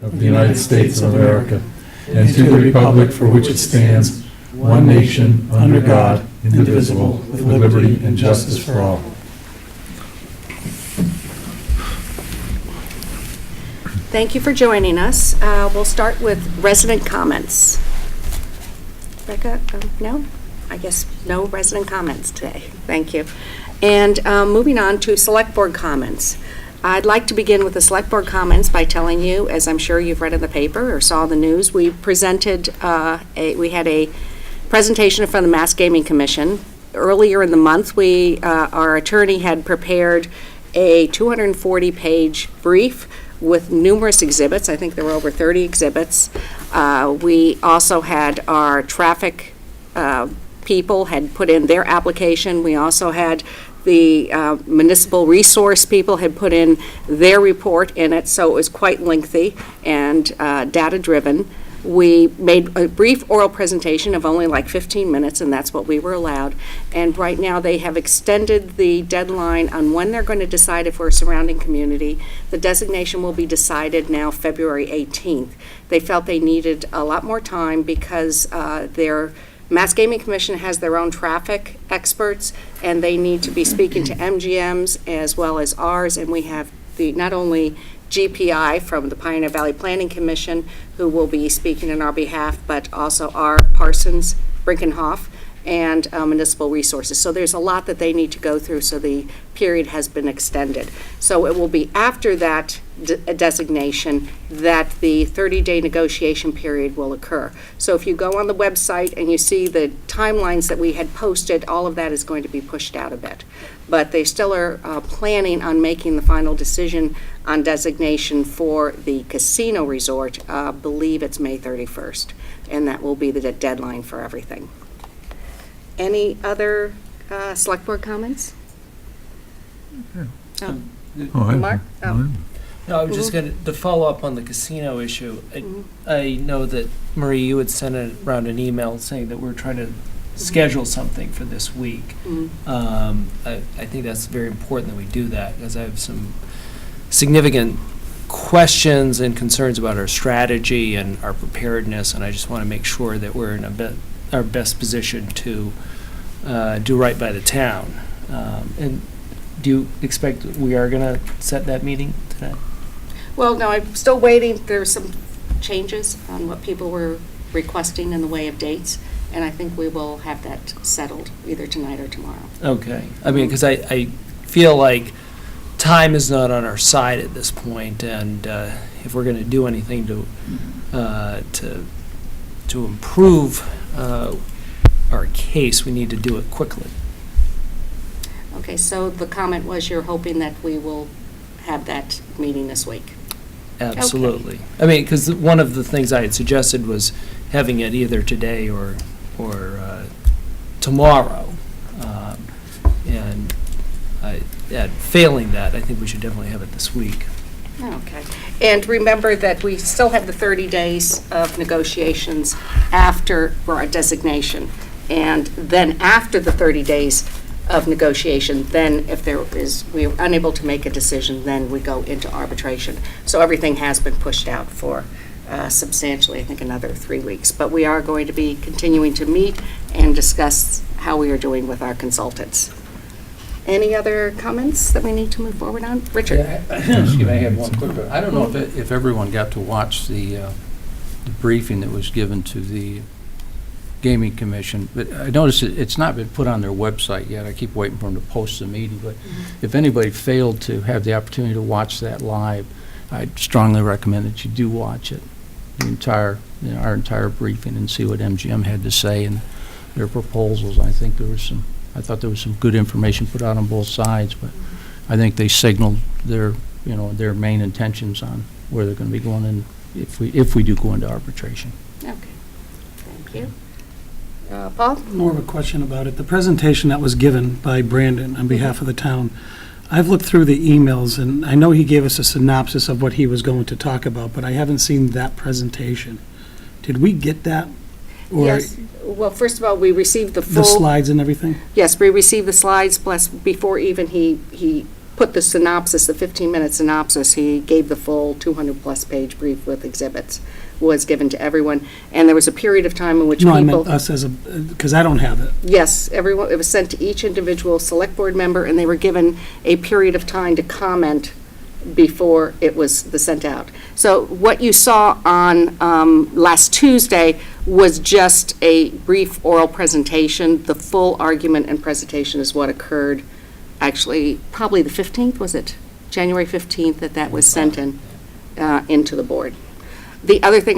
of the United States of America, and to the republic for which it stands, one nation, under God, indivisible, with liberty and justice for all. Thank you for joining us. We'll start with resident comments. Becca, no? I guess no resident comments today. Thank you. And moving on to select board comments. I'd like to begin with the select board comments by telling you, as I'm sure you've read in the paper or saw the news, we presented, we had a presentation from the Mass Gaming Commission. Earlier in the month, our attorney had prepared a 240-page brief with numerous exhibits. I think there were over 30 exhibits. We also had our traffic people had put in their application. We also had the municipal resource people had put in their report in it, so it was quite lengthy and data-driven. We made a brief oral presentation of only like 15 minutes, and that's what we were allowed. And right now, they have extended the deadline on when they're going to decide if we're a surrounding community. The designation will be decided now February 18th. They felt they needed a lot more time because their Mass Gaming Commission has their own traffic experts, and they need to be speaking to MGM's as well as ours, and we have not only GPI from the Pioneer Valley Planning Commission, who will be speaking on our behalf, but also our Parsons, Brinkenhoff, and municipal resources. So there's a lot that they need to go through, so the period has been extended. So it will be after that designation that the 30-day negotiation period will occur. So if you go on the website and you see the timelines that we had posted, all of that is going to be pushed out a bit. But they still are planning on making the final decision on designation for the casino resort. I believe it's May 31st, and that will be the deadline for everything. Any other select board comments? Mark? No, I was just going to follow up on the casino issue. I know that, Marie, you had sent around an email saying that we're trying to schedule something for this week. I think that's very important that we do that, because I have some significant questions and concerns about our strategy and our preparedness, and I just want to make sure that we're in our best position to do right by the town. And do you expect we are going to set that meeting today? Well, no, I'm still waiting. There's some changes on what people were requesting in the way of dates, and I think we will have that settled either tonight or tomorrow. Okay. I mean, because I feel like time is not on our side at this point, and if we're going to do anything to improve our case, we need to do it quickly. Okay, so the comment was you're hoping that we will have that meeting this week. Absolutely. Okay. I mean, because one of the things I had suggested was having it either today or tomorrow. And failing that, I think we should definitely have it this week. Okay. And remember that we still have the 30 days of negotiations after our designation. And then after the 30 days of negotiation, then if we're unable to make a decision, then we go into arbitration. So everything has been pushed out for substantially, I think, another 3 weeks. But we are going to be continuing to meet and discuss how we are doing with our consultants. Any other comments that we need to move forward on? Richard? Yeah, excuse me, I have one quick one. I don't know if everyone got to watch the briefing that was given to the Gaming Commission, but I noticed it's not been put on their website yet. I keep waiting for them to post the meeting, but if anybody failed to have the opportunity to watch that live, I'd strongly recommend that you do watch it, our entire briefing, and see what MGM had to say and their proposals. I thought there was some good information put out on both sides, but I think they signaled their main intentions on where they're going to be going in if we do go into arbitration. Okay. Thank you. Paul? More of a question about it. The presentation that was given by Brandon on behalf of the town, I've looked through the emails, and I know he gave us a synopsis of what he was going to talk about, but I haven't seen that presentation. Did we get that? Or Yes. Well, first of all, we received the full... the slides and everything? Yes, we received the slides, plus before even he put the synopsis, the 15-minute synopsis, he gave the full 200-plus page brief with exhibits, was given to everyone. And there was a period of time in which No, I people... meant us as a, because I don't have it. Yes, everyone, it was sent to each individual select board member, and they were given a period of time to comment before it was sent out. So what you saw on last Tuesday was just a brief oral presentation. The full argument and presentation is what occurred, actually, probably the 15th, was it? January 15th that was sent in, into the board. The other thing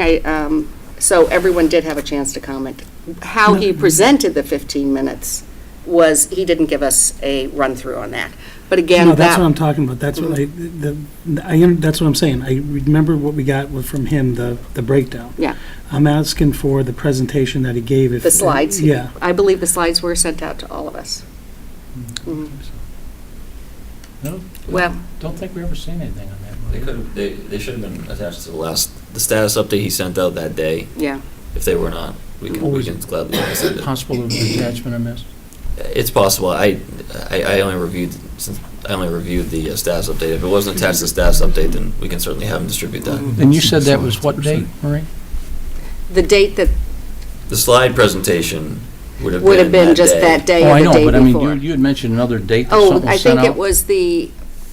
so everyone did have a chance to comment. How he presented the 15 minutes was, he didn't give us a run-through on that. But again, No, that's what I'm talking about. That's what that's what I'm saying. I remember what we got from him, the breakdown. Yeah. I'm asking for the presentation that he gave. The slides. Yeah. I believe the slides were sent out to all of us. Mhm. No, Well, don't think we ever seen anything on that. They could have, they should have been attached to the status update he sent out that day. yeah. If they were not, we can gladly send it. Possible of attachment I missed? It's possible. I only reviewed, since I only reviewed the status update. If it wasn't attached to the status update, then we can certainly have them distribute that. And you said that was what date, Marie? The date that The slide presentation would have would have been that just day. that day Oh, or I the know, day but I mean, before. you had mentioned another date that Oh, something I was sent think out? it was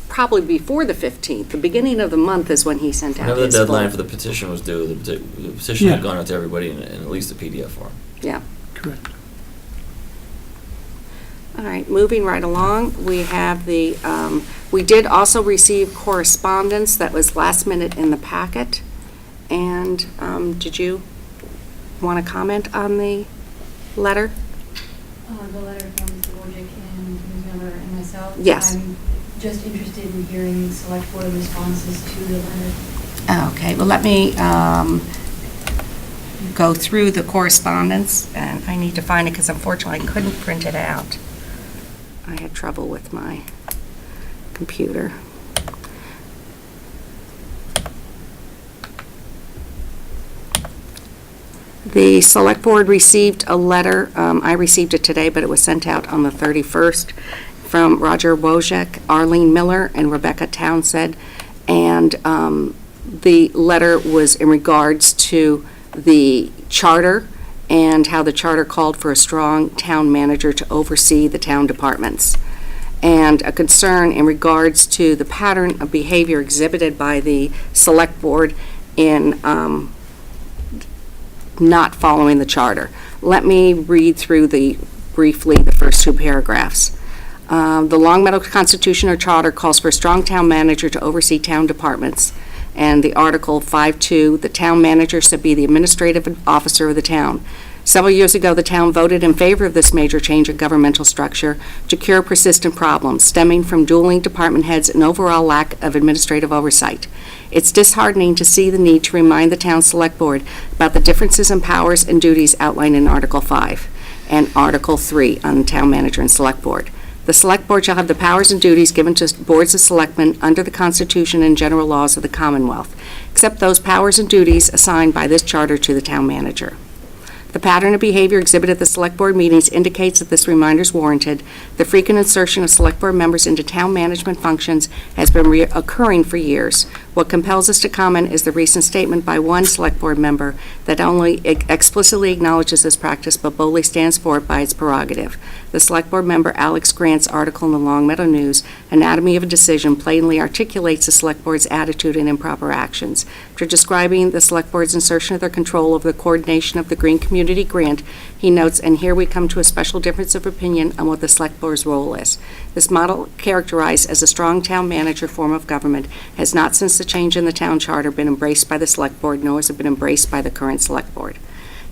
probably before the 15th. The beginning of the month is when he sent out Whenever the his deadline full- for the petition was due, the petition Yeah. had gone out to everybody in at least a PDF form. Yeah. Correct. All right, moving right along, we have we did also receive correspondence that was last minute in the packet. And did you want to comment on the letter? The letter from Mr. Wojcik and Ms. Miller and myself. Yes. I'm just interested in hearing select board responses to the letter. Okay, well, let me go through the correspondence, and I need to find it because unfortunately I couldn't print it out. I had trouble with my computer. The Select Board received a letter, I received it today, but it was sent out on the 31st, from Roger Wojcik, Arlene Miller, and Rebecca Townsend, and the letter was in regards to the charter and how the charter called for a strong town manager to oversee the town departments, and a concern in regards to the pattern of behavior exhibited by the Select Board in not following the charter. Let me read through briefly the first two paragraphs. The Long Meadow Constitution or Charter calls for a strong town manager to oversee town departments. And the Article 5.2, the town manager should be the administrative officer of the town. Several years ago, the town voted in favor of this major change in governmental structure to cure persistent problems stemming from dueling department heads and overall lack of administrative oversight. It's disheartening to see the need to remind the town select board about the differences in powers and duties outlined in Article 5 and Article 3 on the town manager and select board. The Select Board shall have the powers and duties given to boards of selectmen under the Constitution and general laws of the Commonwealth, except those powers and duties assigned by this charter to the town manager. The pattern of behavior exhibited at the Select Board meetings indicates that this reminder is warranted. The frequent insertion of Select Board members into town management functions has been occurring for years. What compels us to comment is the recent statement by one Select Board member that only explicitly acknowledges this practice but boldly stands for it by its prerogative. The Select Board member Alex Grant's article in the Long Meadow News, Anatomy of a Decision, plainly articulates the Select Board's attitude and improper actions. After describing the Select Board's insertion of their control over the coordination of the Green Community Grant, he notes, and here we come to a special difference of opinion on what the Select Board's role is. This model, characterized as a strong town manager form of government, has not since the change in the town charter been embraced by the Select Board, nor has it been embraced by the current Select Board.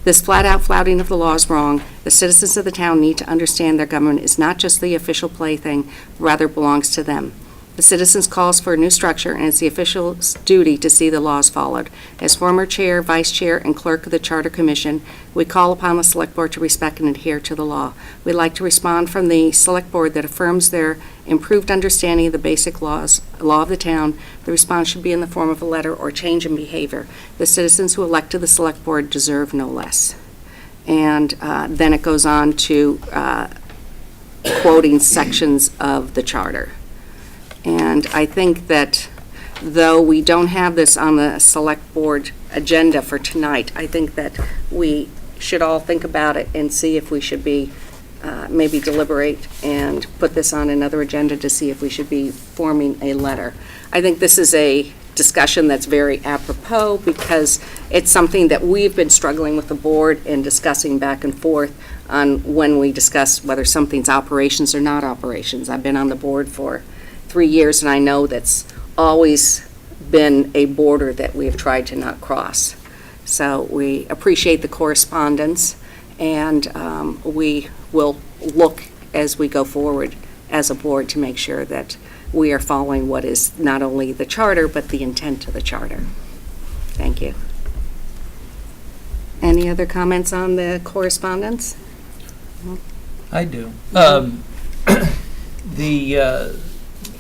This flat-out flouting of the law is wrong. The citizens of the town need to understand their government is not just the official plaything, rather belongs to them. The citizens calls for a new structure, and it's the official's duty to see the laws followed. As former chair, vice chair, and clerk of the Charter Commission, we call upon the Select Board to respect and adhere to the law. We'd like to respond from the Select Board that affirms their improved understanding of the basic law of the town. The response should be in the form of a letter or change in behavior. The citizens who elected the Select Board deserve no less. And then it goes on to quoting sections of the charter. And I think that though we don't have this on the select board agenda for tonight, I think that we should all think about it and see if we should be, maybe deliberate and put this on another agenda to see if we should be forming a letter. I think this is a discussion that's very apropos because it's something that we've been struggling with the board and discussing back and forth on when we discuss whether something's operations or not operations. I've been on the board for 3 years, and I know that's always been a border that we have tried to not cross. So we appreciate the correspondence, and we will look as we go forward as a board to make sure that we are following what is not only the charter, but the intent of the charter. Thank you. Any other comments on the correspondence? I do. I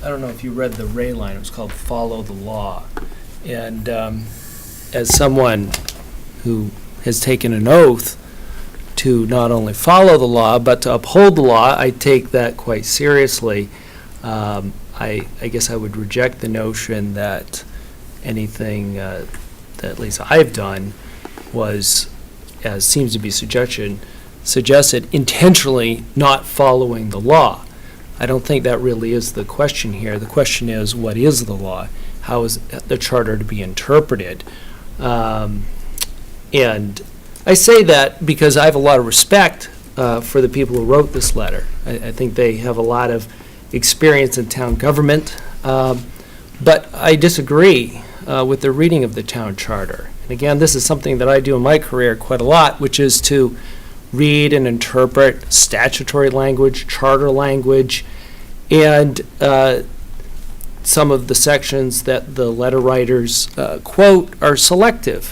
don't know if you read the Ray line, it was called Follow the Law. And as someone who has taken an oath to not only follow the law, but to uphold the law, I take that quite seriously. I guess I would reject the notion that anything that at least I've done was, as seems to be suggested, intentionally not following the law. I don't think that really is the question here. The question is, what is the law? How is the charter to be interpreted? And I say that because I have a lot of respect for the people who wrote this letter. I think they have a lot of experience in town government, but I disagree with the reading of the town charter. And again, this is something that I do in my career quite a lot, which is to read and interpret statutory language, charter language, and some of the sections that the letter writers quote are selective.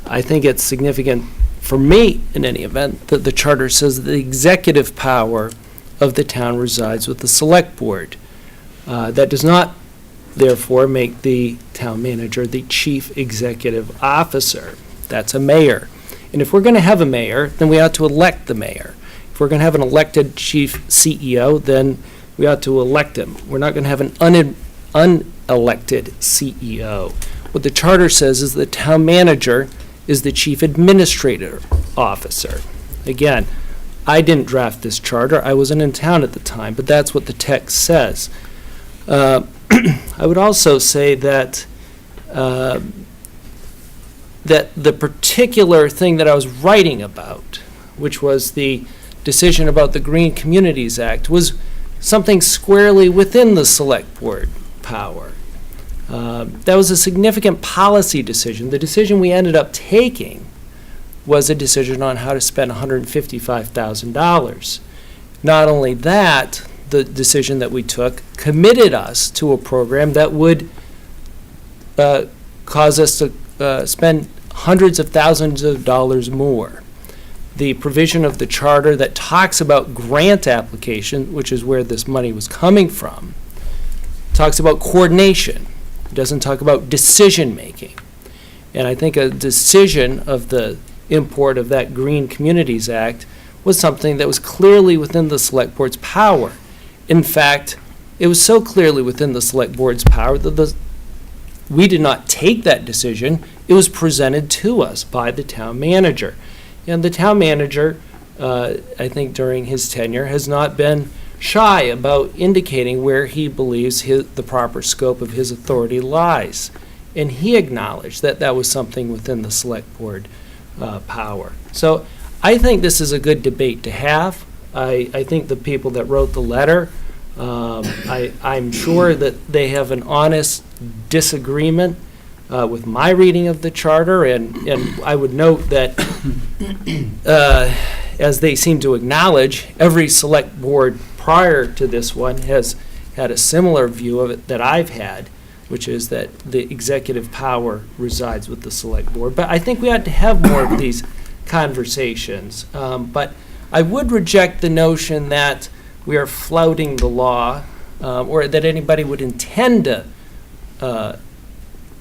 I think it's significant for me, in any event, that the charter says that the executive power of the town resides with the select board. That does not, therefore, make the town manager the chief executive officer. That's a mayor. And if we're going to have a mayor, then we ought to elect the mayor. If we're going to have an elected chief CEO, then we ought to elect him. We're not going to have an unelected CEO. What the charter says is the town manager is the chief administrative officer. Again, I didn't draft this charter. I wasn't in town at the time, but that's what the text says. I would also say that that the particular thing that I was writing about, which was the decision about the Green Communities Act, was something squarely within the select board power. That was a significant policy decision. The decision we ended up taking was a decision on how to spend $155,000. Not only that, the decision that we took committed us to a program that would cause us to spend hundreds of thousands of dollars more. The provision of the charter that talks about grant application, which is where this money was coming from, talks about coordination. It doesn't talk about decision-making. And I think a decision of the import of that Green Communities Act was something that was clearly within the Select Board's power. In fact, it was so clearly within the Select Board's power that we did not take that decision. It was presented to us by the town manager. And the town manager, I think during his tenure, has not been shy about indicating where he believes the proper scope of his authority lies. And he acknowledged that that was something within the Select Board power. So I think this is a good debate to have. I think the people that wrote the letter, I'm sure that they have an honest disagreement with my reading of the charter, and I would note that as they seem to acknowledge, every select board prior to this one has had a similar view of it that I've had, which is that the executive power resides with the select board. But I think we ought to have more of these conversations. But I would reject the notion that we are flouting the law or that anybody would intend to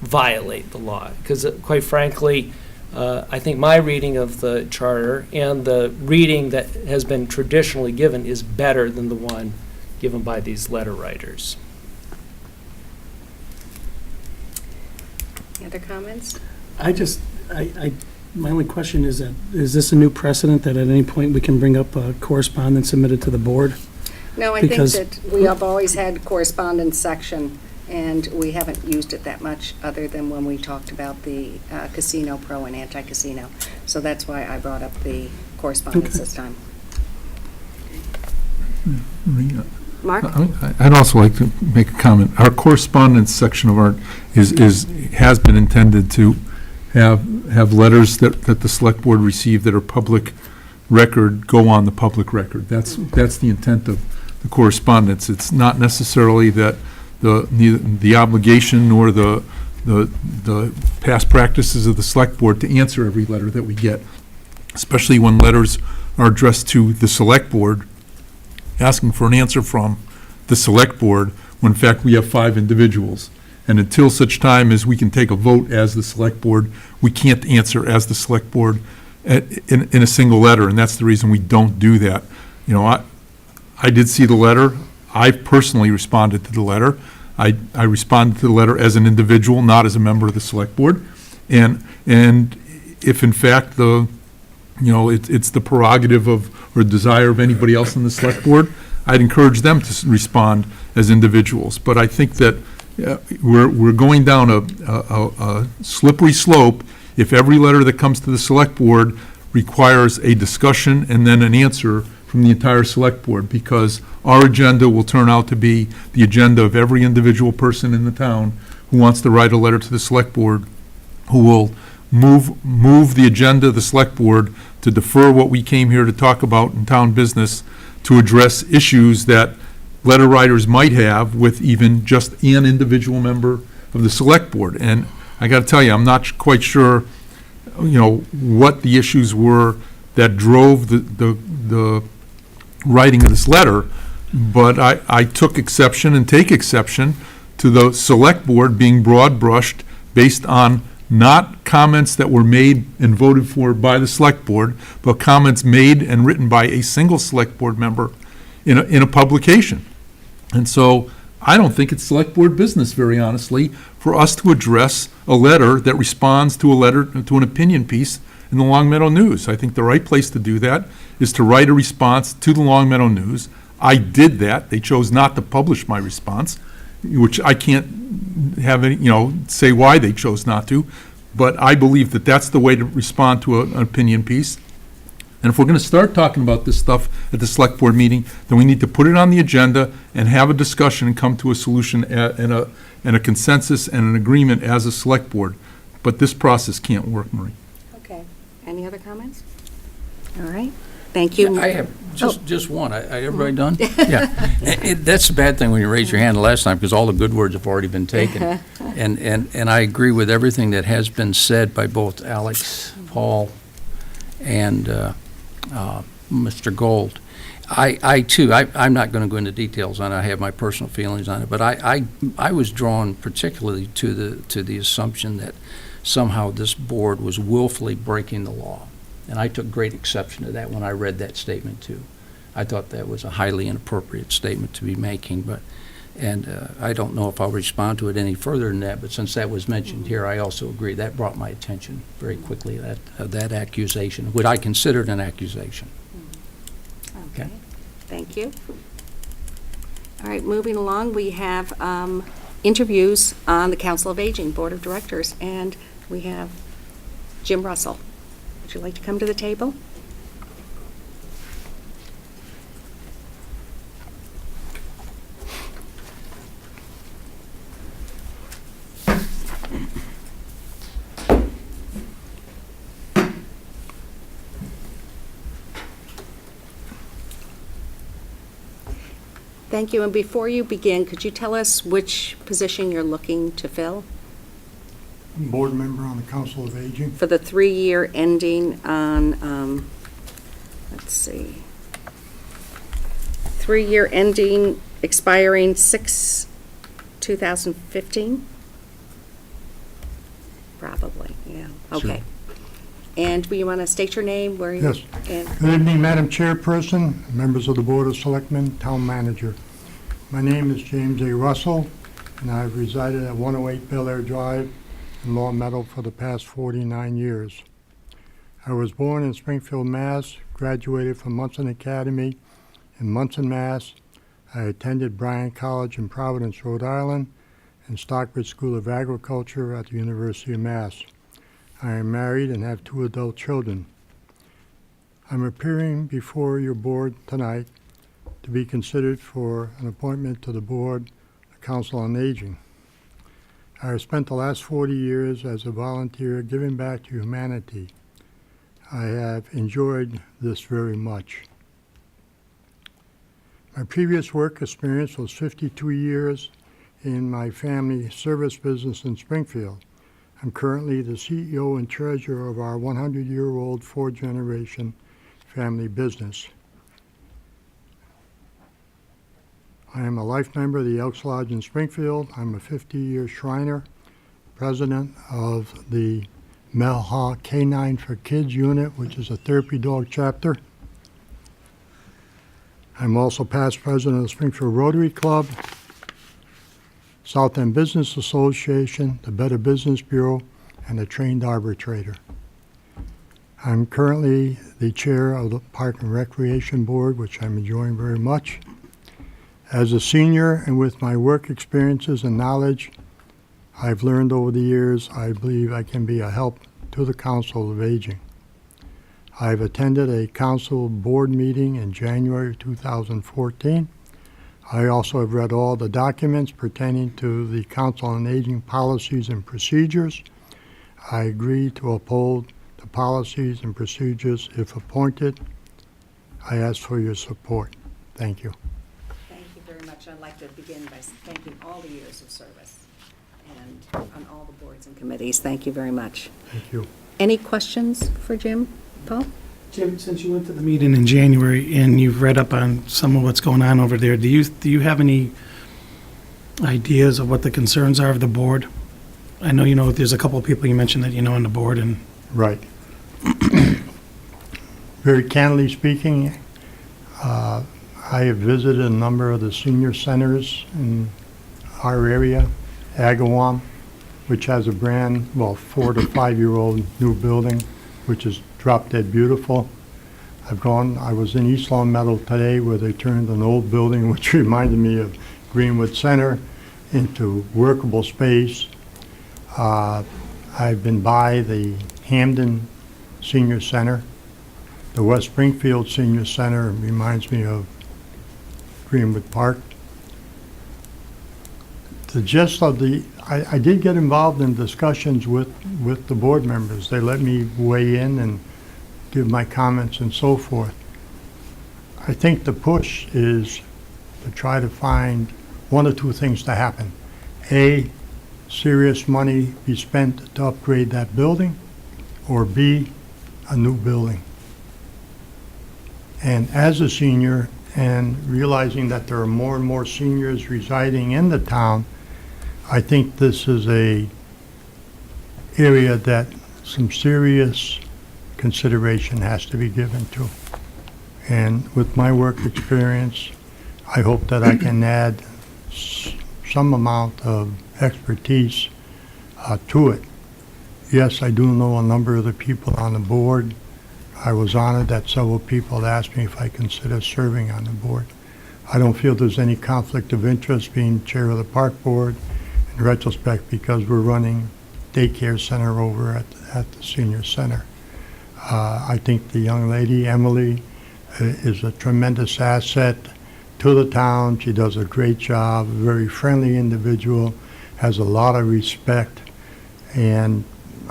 violate the law. Because quite frankly, I think my reading of the charter and the reading that has been traditionally given is better than the one given by these letter writers. Any other comments? My only question is that, is this a new precedent that at any point we can bring up a correspondence submitted to the board? No, I think Because- that we have always had correspondence section, and we haven't used it that much, other than when we talked about the casino pro and anti-casino. So that's why I brought up the correspondence Okay. this time. Maria, Mark? I'd also like to make a comment. Our correspondence section of our, has been intended to have letters that the select board receive that are public record, go on the public record. That's the intent of the correspondence. It's not necessarily that the obligation nor the past practices of the select board to answer every letter that we get, especially when letters are addressed to the select board, asking for an answer from the select board, when in fact we have 5 individuals. And until such time as we can take a vote as the select board, we can't answer as the select board in a single letter, and that's the reason we don't do that. You know, I did see the letter. I personally responded to the letter. I responded to the letter as an individual, not as a member of the select board. And if in fact it's the prerogative of, or desire of anybody else in the select board, I'd encourage them to respond as individuals. But I think that we're going down a slippery slope if every letter that comes to the select board requires a discussion and then an answer from the entire select board, because our agenda will turn out to be the agenda of every individual person in the town who wants to write a letter to the select board, who will move the agenda of the select board to defer what we came here to talk about in town business, to address issues that letter writers might have with even just an individual member of the select board. And I got to tell you, I'm not quite sure, what the issues were that drove the writing of this letter, but I took exception and take exception to the select board being broad brushed based on not comments that were made and voted for by the select board, but comments made and written by a single select board member in a publication. And so I don't think it's select board business, very honestly, for us to address a letter that responds to an opinion piece in the Long Meadow News. I think the right place to do that is to write a response to the Long Meadow News. I did that. They chose not to publish my response, which I can't have any, say why they chose not to, but I believe that that's the way to respond to an opinion piece. And if we're going to start talking about this stuff at the select board meeting, then we need to put it on the agenda and have a discussion and come to a solution and a consensus and an agreement as a select board. But this process can't work, Marie. Okay. Any other comments? All right. Thank you. I have just one. Everybody done? Yeah. That's the bad thing when you raise your hand the last time, because all the good words have already been taken. And I agree with everything that has been said by both Alex, Paul, and Mr. Gold. I too, I'm not going to go into details on it. I have my personal feelings on it, but I was drawn particularly to the assumption that somehow this board was willfully breaking the law. And I took great exception to that when I read that statement too. I thought that was a highly inappropriate statement to be making, and I don't know if I'll respond to it any further than that, but since that was mentioned here, I also agree. That brought my attention very quickly, that accusation, what I considered an accusation. Okay. Thank you. All right, moving along, we have interviews on the Council of Aging Board of Directors, and we have Jim Russell. Would you like to come to the table? Thank you, and before you begin, could you tell us which position you're looking to fill Board member on the Council of Aging. for the 3-year ending on, let's see, 3-year ending expiring 6/2015? Probably, yeah, okay. And do you want to state your name, where you? Yes. and- Good evening, Madam Chairperson, members of the Board of Selectmen, Town Manager. My name is James A. Russell, and I've resided at 108 Bel Air Drive in Long Meadow for the past 49 years. I was born in Springfield, Mass., graduated from Munson Academy in Munson, Mass. I attended Bryan College in Providence, Rhode Island, and Stockbridge School of Agriculture at the University of Mass. I am married and have 2 adult children. I'm appearing before your board tonight to be considered for an appointment to the board of Council on Aging. I have spent the last 40 years as a volunteer giving back to humanity. I have enjoyed this very much. My previous work experience was 52 years in my family service business in Springfield. I'm currently the CEO and treasurer of our 100-year-old 4th-generation family business. I am a life member of the Elks Lodge in Springfield. I'm a 50-year Shriner, president of the Melha K9 for Kids unit, which is a therapy dog chapter. I'm also past president of the Springfield Rotary Club, South End Business Association, the Better Business Bureau, and a trained arbitrator. I'm currently the chair of the Park and Recreation Board, which I'm enjoying very much. As a senior and with my work experiences and knowledge I've learned over the years, I believe I can be a help to the Council of Aging. I've attended a council board meeting in January 2014. I also have read all the documents pertaining to the Council on Aging policies and procedures. I agree to uphold the policies and procedures if appointed. I ask for your support. Thank you. Thank you very much. I'd like to begin by thanking all the years of service and on all the boards and committees. Thank you very much. Thank you. Any questions for Jim? Paul? Jim, since you went to the meeting in January and you've read up on some of what's going on over there, do you have any ideas of what the concerns are of the board? I know, there's a couple of people you mentioned that you know on the board and. Right. Very candidly speaking, I have visited a number of the senior centers in our area, Agawam, which has a 4 to 5 year old new building, which is drop dead beautiful. I was in East Long Meadow today where they turned an old building, which reminded me of Greenwood Center, into workable space. I've been by the Hamden Senior Center. The West Springfield Senior Center reminds me of Greenwood Park. The gist of I did get involved in discussions with the board members. They let me weigh in and give my comments and so forth. I think the push is to try to find one or two things to happen. A, serious money be spent to upgrade that building, or B, a new building. And as a senior, and realizing that there are more and more seniors residing in the town, I think this is a area that some serious consideration has to be given to. And with my work experience, I hope that I can add some amount of expertise to it. Yes, I do know a number of the people on the board. I was honored that several people asked me if I consider serving on the board. I don't feel there's any conflict of interest being chair of the park board in retrospect, because we're running daycare center over at the senior center. I think the young lady, Emily, is a tremendous asset to the town. She does a great job, a very friendly individual, has a lot of respect, and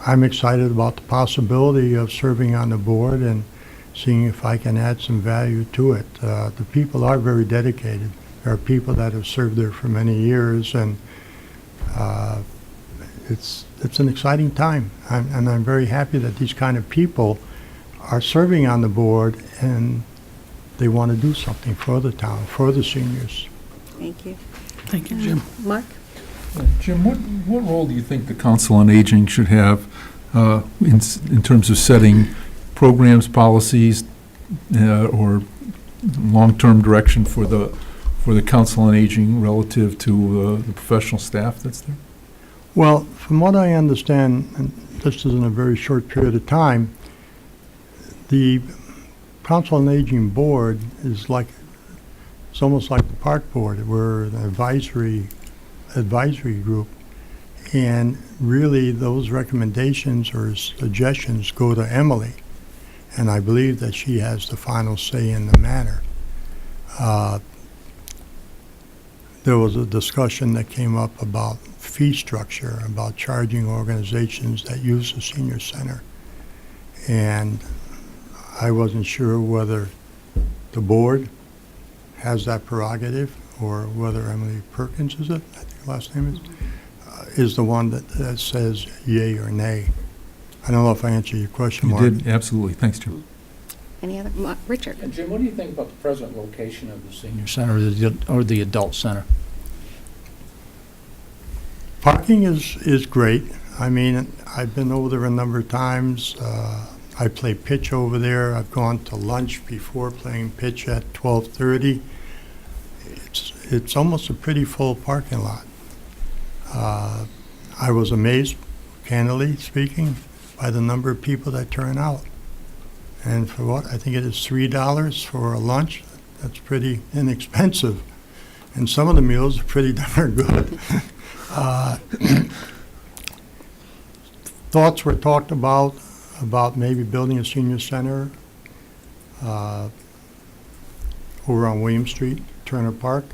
I'm excited about the possibility of serving on the board and seeing if I can add some value to it. The people are very dedicated. There are people that have served there for many years, and it's an exciting time. And I'm very happy that these kind of people are serving on the board and they want to do something for the town, for the seniors. Thank you. Thank you, Jim. Mark? Jim, what role do you think the Council on Aging should have in terms of setting programs, policies, or long-term direction for the Council on Aging relative to the professional staff that's there? Well, from what I understand, and this is in a very short period of time, the Council on Aging Board is like, it's almost like the Park Board. We're an advisory group. And really, those recommendations or suggestions go to Emily. And I believe that she has the final say in the matter. There was a discussion that came up about fee structure, about charging organizations that use the senior center. And I wasn't sure whether the board has that prerogative or whether Emily Perkins, is it? I think the last name is the one that says yay or nay. I don't know if I answered your question, You Mark. did, absolutely. Thanks, Jim. Any other, Richard? And Jim, what do you think about the present location of the senior center or the adult center? Parking is great. I mean, I've been over there a number of times. I play pitch over there. I've gone to lunch before playing pitch at 12:30. It's almost a pretty full parking lot. I was amazed, candidly speaking, by the number of people that turn out. And for what, I think it is $3 for a lunch. That's pretty inexpensive. And some of the meals are pretty darn good. Thoughts were talked about maybe building a senior center over on William Street, Turner Park.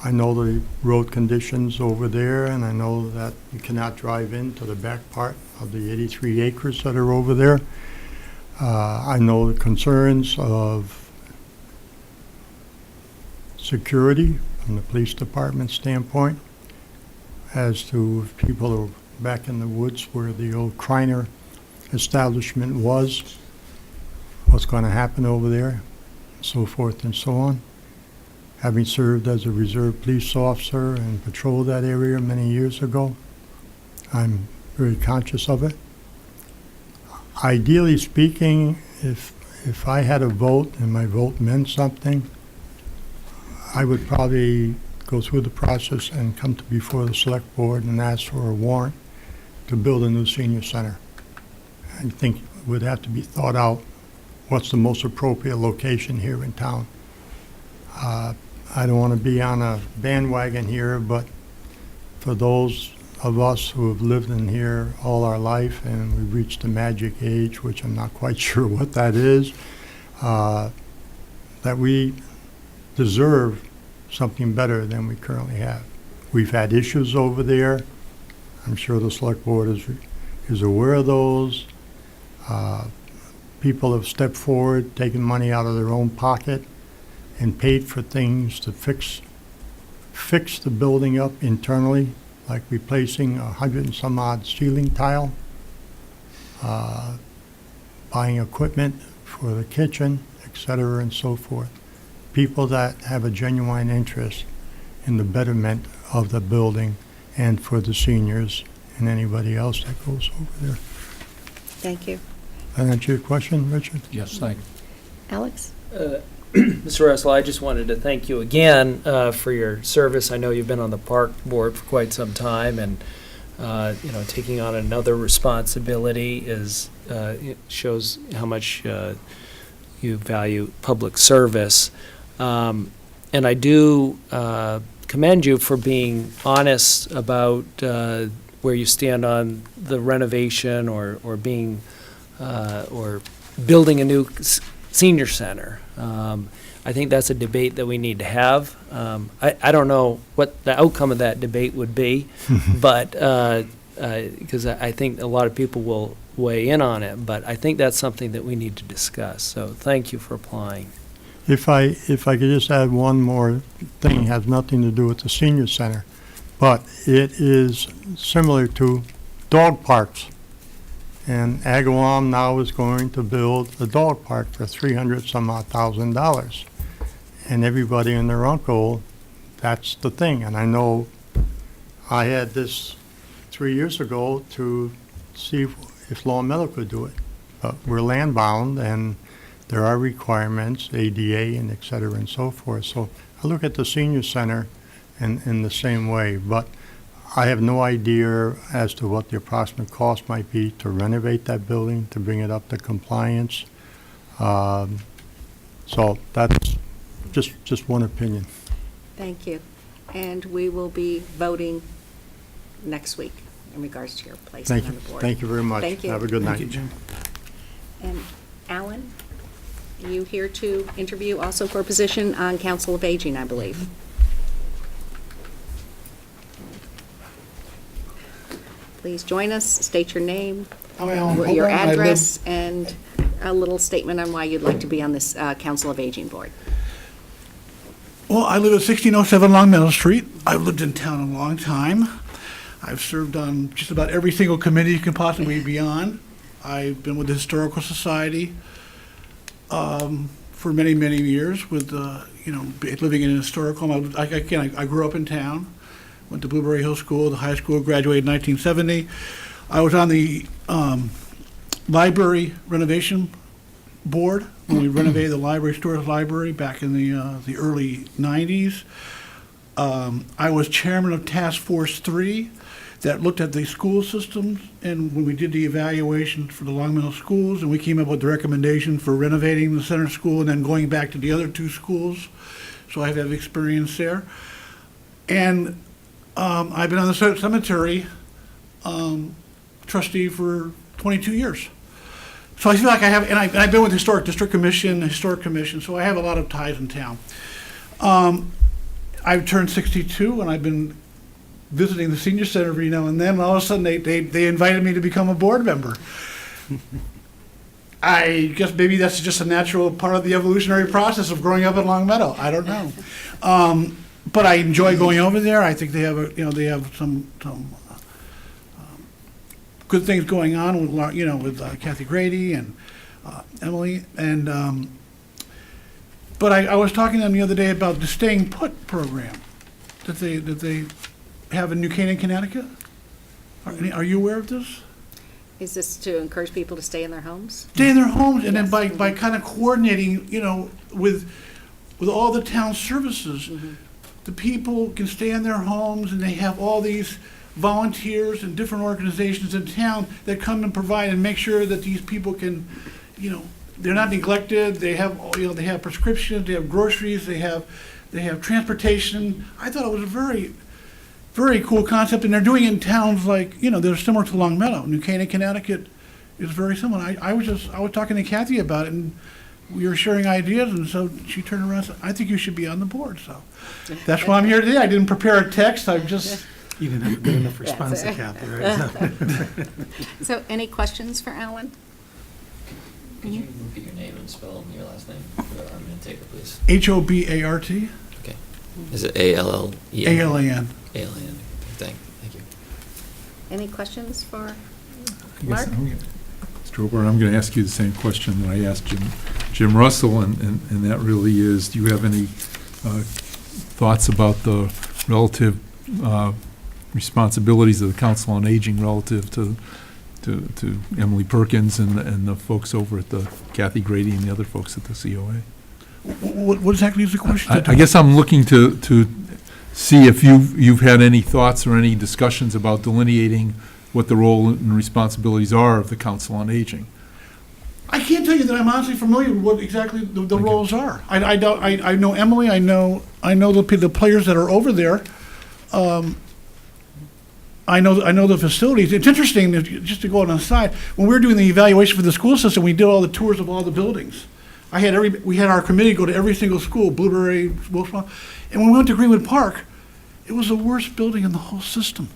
I know the road conditions over there, and I know that you cannot drive into the back part of the 83 acres that are over there. I know the concerns of security from the police department standpoint as to if people are back in the woods where the old Kreiner establishment was, what's going to happen over there, so forth and so on. Having served as a reserve police officer and patrolled that area many years ago, I'm very conscious of it. Ideally speaking, if I had a vote and my vote meant something, I would probably go through the process and come to before the select board and ask for a warrant to build a new senior center. I think it would have to be thought out what's the most appropriate location here in town. I don't want to be on a bandwagon here, but for those of us who have lived in here all our life and we've reached the magic age, which I'm not quite sure what that is, that we deserve something better than we currently have. We've had issues over there. I'm sure the select board is aware of those. People have stepped forward, taken money out of their own pocket and paid for things to fix the building up internally, like replacing 100 and some odd ceiling tile, buying equipment for the kitchen, et cetera, and so forth. People that have a genuine interest in the betterment of the building and for the seniors and anybody else that goes over there. Thank you. That answer your question, Richard? Yes, thank you. Alex? Mr. Russell, I just wanted to thank you again for your service. I know you've been on the park board for quite some time, and taking on another responsibility it shows how much you value public service. And I do commend you for being honest about where you stand on the renovation or being or building a new senior center. I think that's a debate that we need to have. I don't know what the outcome of that debate would be, but because I think a lot of people will weigh in on it, but I think that's something that we need to discuss. So thank you for applying. If I could just add one more thing, it has nothing to do with the senior center, but it is similar to dog parks. And Agawam now is going to build a dog park for $300,000. And everybody and their uncle, that's the thing. And I know I had this 3 years ago to see if Long Meadow could do it. But we're land bound and there are requirements, ADA and et cetera and so forth. So I look at the senior center in the same way. But I have no idea as to what the approximate cost might be to renovate that building, to bring it up to compliance. So that's just one opinion. Thank you. And we will be voting next week in regards to your placement Thank on you. the board. Thank you very much. Thank you. Have a good night. Thank you, Jim. And Alan, you here to interview also for a position on Council of Aging, I believe. Please join us, state your name, I'm Alan your Hobart. I live- address, and a little statement on why you'd like to be on this Council of Aging Board. Well, I live at 1607 Long Meadow Street. I've lived in town a long time. I've served on just about every single committee you can possibly be on. I've been with the Historical Society for many, many years with, living in a historical home. I grew up in town, went to Blueberry Hill School, the high school, graduated in 1970. I was on the library renovation board when we renovated the library, Storrs Library, back in the early 90s. I was chairman of Task Force 3 that looked at the school systems, and when we did the evaluation for the Long Meadow schools, and we came up with the recommendation for renovating the center school and then going back to the other two schools. So I have experience there. And I've been on the cemetery trustee for 22 years. So I feel like I have, and I've been with the Historic District Commission, the Historic Commission, so I have a lot of ties in town. I've turned 62, and I've been visiting the senior center every now and then, and all of a sudden they invited me to become a board member. I guess maybe that's just a natural part of the evolutionary process of growing up in Long Meadow. I don't know. But I enjoy going over there. I think they have they have some good things going on with Kathy Grady and Emily. And but I was talking to them the other day about the Staying Put program that they have in New Canaan, Connecticut. Are you aware of this? Is this to encourage people to stay in their homes? Stay in their homes, and then Yes. by kind of coordinating, with all the town services, the people can stay in their homes, and they have all these volunteers and different organizations in town that come and provide and make sure that these people can, they're not neglected. They have, they have prescriptions, they have groceries, they have transportation. I thought it was a very, very cool concept, and they're doing it in towns like, they're similar to Long Meadow. New Canaan, Connecticut is very similar. I was talking to Kathy about it, and we were sharing ideas, and so she turned around and said, I think you should be on the board, so that's why I'm here today. I didn't prepare a text, I just, You didn't have a good enough response to That's Kathy, right? So any questions for Alan? Could you repeat your name and spell your last name? I'm going to take it, please. Hobart, Okay. Is it ALLEN? ALAN. ALN. Thank you. Any questions for I guess Mark? Mr. Hobart, I'm going to ask you the same question that I asked Jim Russell, and that really is, do you have any thoughts about the relative responsibilities of the Council on Aging relative to Emily Perkins and the folks over at the Kathy Grady and the other folks at the COA? What exactly is the question? I guess I'm looking to see if you've had any thoughts or any discussions about delineating what the role and responsibilities are of the Council on Aging. I can't tell you that I'm honestly familiar with what exactly the Okay. roles are. I know Emily, I know the players that are over there. I know the facilities. It's interesting, just to go on an aside, when we were doing the evaluation for the school system, we did all the tours of all the buildings. We had our committee go to every single school, Blueberry, Wilkesboro, and when we went to Greenwood Park, it was the worst building in the whole system.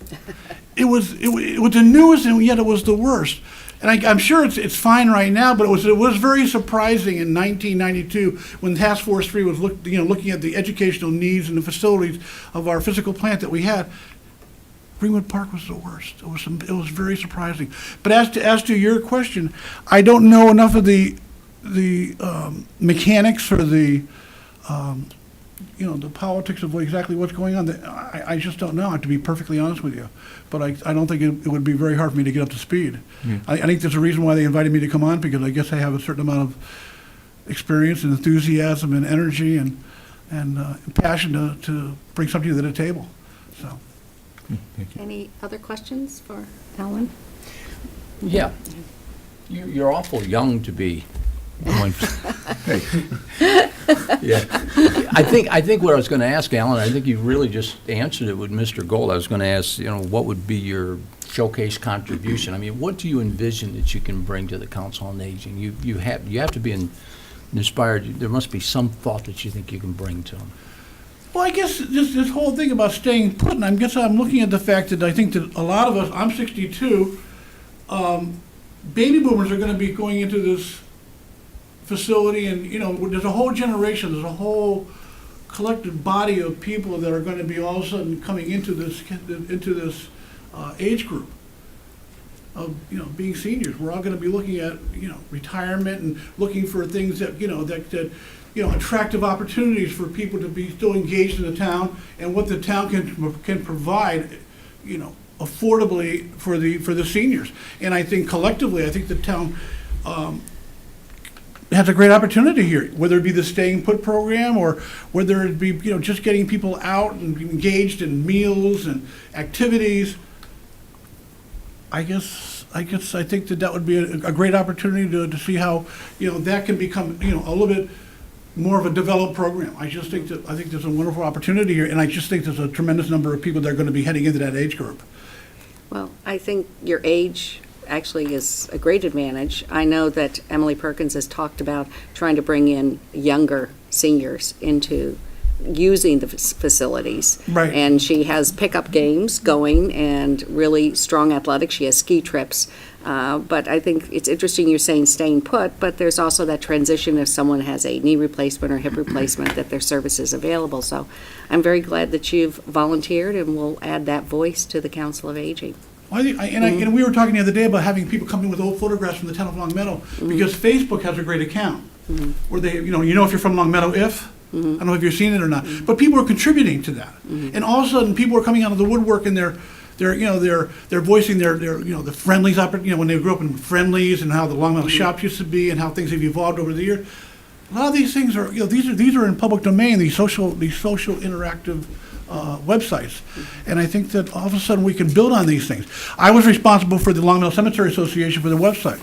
It was the newest, and yet it was the worst. And I'm sure it's fine right now, but it was very surprising in 1992 when Task Force 3 was looking at the educational needs and the facilities of our physical plant that we had. Greenwood Park was the worst. It was very surprising. But as to your question, I don't know enough of the mechanics or the politics of exactly what's going on. I just don't know, to be perfectly honest with you. But I don't think it would be very hard for me to get up to speed. Yeah. I think there's a reason why they invited me to come on, because I guess I have a certain amount of experience and enthusiasm and energy, and passion to bring something to the table, so. Thank you. Any other questions for Alan? Yeah. You're awful young to be going. Yeah. I think what I was going to ask, Alan, I think you really just answered it with Mr. Gold. I was going to ask, what would be your showcase contribution? I mean, what do you envision that you can bring to the Council on Aging? You have to be inspired. There must be some thought that you think you can bring to them. Well, I guess this whole thing about staying put, and I guess I'm looking at the fact that I think that a lot of us, I'm 62, baby boomers are gonna be going into this facility, and, there's a whole generation, there's a whole collective body of people that are gonna be all of a sudden coming into this age group of, being seniors. We're all gonna be looking at, retirement and looking for things that, attractive opportunities for people to be still engaged in the town, and what the town can provide, affordably for the seniors. And I think collectively, I think the town has a great opportunity here, whether it be the staying put program, or whether it be, just getting people out and engaged in meals and activities. I think that would be a great opportunity to see how, that can become, a little bit more of a developed program. I think there's a wonderful opportunity here, and I just think there's a tremendous number of people that are going to be heading into that age group. Well, I think your age actually is a great advantage. I know that Emily Perkins has talked about trying to bring in younger seniors into using the facilities. Right. And she has pickup games going and really strong athletics. She has ski trips. But I think it's interesting you're saying staying put, but there's also that transition if someone has a knee replacement or hip replacement, that their service is available. So I'm very glad that you've volunteered, and we'll add that voice to the Council of Aging. Well, and we were talking the other day about having people come in with old photographs from the town of Long Meadow, because Facebook has a great account, where they, if you're from Long Meadow, I don't know if you've seen it or not, but people are contributing to that. And all of a sudden, people are coming out of the woodwork, and they're voicing their the Friendlies, when they grew up in Friendlies, and how the Long Meadow shops used to be, and how things have evolved over the years. A lot of these things are, these are in public domain, these social interactive websites. And I think that all of a sudden we can build on these things. I was responsible for the Long Meadow Cemetery Association for the website.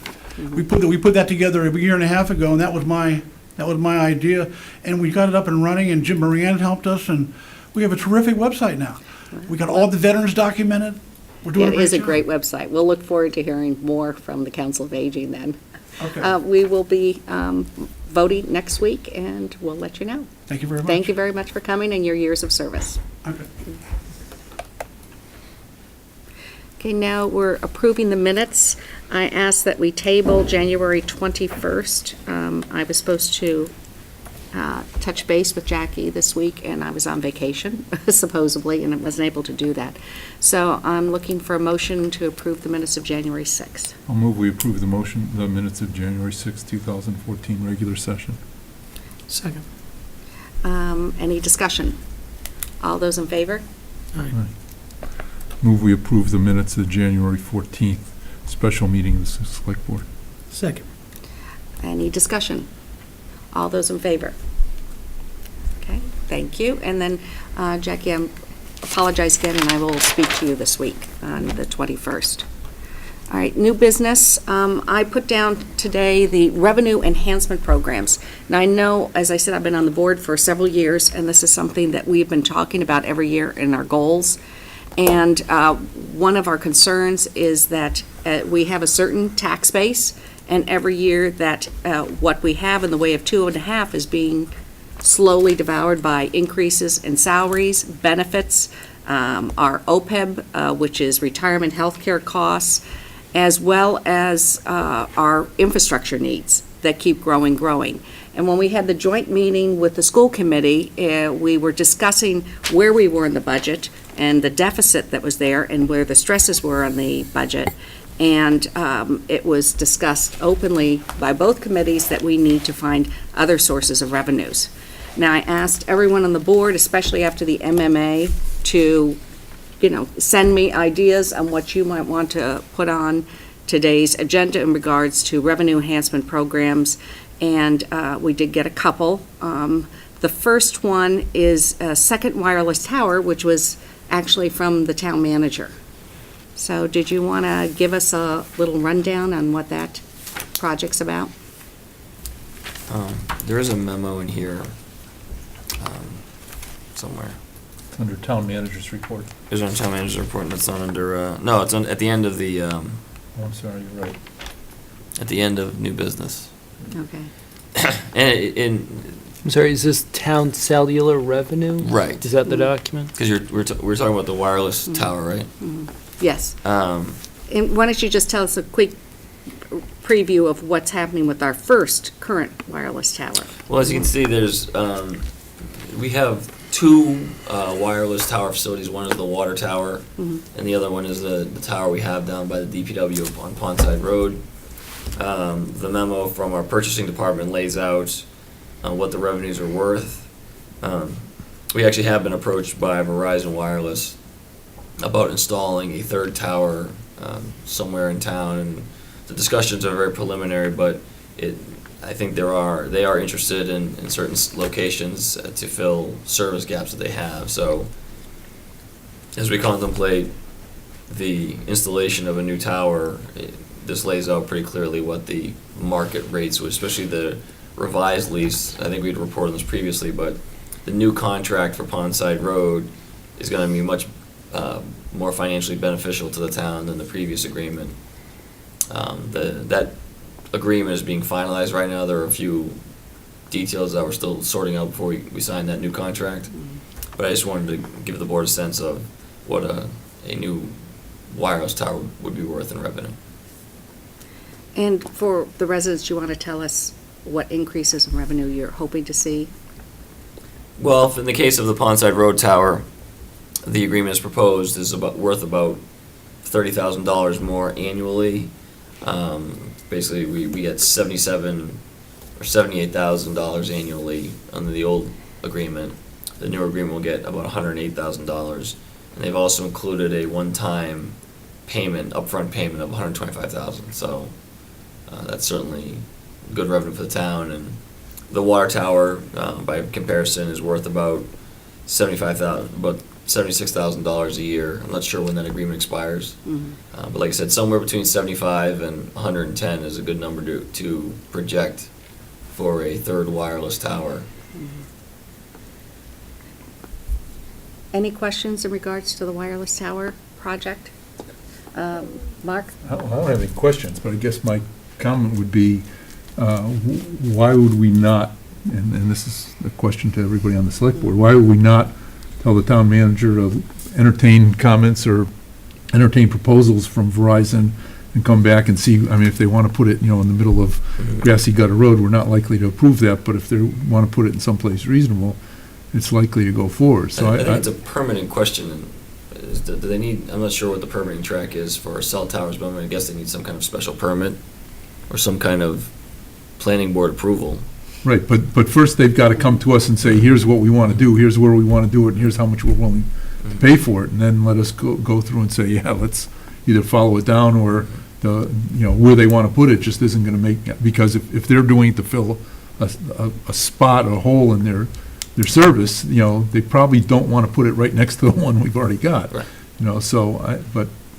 We put that together a year and a half ago, and that was my idea, and we got it up and running, and Jim Moran helped us, and we have a terrific website now. We got all the veterans documented. We're doing It is a job. great website. We'll look forward to hearing more from the Council of Aging then. Okay. We will be voting next week, and we'll let you know. Thank you very much. Thank you very much for coming and your years of service. Okay. Okay, now we're approving the minutes. I ask that we table January 21st. I was supposed to touch base with Jackie this week, and I was on vacation, supposedly, and I wasn't able to do that. So I'm looking for a motion to approve the minutes of January 6th. I'll move we approve the minutes of January 6, 2014, regular session. Second. Any discussion? All those in favor? Move we approve the minutes of January 14th, special meeting of the Select Board. Second. Any discussion? All those in favor? Okay, thank you. And then, Jackie, I apologize again, and I will speak to you this week on the 21st. All right, new business. I put down today the revenue enhancement programs. Now, I know, as I said, I've been on the board for several years, and this is something that we've been talking about every year in our goals. And one of our concerns is that we have a certain tax base, and every year that what we have in the way of 2.5 is being slowly devoured by increases in salaries, benefits, our OPEB, which is retirement health care costs, as well as our infrastructure needs that keep growing. And when we had the joint meeting with the school committee, we were discussing where we were in the budget and the deficit that was there and where the stresses were on the budget. And it was discussed openly by both committees that we need to find other sources of revenues. Now, I asked everyone on the board, especially after the MMA, to send me ideas on what you might want to put on today's agenda in regards to revenue enhancement programs. And we did get a couple. The first one is a second wireless tower, which was actually from the town manager. So did you want to give us a little rundown on what that project's about? There is a memo in here somewhere. Under town manager's report. There's a town manager's report, and it's not under, no, it's at the end of the, Oh, I'm sorry, you're right. at the end of new business. Okay. And I'm sorry, is this town cellular revenue? Right. Is that the document? because we're talking about the wireless tower, right? Yes. Um, And why don't you just tell us a quick preview of what's happening with our first current wireless tower? Well, as you can see, there's, we have two wireless tower facilities. One is the water tower, and the other one is the tower we have down by the DPW on Pondside Road. The memo from our purchasing department lays out what the revenues are worth. We actually have been approached by Verizon Wireless about installing a third tower somewhere in town, and the discussions are very preliminary, but I think they are interested in certain locations to fill service gaps that they have. So as we contemplate the installation of a new tower, this lays out pretty clearly what the market rates would, especially the revised lease. I think we'd reported on this previously, but the new contract for Pondside Road is going to be much more financially beneficial to the town than the previous agreement. That agreement is being finalized right now. There are a few details that we're still sorting out before we sign that new contract. But I just wanted to give the board a sense of what a new wireless tower would be worth in revenue. And for the residents, you want to tell us what increases in revenue you're hoping to see? Well, in the case of the Pondside Road Tower, the agreement as proposed is worth about $30,000 more annually. Basically, we get $77,000 or $78,000 annually under the old agreement. The new agreement will get about $108,000, and they've also included a one-time payment, upfront payment of $125,000. So that's certainly good revenue for the town. And the water tower, by comparison, is worth about $76,000 a year. I'm not sure when that agreement expires. But like I said, somewhere between 75 and 110 is a good number to project for a third wireless tower. Any questions in regards to the wireless tower project? Mark? I don't have any questions, but I guess my comment would be, why would we not, and this is a question to everybody on the select board, why would we not tell the town manager to entertain comments or entertain proposals from Verizon and come back and see, I mean, if they want to put it, in the middle of Grassy Gutter Road, we're not likely to approve that, but if they want to put it in someplace reasonable, it's likely to go forward. So I think it's a permanent question. Do they need, I'm not sure what the permitting track is for cell towers, but I guess they need some kind of special permit or some kind of planning board approval. Right, but first they've got to come to us and say, here's what we want to do, here's where we want to do it, and here's how much we're willing to pay for it, and then let us go through and say, yeah, let's either follow it down, or where they want to put it just isn't going to make, because if they're doing it to fill a spot, a hole in their service, they probably don't want to put it right next to the one we've already got. Right.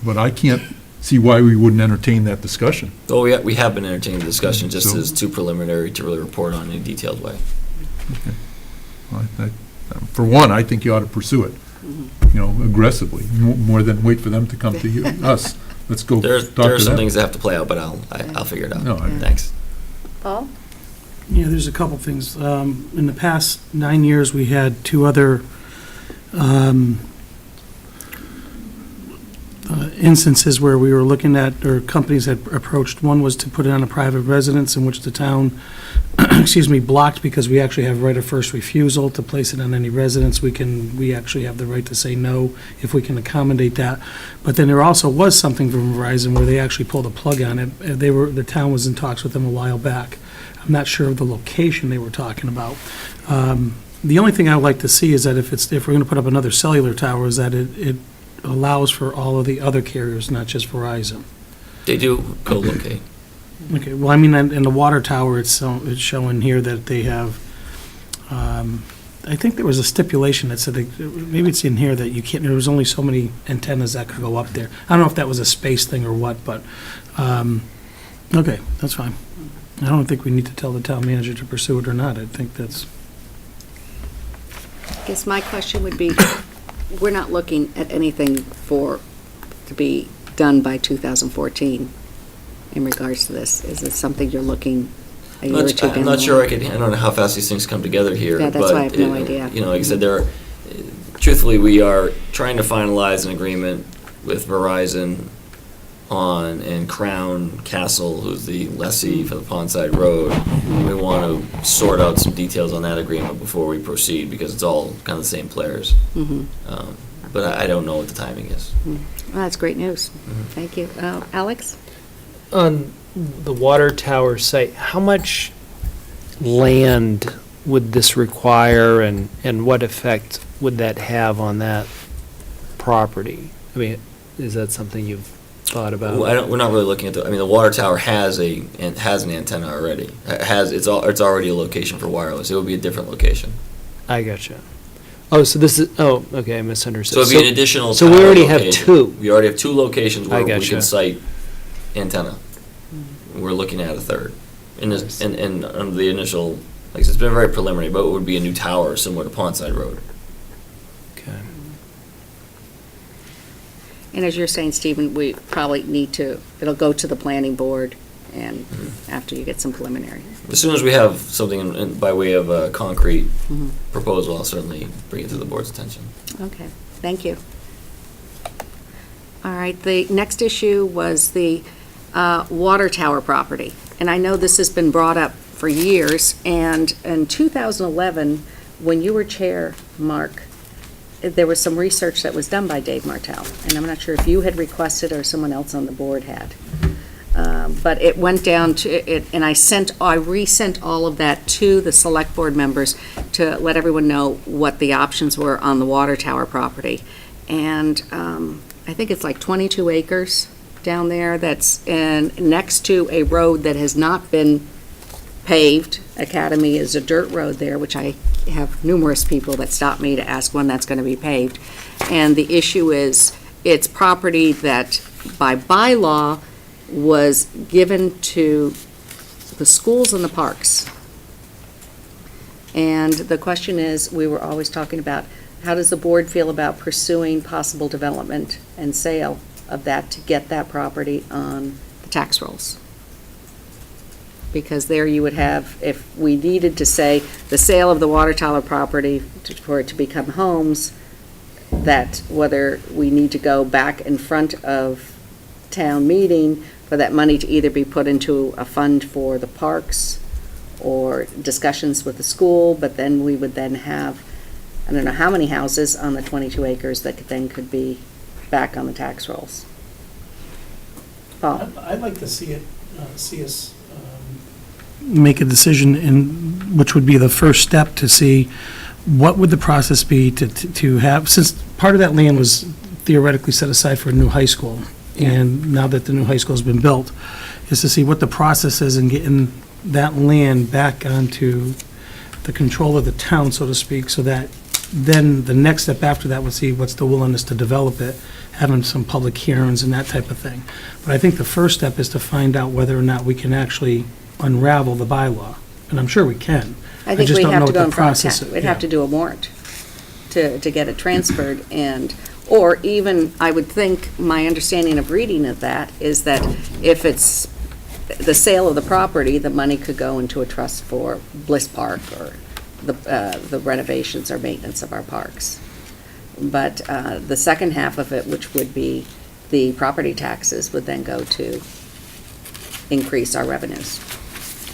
But I can't see why we wouldn't entertain that discussion. Well, we have been entertaining the discussion, just as too preliminary to really report on in a detailed way. For one, I think you ought to pursue it, aggressively, more than wait for them to come to us. Let's go talk to them. There are some things that have to play out, but I'll figure it out. No, Thanks. Paul? Yeah, there's a couple things. In the past 9 years, we had two other instances where we were looking at, or companies had approached. One was to put it on a private residence, in which the town, blocked, because we actually have right of first refusal to place it on any residence. We actually have the right to say no if we can accommodate that. But then there also was something from Verizon where they actually pulled a plug on it. The town was in talks with them a while back. I'm not sure of the location they were talking about. The only thing I would like to see is that if we're going to put up another cellular tower, is that it allows for all of the other carriers, not just Verizon. They do co-locate. Okay, well, I mean, in the water tower, it's showing here that they have I think there was a stipulation that said, maybe it's in here, that you can't, there was only so many antennas that could go up there. I don't know if that was a space thing or what, but, okay, that's fine. I don't think we need to tell the town manager to pursue it or not. I think that's, I guess my question would be, we're not looking at anything to be done by 2014 in regards to this. Is it something you're looking a year or two down I'm the not sure line? I don't know how fast these things come together here. Yeah, that's but why I have no idea. You know, like I said, truthfully, we are trying to finalize an agreement with Verizon and Crown Castle, who's the lessee for the Pondside Road. We want to sort out some details on that agreement before we proceed, because it's all kind of the same players. Mhm. But I don't know what the timing is. Well, that's great news. Thank you. Alex? On the water tower site, how much land would this require, and what effect would that have on that property? I mean, is that something you've thought about? Well, we're not really looking at the water tower has an antenna already. It's already a location for wireless. It would be a different location. I gotcha. Oh, so this is, okay, I misunderstood. So it'd be an additional. So we tower already have location. two. We already have two locations I where we gotcha. can site antenna. We're looking at a third. And under the initial, like I said, it's been very preliminary, but it would be a new tower similar to Pondside Road. Okay. And as you're saying, Stephen, we probably need to, it'll go to the planning board, and after you get some preliminary. As soon as we have something by way of a concrete Mhm. proposal, I'll certainly bring it to the board's attention. Okay, thank you. All right, the next issue was the water tower property. And I know this has been brought up for years, and in 2011, when you were chair, Mark, there was some research that was done by Dave Martell, and I'm not sure if you had requested or someone else on the board had. But it went down to, and I resent all of that to the select board members to let everyone know what the options were on the water tower property. And I think it's like 22 acres down there that's next to a road that has not been paved. Academy is a dirt road there, which I have numerous people that stop me to ask when that's going to be paved. And the issue is, it's property that by bylaw was given to the schools and the parks. And the question is, we were always talking about, how does the board feel about pursuing possible development and sale of that to get that property on the tax rolls? Because there you would have, if we needed to say, the sale of the water tower property for it to become homes, that whether we need to go back in front of town meeting for that money to either be put into a fund for the parks or discussions with the school, but then we would then have, I don't know how many houses on the 22 acres that could be back on the tax rolls. Paul? I'd like to see us make a decision, which would be the first step to see what would the process be to have, since part of that land was theoretically set aside for a new high school, and now that the new high school's been built, is to see what the process is in getting that land back onto the control of the town, so to speak, so that then the next step after that would see what's the willingness to develop it, having some public hearings and that type of thing. But I think the first step is to find out whether or not we can actually unravel the bylaw, and I'm sure we can. I think just we'd don't have know to what go the in front of process town. is, We'd have yeah. to do a warrant to get it transferred, or even, I would think, my understanding of reading of that is that if it's the sale of the property, the money could go into a trust for Bliss Park or the renovations or maintenance of our parks. But the second half of it, which would be the property taxes, would then go to increase our revenues.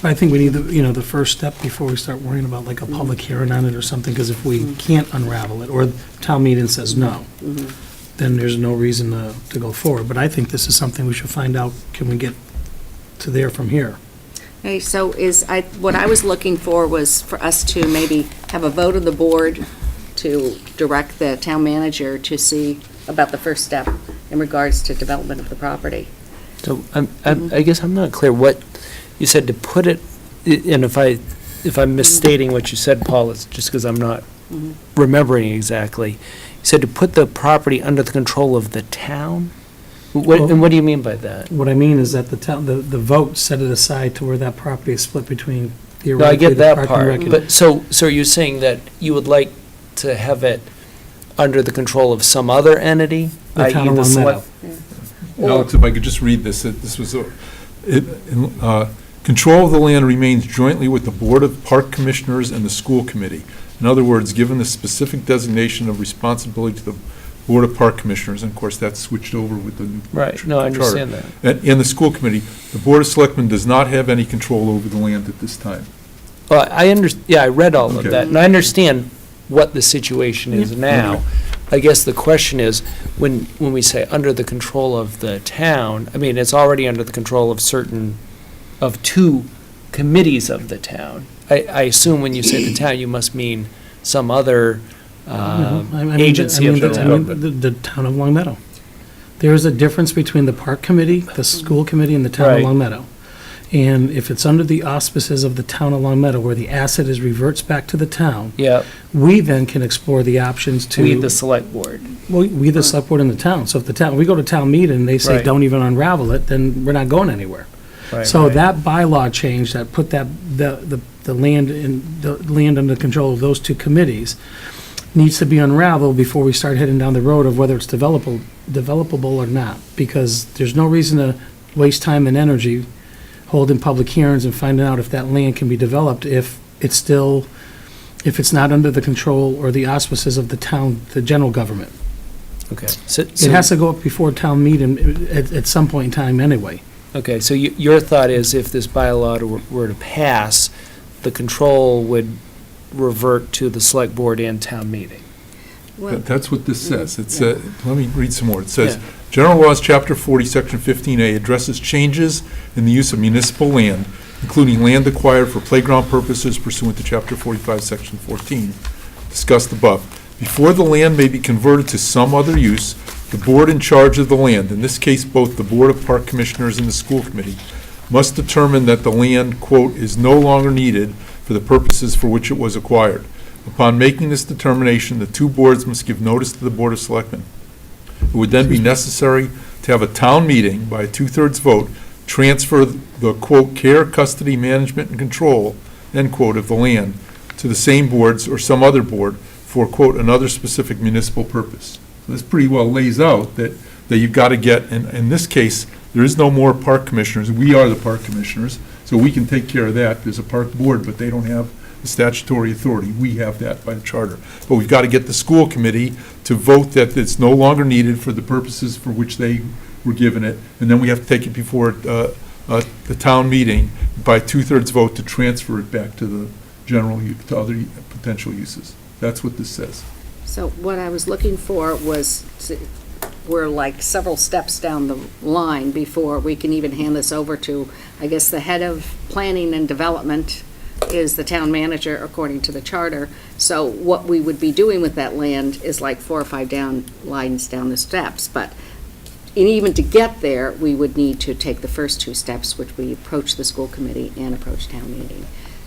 I think we need the first step before we start worrying about like a public hearing on it or something, because if we can't unravel it, or town meeting says no, then there's no reason to go forward. But I think this is something we should find out, can we get to there from here? Okay, so what I was looking for was for us to maybe have a vote of the board to direct the town manager to see about the first step in regards to development of the property. So I guess I'm not clear what, you said to put it, and if I if I'm misstating what you said, Paul, it's just because I'm not Mhm. remembering exactly. You said to put the property under the control of the town? Well- And what do you mean by that? What I mean is that the town, the vote set it aside to where that property is split between No, I theoretically get the that Park and part, Rec and- but so are you saying that you would like to have it under the control of some other entity? The town i.e. of Long select- Meadow. Alex, if I could just read this, this was, control of the land remains jointly with the Board of Park Commissioners and the School Committee. In other words, given the specific designation of responsibility to the Board of Park Commissioners, and of course, that's switched over with the new Right, no, I charter. understand that. And the School Committee, the Board of Selectmen does not have any control over the land at this time. Well, I read all of Okay. that, and I understand what the situation is now. I guess the question is, when we say under the control of the town, I mean, it's already under the control of two committees of the town. I assume when you say the town, you must mean some other agency of the town. The town of Long Meadow. There is a difference between the Park Committee, the School Committee, and the town of Right. Long Meadow. And if it's under the auspices of the town of Long Meadow, where the asset reverts back to the town, Yeah, we then can explore the options to. we, the select board. We, the select board in the town. So if we go to town meeting and they say, Right. don't even unravel it, then we're not going anywhere. Right, So right. that bylaw change that put the land under control of those two committees needs to be unraveled before we start heading down the road of whether it's developable or not. Because there's no reason to waste time and energy holding public hearings and finding out if that land can be developed if it's not under the control or the auspices of the town, the general government. Okay. It has to go up before town meeting at some point in time anyway. Okay, so your thought is if this bylaw were to pass, the control would revert to the select board and town meeting? Well, That's what this says. It says, let me read some more. It says, Yeah. General Laws, Chapter 40, Section 15A addresses changes in the use of municipal land, including land acquired for playground purposes pursuant to Chapter 45, Section 14, discussed above. Before the land may be converted to some other use, the board in charge of the land, in this case both the Board of Park Commissioners and the School Committee, must determine that the land, quote, "is no longer needed for the purposes for which it was acquired." Upon making this determination, the two boards must give notice to the Board of Selectmen. It would then be necessary to have a town meeting by a two-thirds vote, transfer the, quote, "care, custody, management, and control," end quote, of the land to the same boards or some other board for, quote, "another specific municipal purpose." So this pretty well lays out that you've got to get, and in this case, there is no more park commissioners. We are the park commissioners, so we can take care of that. There's a park board, but they don't have the statutory authority. We have that by the charter. But we've got to get the school committee to vote that it's no longer needed for the purposes for which they were given it, and then we have to take it before the town meeting by two-thirds vote to transfer it back to the general, to other potential uses. That's what this says. So what I was looking for was, we're like several steps down the line before we can even hand this over to, I guess, the head of planning and development is the town manager according to the charter. So what we would be doing with that land is like 4 or 5 lines down the steps. But even to get there, we would need to take the first 2 steps, which we approach the school committee and approach town meeting.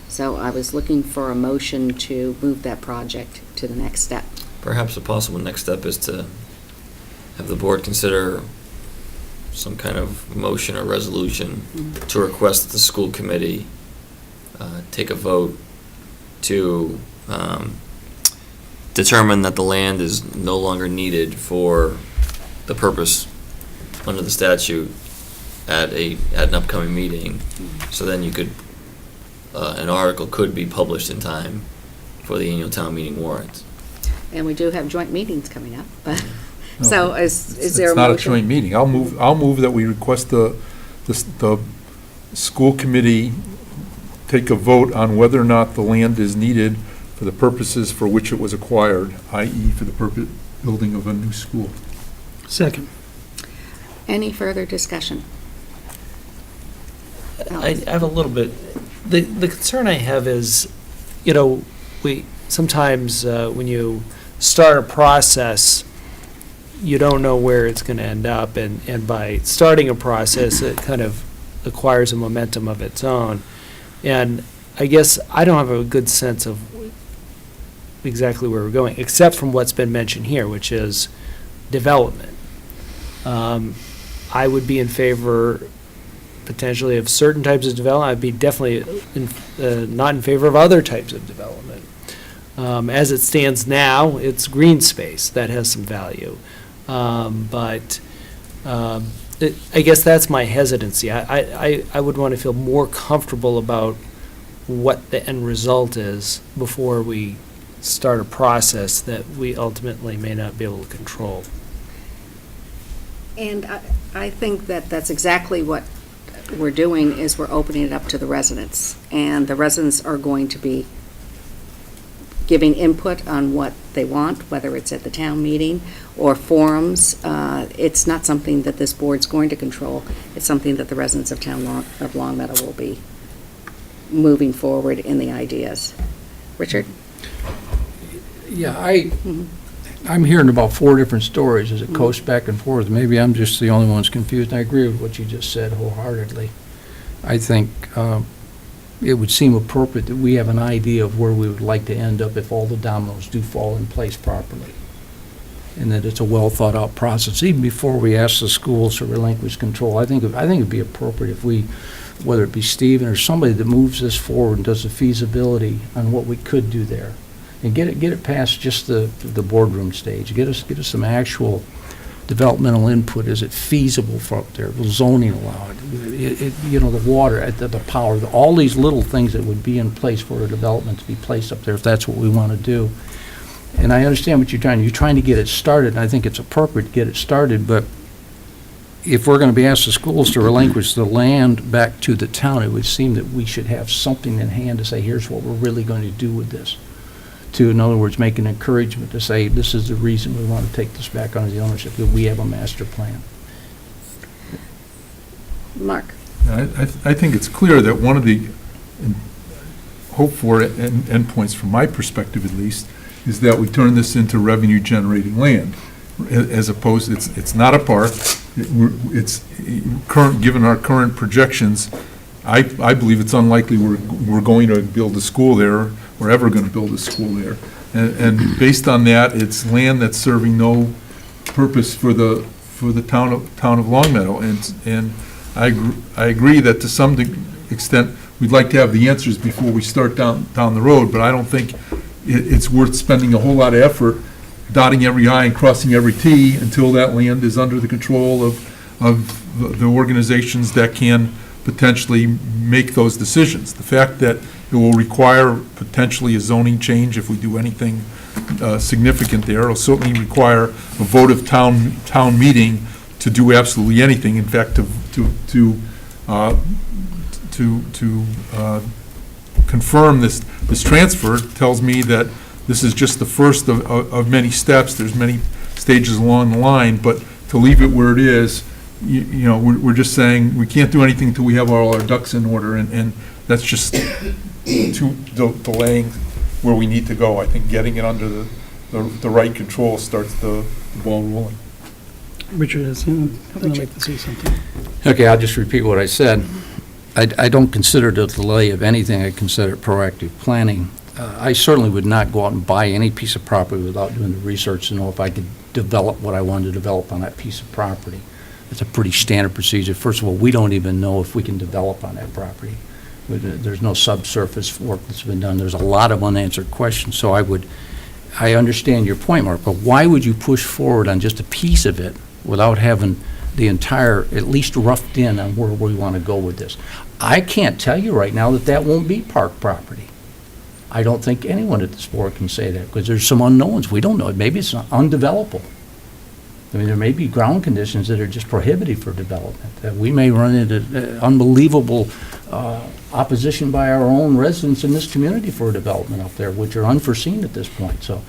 So I was looking for a motion to move that project to the next step. Perhaps a possible next step is to have the board consider some kind of motion or resolution to request that the school committee take a vote to determine that the land is no longer needed for the purpose under the statute at an upcoming meeting. So then you could, an article could be published in time for the annual town meeting warrant. And we do have joint meetings coming up, but, so is there a It's not a motion? joint meeting. I'll move that we request the school committee take a vote on whether or not the land is needed for the purposes for which it was acquired, i.e. for the purpose, building of a new school. Second. Any further discussion? I have a little bit, the concern I have is, we, sometimes when you start a process, you don't know where it's going to end up, and by starting a process, it kind of acquires a momentum of its own. And I guess I don't have a good sense of exactly where we're going, except from what's been mentioned here, which is development. I would be in favor potentially of certain types of development. I'd be definitely not in favor of other types of development. As it stands now, it's green space that has some value. But I guess that's my hesitancy. I would want to feel more comfortable about what the end result is before we start a process that we ultimately may not be able to control. And I think that that's exactly what we're doing, is we're opening it up to the residents. And the residents are going to be giving input on what they want, whether it's at the town meeting or forums. It's not something that this board's going to control. It's something that the residents of of Long Meadow will be moving forward in the ideas. Richard? Yeah, I'm hearing about 4 different stories as it goes back and forth. Maybe I'm just the only one who's confused. I agree with what you just said wholeheartedly. I think it would seem appropriate that we have an idea of where we would like to end up if all the dominoes do fall in place properly, and that it's a well-thought-out process, even before we ask the schools to relinquish control. I think it'd be appropriate if we, whether it be Stephen or somebody that moves this forward and does the feasibility on what we could do there, and get it past just the boardroom stage. Get us some actual developmental input. Is it feasible for up there? Will zoning allow it? The water, the power, all these little things that would be in place for a development to be placed up there, if that's what we want to do. And I understand what you're trying. You're trying to get it started, and I think it's appropriate to get it started, but if we're going to be asked the schools to relinquish the land back to the town, it would seem that we should have something in hand to say, here's what we're really going to do with this. To, in other words, make an encouragement to say, this is the reason we want to take this back under the ownership, that we have a master plan. Mark? I think it's clear that one of the hoped-for endpoints, from my perspective at least, is that we turn this into revenue-generating land, as opposed, it's not a park. It's current, given our current projections, I believe it's unlikely we're going to build a school there. We're ever going to build a school there. And based on that, it's land that's serving no purpose for the town of Long Meadow. And I agree that to some extent, we'd like to have the answers before we start down the road, but I don't think it's worth spending a whole lot of effort dotting every I and crossing every T until that land is under the control of the organizations that can potentially make those decisions. The fact that it will require potentially a zoning change if we do anything significant there. It'll certainly require a vote of town meeting to do absolutely anything. In fact, to confirm this transfer tells me that this is just the first of many steps. There's many stages along the line, but to leave it where it is, we're just saying we can't do anything until we have all our ducks in order, and that's just delaying where we need to go. I think getting it under the right control starts the ball rolling. Richard has something like to say something. Okay, I'll just repeat what I said. I don't consider it a delay of anything. I consider it proactive planning. I certainly would not go out and buy any piece of property without doing the research to know if I could develop what I wanted to develop on that piece of property. It's a pretty standard procedure. First of all, we don't even know if we can develop on that property. There's no subsurface work that's been done. There's a lot of unanswered questions. So I understand your point, Mark, but why would you push forward on just a piece of it without having the entire, at least roughed in on where we want to go with this? I can't tell you right now that won't be park property. I don't think anyone at this board can say that, because there's some unknowns. We don't know. Maybe it's undevelopable. I mean, there may be ground conditions that are just prohibitive for development. That we may run into unbelievable opposition by our own residents in this community for development up there, which are unforeseen at this point. So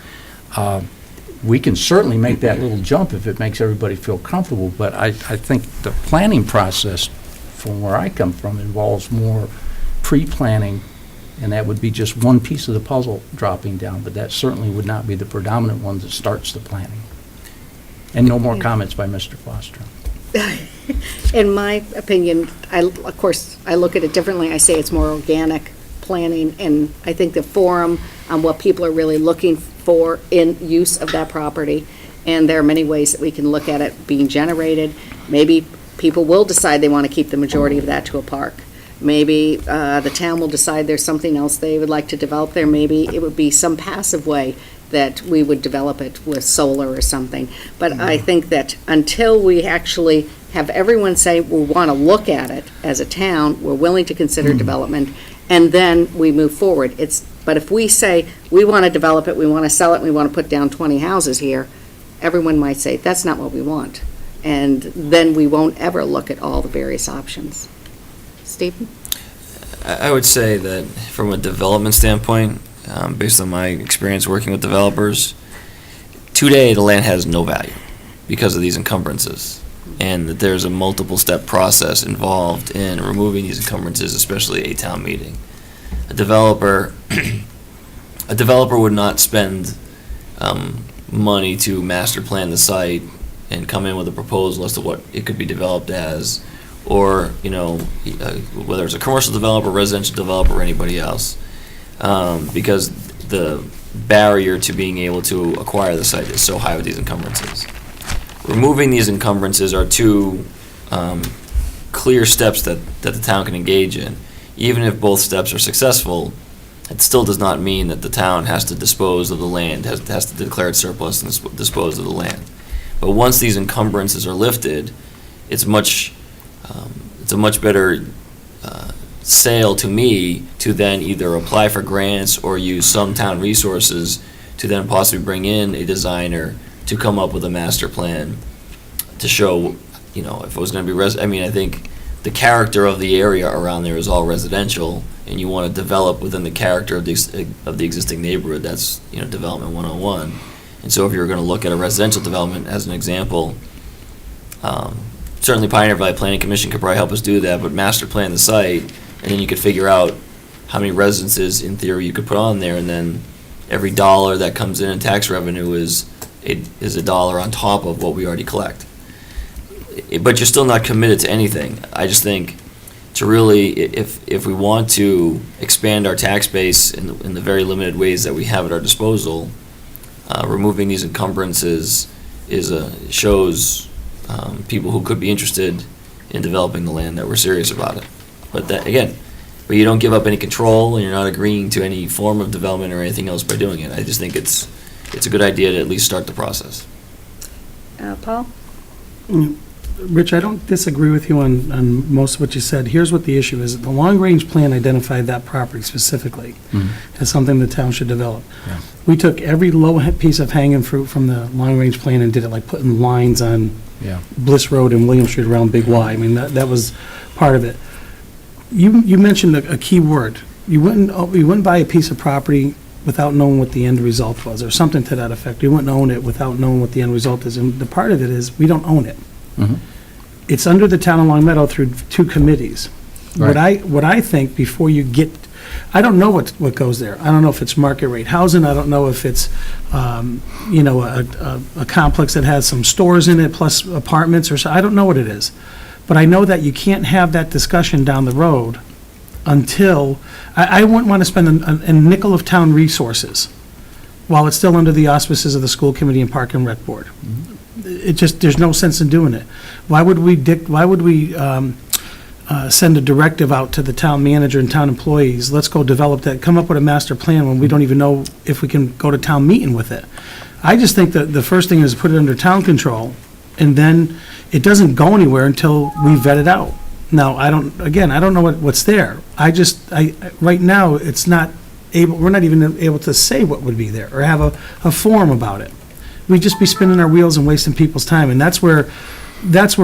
we can certainly make that little jump if it makes everybody feel comfortable, but I think the planning process, from where I come from, involves more pre-planning, and that would be just one piece of the puzzle dropping down, but that certainly would not be the predominant one that starts the planning. And no more comments by Mr. Foster. In my opinion, of course, I look at it differently. I say it's more organic planning, and I think the forum on what people are really looking for in use of that property. And there are many ways that we can look at it being generated. Maybe people will decide they want to keep the majority of that to a park. Maybe the town will decide there's something else they would like to develop there. Maybe it would be some passive way that we would develop it with solar or something. But I think that until we actually have everyone say, we want to look at it as a town, we're willing to consider development, and then we move forward. But if we say, we want to develop it, we want to sell it, we want to put down 20 houses here, everyone might say, that's not what we want. And then we won't ever look at all the various options. Stephen? I would say that from a development standpoint, based on my experience working with developers, today the land has no value because of these encumbrances, and that there's a multiple step process involved in removing these encumbrances, especially a town meeting. A developer would not spend money to master plan the site and come in with a proposal as to what it could be developed as, or, whether it's a commercial developer, residential developer, or anybody else, because the barrier to being able to acquire the site is so high with these encumbrances. Removing these encumbrances are two clear steps that the town can engage in. Even if both steps are successful, it still does not mean that the town has to dispose of the land, has to declare it surplus and dispose of the land. But once these encumbrances are lifted, it's a much better sale to me to then either apply for grants or use some town resources to then possibly bring in a designer to come up with a master plan to show, if it was going to be I think the character of the area around there is all residential, and you want to develop within the character of the existing neighborhood. That's development 101. And so if you're going to look at a residential development as an example, certainly Pioneer Valley Planning Commission could probably help us do that, but master plan the site, and then you could figure out how many residences in theory you could put on there, and then every dollar that comes in tax revenue is a dollar on top of what we already collect. But you're still not committed to anything. I just think to really, if we want to expand our tax base in the very limited ways that we have at our disposal, removing these encumbrances shows people who could be interested in developing the land that we're serious about it. But you don't give up any control, and you're not agreeing to any form of development or anything else by doing it. I just think it's a good idea to at least start the process. Paul? Rich, I don't disagree with you on most of what you said. Here's what the issue is. The long-range plan identified that property specifically as something the town should develop. Yeah. We took every low piece of hanging fruit from the long-range plan and did it like putting lines on Bliss Road and William Street around Big Y. I mean, that was part of it. You mentioned a key word. You wouldn't buy a piece of property without knowing what the end result was, or something to that effect. You wouldn't own it without knowing what the end result is. And the part of it is, we don't own it. Mm-hmm. It's under the town of Long Meadow through two committees. Right. What I think before you get, I don't know what goes there. I don't know if it's market rate housing. I don't know if it's, a complex that has some stores in it plus apartments or so. I don't know what it is. But I know that you can't have that discussion down the road until, I wouldn't want to spend a nickel of town resources while it's still under the auspices of the school committee and park and rec board. It just, there's no sense in doing it. Why would we send a directive out to the town manager and town employees, let's go develop that, come up with a master plan when we don't even know if we can go to town meeting with it? I just think that the first thing is put it under town control, and then it doesn't go anywhere until we vet it out. Now, I don't know what's there. Right now, we're not even able to say what would be there or have a forum about it. We'd just be spinning our wheels and wasting people's time, and that's where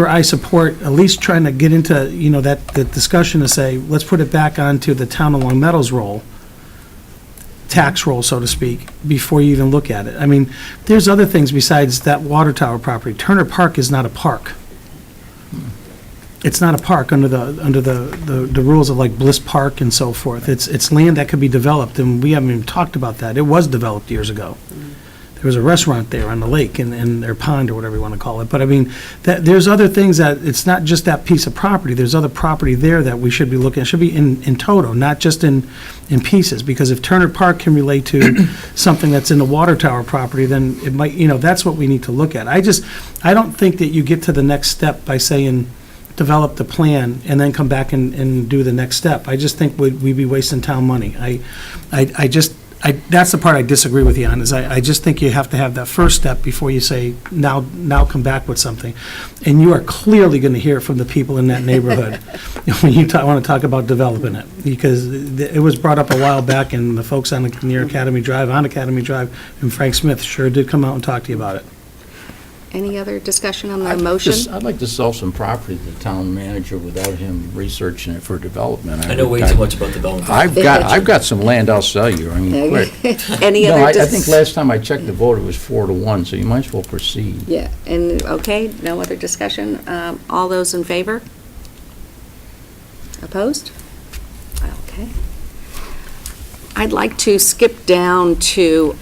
I support at least trying to get into, the discussion to say, let's put it back onto the town of Long Meadow's role, tax roll, so to speak, before you even look at it. I mean, there's other things besides that water tower property. Turner Park is not a park. It's not a park under the rules of like Bliss Park and so forth. It's land that could be developed, and we haven't even talked about that. It was developed years ago. there was a restaurant there on the lake in their pond or whatever you want to call it. But I mean, there's other things that, it's not just that piece of property. There's other property there that we should be looking at. It should be in total, not just in pieces. Because if Turner Park can relate to something that's in the water tower property, then it might, that's what we need to look at. I don't think that you get to the next step by saying, develop the plan and then come back and do the next step. I just think we'd be wasting town money. That's the part I disagree with you on, is I just think you have to have that first step before you say, now come back with something. And you are clearly going to hear from the people in that neighborhood when you want to talk about developing it. Because it was brought up a while back, and the folks near Academy Drive, on Academy Drive, and Frank Smith sure did come out and talk to you about it. Any other discussion on the motion? I'd like to sell some property to the town manager without him researching it for development. I know way too much about development. I've got some land I'll sell you, I mean, quick. Any No, other? I think last time I checked the vote, it was 4-1, so you might as well proceed. Yeah, and, okay, no other discussion. All those in favor? Opposed? Okay. I'd like to skip down to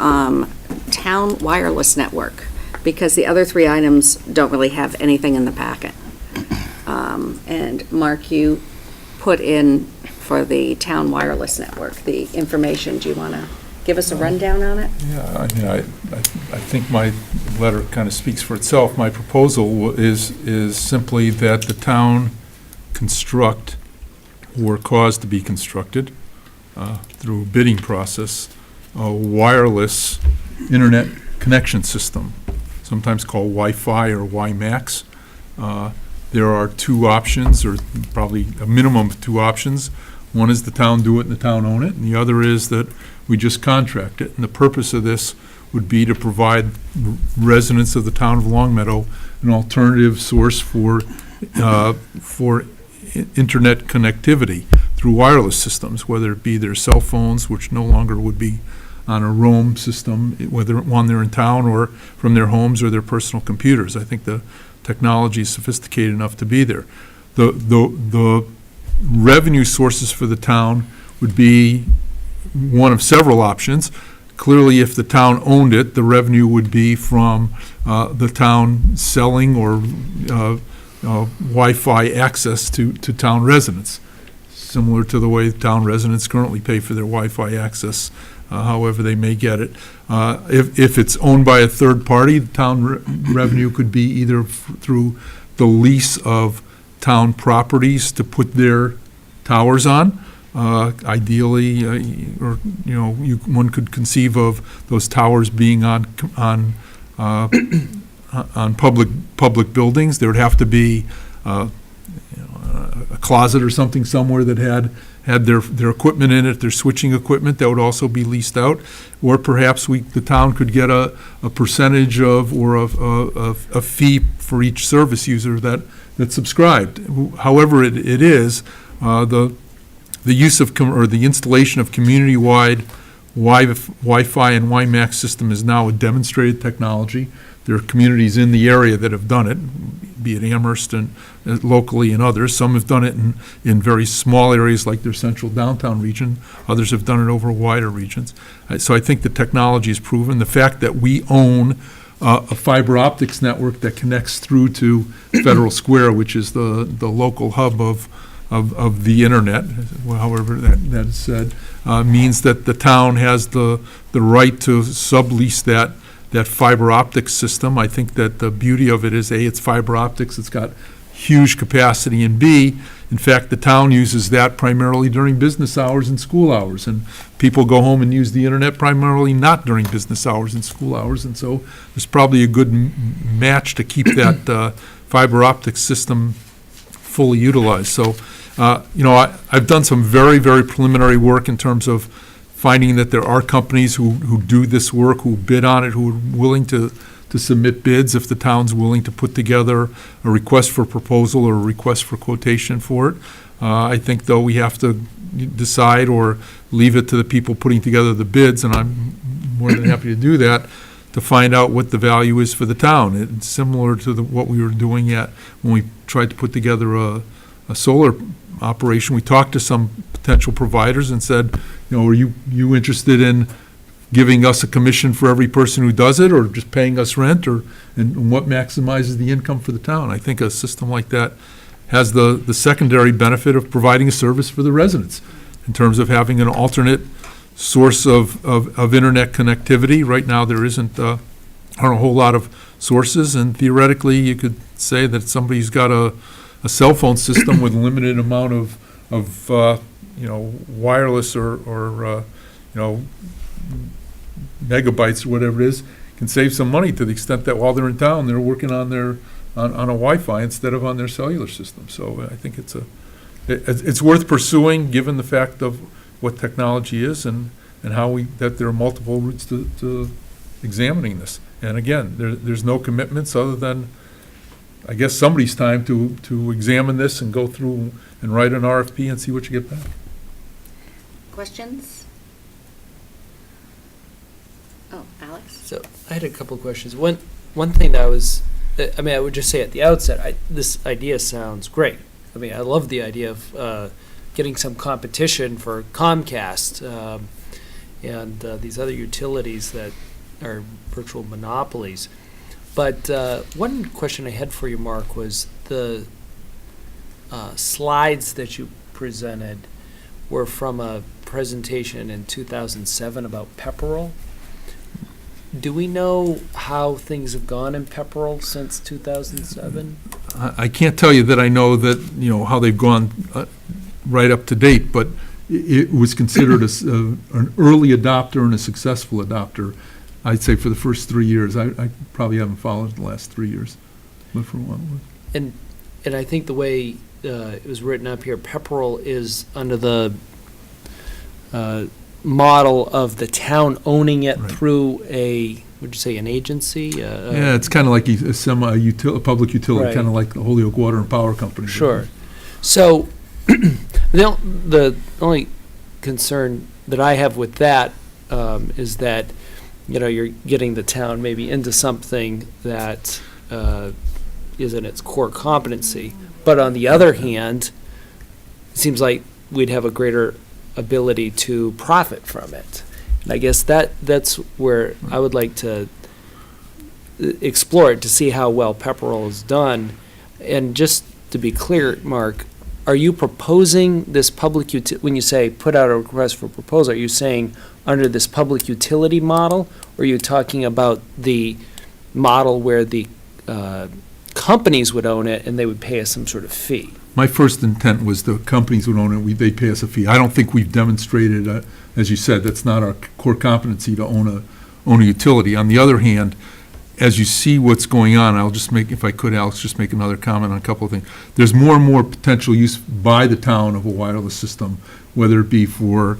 town wireless network, because the other three items don't really have anything in the packet. And Mark, you put in for the town wireless network, the information. Do you want to give us a rundown on it? Yeah, I mean, I think my letter kind of speaks for itself. My proposal is simply that the town construct, or cause to be constructed, through a bidding process, a wireless internet connection system, sometimes called Wi-Fi or WiMAX. There are two options, or probably a minimum of two options. One is the town do it and the town own it, and the other is that we just contract it. And the purpose of this would be to provide residents of the town of Long Meadow an alternative source for internet connectivity through wireless systems, whether it be their cell phones, which no longer would be on a roam system, whether one they're in town or from their homes or their personal computers. I think the technology is sophisticated enough to be there. The revenue sources for the town would be one of several options. Clearly, if the town owned it, the revenue would be from the town selling or Wi-Fi access to town residents, similar to the way town residents currently pay for their Wi-Fi access, however they may get it. If it's owned by a third party, the town revenue could be either through the lease of town properties to put their towers on. Ideally, or one could conceive of those towers being on public buildings. There would have to be a closet or something somewhere that had their equipment in it, their switching equipment, that would also be leased out. Or perhaps the town could get a percentage of, or a fee for each service user that subscribed. However it is, the use of, or the installation of community-wide Wi-Fi and WiMAX system is now a demonstrated technology. There are communities in the area that have done it, be it Amherst and locally and others. Some have done it in very small areas like their central downtown region. Others have done it over wider regions. So I think the technology is proven. The fact that we own a fiber optics network that connects through to Federal Square, which is the local hub of the internet, however that is said, means that the town has the right to sublease that fiber optics system. I think that the beauty of it is, A, it's fiber optics, it's got huge capacity, and B, in fact, the town uses that primarily during business hours and school hours, and people go home and use the internet primarily not during business hours and school hours, and so there's probably a good match to keep that fiber optics system fully utilized. So, I've done some very, very preliminary work in terms of finding that there are companies who do this work, who bid on it, who are willing to submit bids if the town's willing to put together a request for proposal or a request for quotation for it. I think, though, we have to decide or leave it to the people putting together the bids, and I'm more than happy to do that, to find out what the value is for the town. It's similar to what we were doing when we tried to put together a solar operation. We talked to some potential providers and said, are you interested in giving us a commission for every person who does it, or just paying us rent, and what maximizes the income for the town. I think a system like that has the secondary benefit of providing a service for the residents in terms of having an alternate source of internet connectivity. Right now, there isn't a whole lot of sources, and theoretically, you could say that somebody's got a cell phone system with a limited amount of wireless or megabytes or whatever it is, can save some money to the extent that while they're in town, they're working on a Wi-Fi instead of on their cellular system. So I think it's worth pursuing, given the fact of what technology is and that there are multiple routes to examining this. And again, there's no commitments other than, I guess, somebody's time to examine this and go through and write an RFP and see what you get back. Questions? Oh, Alex? So I had a couple of questions. One thing that I would just say at the outset, this idea sounds great. I mean, I love the idea of getting some competition for Comcast and these other utilities that are virtual monopolies. But one question I had for you, Mark, was the slides that you presented were from a presentation in 2007 about Pepperell. Do we know how things have gone in Pepperell since 2007? I can't tell you that I know that, how they've gone right up to date, but it was considered an early adopter and a successful adopter, I'd say, for the first 3 years. I probably haven't followed the last 3 years, but for a while. And I think the way it was written up here, Pepperell is under the model of the town owning it Right. through would you say an agency? Yeah, it's kind of like a public utility, Right. kind of like the Holyoke Water and Power Company. Sure. So the only concern that I have with that is that, you're getting the town maybe into something that isn't its core competency. But on the other hand, it seems like we'd have a greater ability to profit from it. And I guess that's where I would like to explore it, to see how well Pepperell is done. And just to be clear, Mark, are you proposing this public when you say put out a request for proposal, are you saying under this public utility model, or are you talking about the model where the companies would own it and they would pay us some sort of fee? My first intent was the companies would own it, they'd pay us a fee. I don't think we've demonstrated, as you said, that's not our core competency to own a utility. On the other hand, as you see what's going on, I'll just make, if I could, Alex, just make another comment on a couple of things. There's more and more potential use by the town of a wireless system, whether it be for,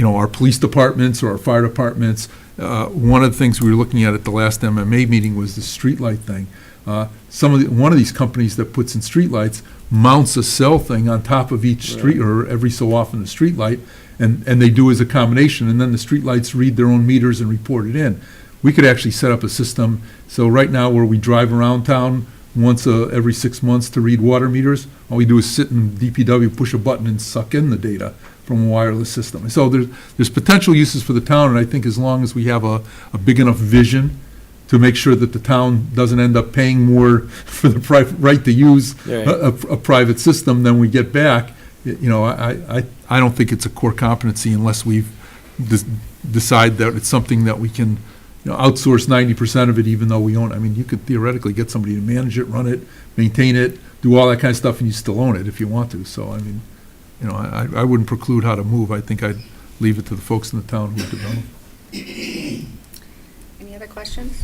our police departments or our fire departments. One of the things we were looking at the last MMA meeting was the streetlight thing. One of these companies that puts in streetlights mounts a cell thing on top of each street, or every so often a streetlight, and they do as a combination, and then the streetlights read their own meters and report it in. We could actually set up a system, so right now where we drive around town once every 6 months to read water meters, all we do is sit in DPW, push a button and suck in the data from a wireless system. And so there's potential uses for the town, and I think as long as we have a big enough vision to make sure that the town doesn't end up paying more for the right to use a private system than we get back, I don't think it's a core competency unless we've decide that it's something that we can outsource 90% of it, even though we own it. I mean, you could theoretically get somebody to manage it, run it, maintain it, do all that kind of stuff, and you still own it if you want to. So, I mean, I wouldn't preclude how to move. I think I'd leave it to the folks in the town who develop. Any other questions?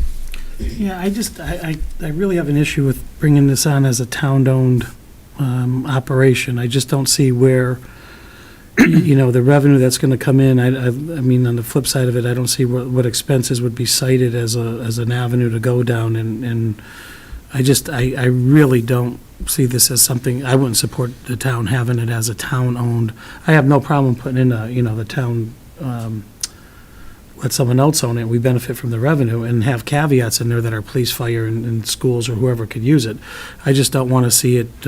Yeah, I really have an issue with bringing this on as a town-owned operation. I just don't see where, the revenue that's going to come in. I mean, on the flip side of it, I don't see what expenses would be cited as an avenue to go down, and I really don't see this as something. I wouldn't support the town having it as a town-owned. I have no problem putting in the town, let someone else own it, we benefit from the revenue, and have caveats in there that are police, fire, and schools, or whoever could use it. I just don't want to see it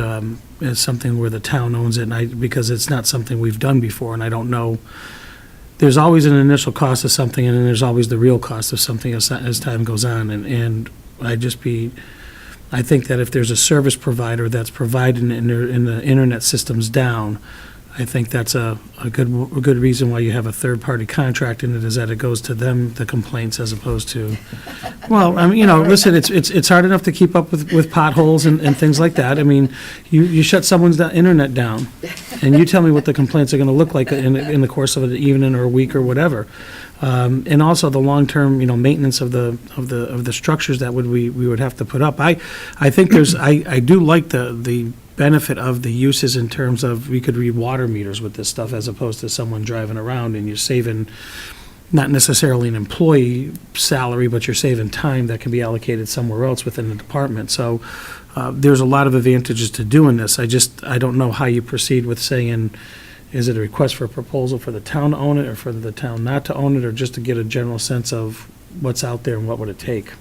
as something where the town owns it, because it's not something we've done before, and I don't know there's always an initial cost of something, and then there's always the real cost of something as time goes on, and I think that if there's a service provider that's providing it and the internet system's down, I think that's a good reason why you have a third-party contract in it, is that it goes to them, the complaints, as opposed to, well, I mean, listen, it's hard enough to keep up with potholes and things like that. I mean, you shut someone's internet down, and you tell me what the complaints are gonna look like in the course of an evening or a week or whatever. And also the long-term, maintenance of the structures that we would have to put up. I think I do like the benefit of the uses in terms of, we could read water meters with this stuff as opposed to someone driving around, and you're saving not necessarily an employee salary, but you're saving time that can be allocated somewhere else within the department. So there's a lot of advantages to doing this. I don't know how you proceed with saying, is it a request for a proposal for the town to own it, or for the town not to own it, or just to get a general sense of what's out there and what would it take?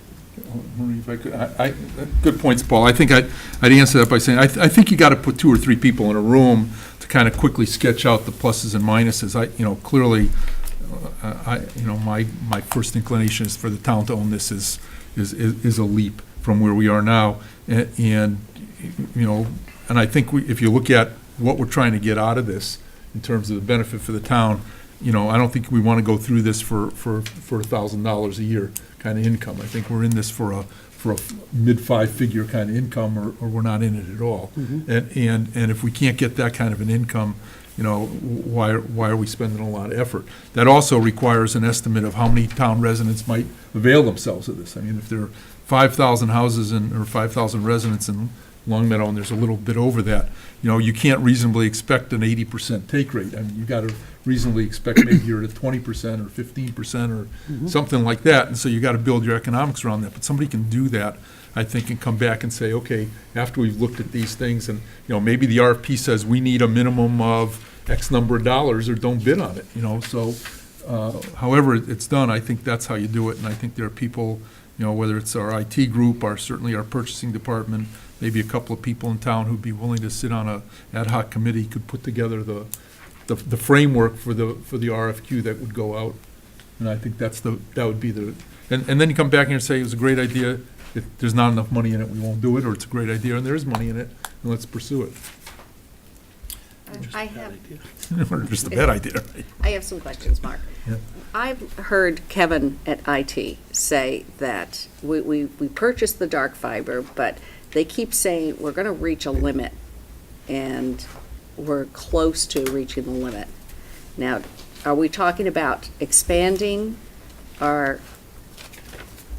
Marie, if I could, good points, Paul. I think I'd answer that by saying, I think you got to put 2 or 3 people in a room to kind of quickly sketch out the pluses and minuses. Clearly, my first inclination is for the town to own this is a leap from where we are now. And I think if you look at what we're trying to get out of this in terms of the benefit for the town, I don't think we want to go through this for $1,000 a year kind of income. I think we're in this for a mid-5-figure kind of income, or we're not in it at all. And if we can't get that kind of an income, why are we spending a lot of effort? That also requires an estimate of how many town residents might avail themselves of this. I mean, if there are 5,000 houses or 5,000 residents in Long Meadow, and there's a little bit over that, you can't reasonably expect an 80% take rate. I mean, you got to reasonably expect maybe you're at 20% or 15% or something like that, and so you got to build your economics around that. But somebody can do that, I think, and come back and say, okay, after we've looked at these things, and maybe the RFP says we need a minimum of X number of dollars, or don't bid on it. So however it's done, I think that's how you do it, and I think there are people, whether it's our IT group, certainly our purchasing department, maybe a couple of people in town who'd be willing to sit on a ad hoc committee, could put together the framework for the RFQ that would go out. And I think that would be and then you come back here and say, it was a great idea. If there's not enough money in it, we won't do it, or it's a great idea and there is money in it, and let's pursue it. I have, Or just a bad idea, right? I have some questions, Mark. Yeah. I've heard Kevin at IT say that we purchased the dark fiber, but they keep saying we're going to reach a limit, and we're close to reaching the limit. Now, are we talking about expanding our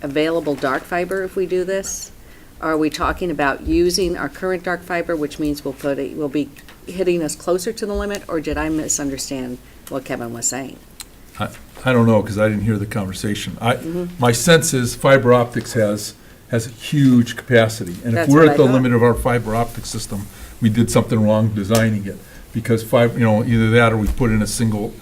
available dark fiber if we do this? Are we talking about using our current dark fiber, which means we'll be hitting us closer to the limit, or did I misunderstand what Kevin was saying? I don't know, because I didn't hear the conversation. My sense is fiber optics has a huge capacity. And if That's we're what at I the thought. limit of our fiber optic system, we did something wrong designing it. Because either that or we put in a single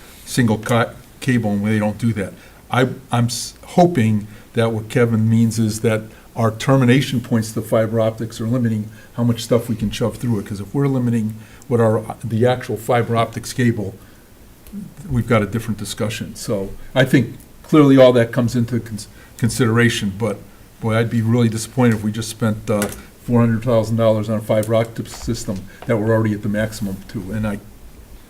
cable, and they don't do that. I'm hoping that what Kevin means is that our termination points to fiber optics are limiting how much stuff we can shove through it. Because if we're limiting the actual fiber optics cable, we've got a different discussion. So I think clearly all that comes into consideration, but boy, I'd be really disappointed if we just spent $400,000 on a fiber optic system that we're already at the maximum to, and I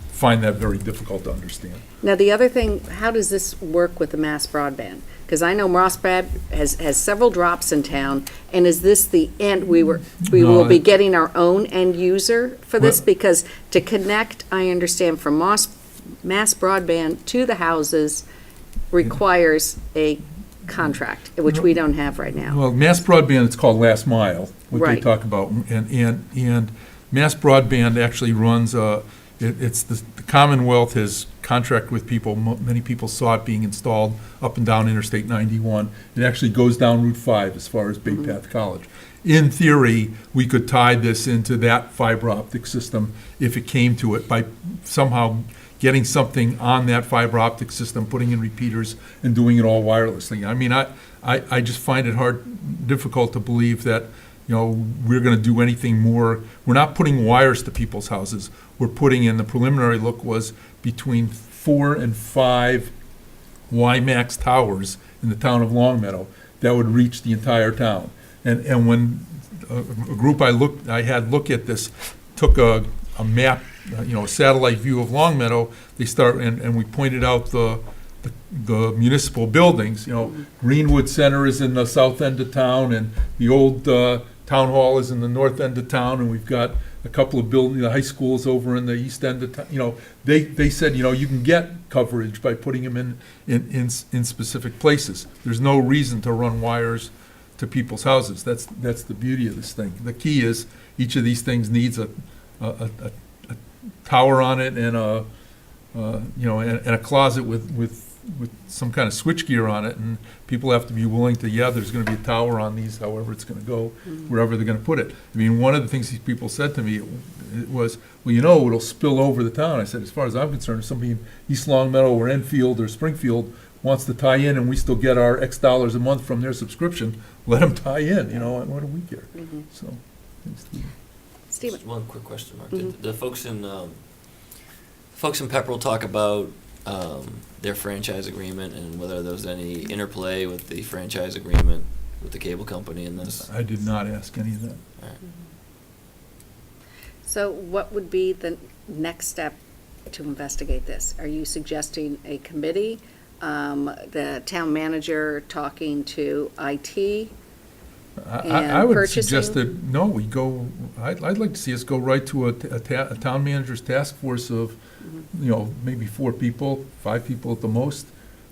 find that very difficult to understand. Now, the other thing, how does this work with the mass broadband? Because I know Mossbad has several drops in town, and is this the end? We will be getting our own end user for this? Well- Because to connect, I understand, from mass broadband to the houses requires a contract, which we don't have right now. Well, mass broadband, it's called last mile, what they Right. talk about. And mass broadband actually runs, the Commonwealth has contract with people, many people saw it being installed up and down Interstate 91. It actually goes down Route 5 as far as Bay Path College. In theory, we could tie this into that fiber optic system if it came to it, by somehow getting something on that fiber optic system, putting in repeaters, and doing it all wirelessly. I mean, I just find it difficult to believe that we're gonna do anything more. We're not putting wires to people's houses. We're putting in, the preliminary look was between 4 and 5 WiMAX towers in the town of Longmeadow that would reach the entire town. And when a group I had look at this, took a map, a satellite view of Longmeadow, they start, and we pointed out the municipal buildings, Greenwood Center is in the south end of town, and the old town hall is in the north end of town, and we've got a couple of buildings, the high schools over in the east end of town. They said, you can get coverage by putting them in specific places. There's no reason to run wires to people's houses. That's the beauty of this thing. The key is, each of these things needs a tower on it and and a closet with some kind of switchgear on it, and people have to be willing to, there's gonna be a tower on these, however it's gonna go, wherever they're gonna put it. I mean, one of the things these people said to me was, well, it'll spill over the town. I said, as far as I'm concerned, if somebody in East Longmeadow or Enfield or Springfield wants to tie in and we still get our X dollars a month from their subscription, let them tie in, and what do we care? So, Stephen? Just one quick question, Mark. The folks in Pepperell talk about their franchise agreement and whether there was any interplay with the franchise agreement with the cable company in this. I did not ask any of that. All right. So what would be the next step to investigate this? Are you suggesting a committee, the town manager talking to IT? I would purchasing? suggest that, no, we go, I'd like to see us go right to a town manager's task force of, maybe 4 people, 5 people at the most,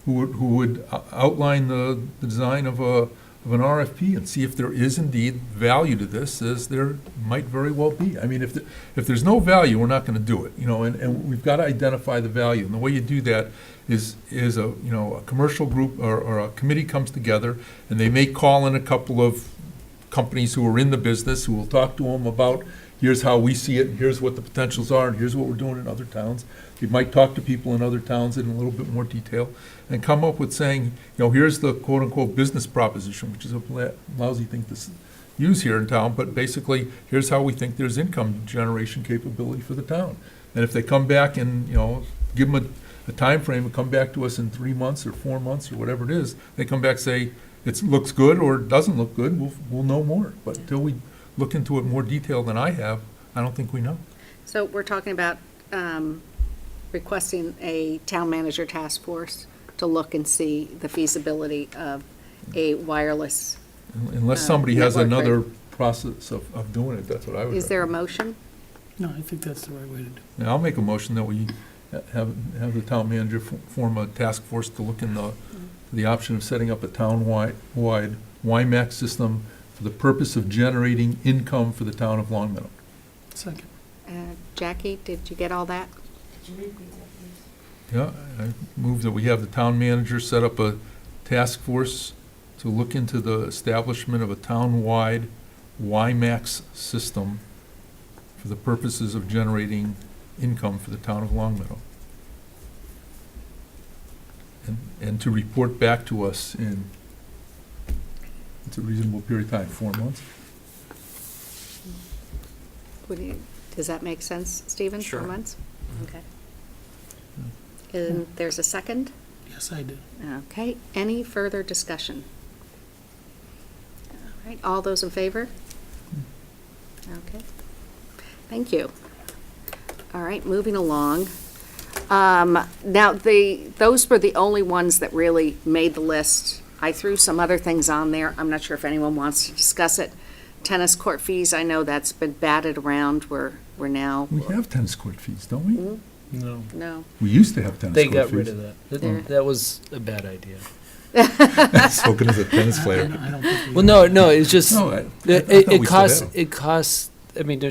who would outline the design of an RFP and see if there is indeed value to this, as there might very well be. I mean, if there's no value, we're not gonna do it, and we've got to identify the value. And the way you do that is a commercial group or a committee comes together, and they may call in a couple of companies who are in the business, who will talk to them about, here's how we see it, and here's what the potentials are, and here's what we're doing in other towns. You might talk to people in other towns in a little bit more detail, and come up with saying, here's the quote-unquote business proposition, which is a lousy thing to use here in town, but basically, here's how we think there's income generation capability for the town. And if they come back and, give them a time frame and come back to us in 3 months or 4 months or whatever it is, they come back, say, it looks good or it doesn't look good, we'll know more. But until we look into it in more detail than I have, I don't think we know. So we're talking about requesting a town manager task force to look and see the feasibility of a wireless. Unless somebody has network grid. another process of doing it, that's what I would. Is there a motion? No, I think that's the right way to do it. Now, I'll make a motion that we have the town manager form a task force to look in the option of setting up a town-wide WiMAX system for the purpose of generating income for the town of Longmeadow. Second. Jackie, did you get all that? Could you repeat that, please? Yeah, I move that we have the town manager set up a task force to look into the establishment of a town-wide WiMAX system for the purposes of generating income for the town of Longmeadow. And to report back to us in, it's a reasonable period of time, 4 months? Does that make sense, Stephen? Sure. 4 months? Okay. And there's a second? Yes, I do. Okay, any further discussion? All right, all those in favor? Okay, thank you. All right, moving along. Now, those were the only ones that really made the list. I threw some other things on there. I'm not sure if anyone wants to discuss it. Tennis court fees, I know that's been batted around. We're now. We have tennis court fees, don't we? Mhm. No, No. We used to have tennis they court got fees. rid of that. There. That was a bad idea. Spoken as a tennis player. I don't think we- Well, no, it's just, No, I it thought we still costs, have. it costs, I mean, you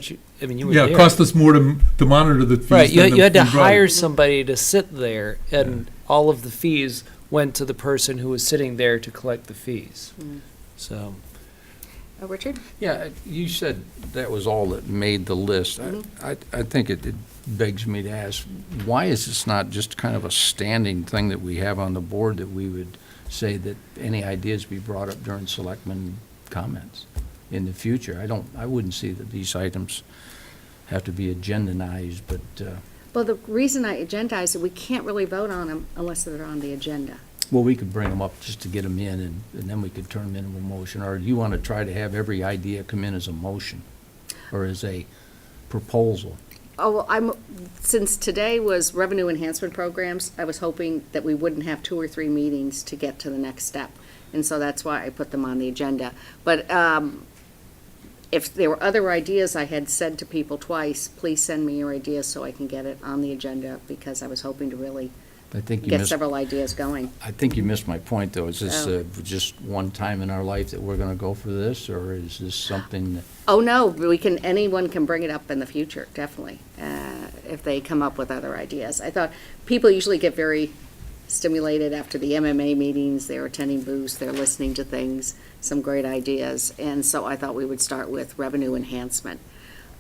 were Yeah, there. it cost us more to monitor the fees. Right, than you had to the fee brought hire in. somebody to sit there, and all of the fees went to the person who was sitting there to collect the fees. Mm. So, Richard? Yeah, you said that was all that made the list. I think it begs me to ask, why is this not just kind of a standing thing that we have on the board, that we would say that any ideas be brought up during selectmen comments? in the future. I wouldn't see that these items have to be agendanized, but, Well, the reason I agendized it, we can't really vote on them unless they're on the agenda. well, we could bring them up just to get them in, and then we could turn them into a motion. Or do you want to try to have every idea come in as a motion or as a proposal? Oh, well, since today was revenue enhancement programs, I was hoping that we wouldn't have 2 or 3 meetings to get to the next step. And so that's why I put them on the agenda. But if there were other ideas, I had said to people twice, please send me your ideas so I can get it on the agenda, because I was hoping to really I think you get missed, several ideas going. I think you missed my point, though. Is this Oh. just one time in our life that we're going to go for this, or is this something that? Oh, no, anyone can bring it up in the future, definitely, if they come up with other ideas. I thought people usually get very stimulated after the MMA meetings, they're attending booths, they're listening to things, some great ideas, and so I thought we would start with revenue enhancement.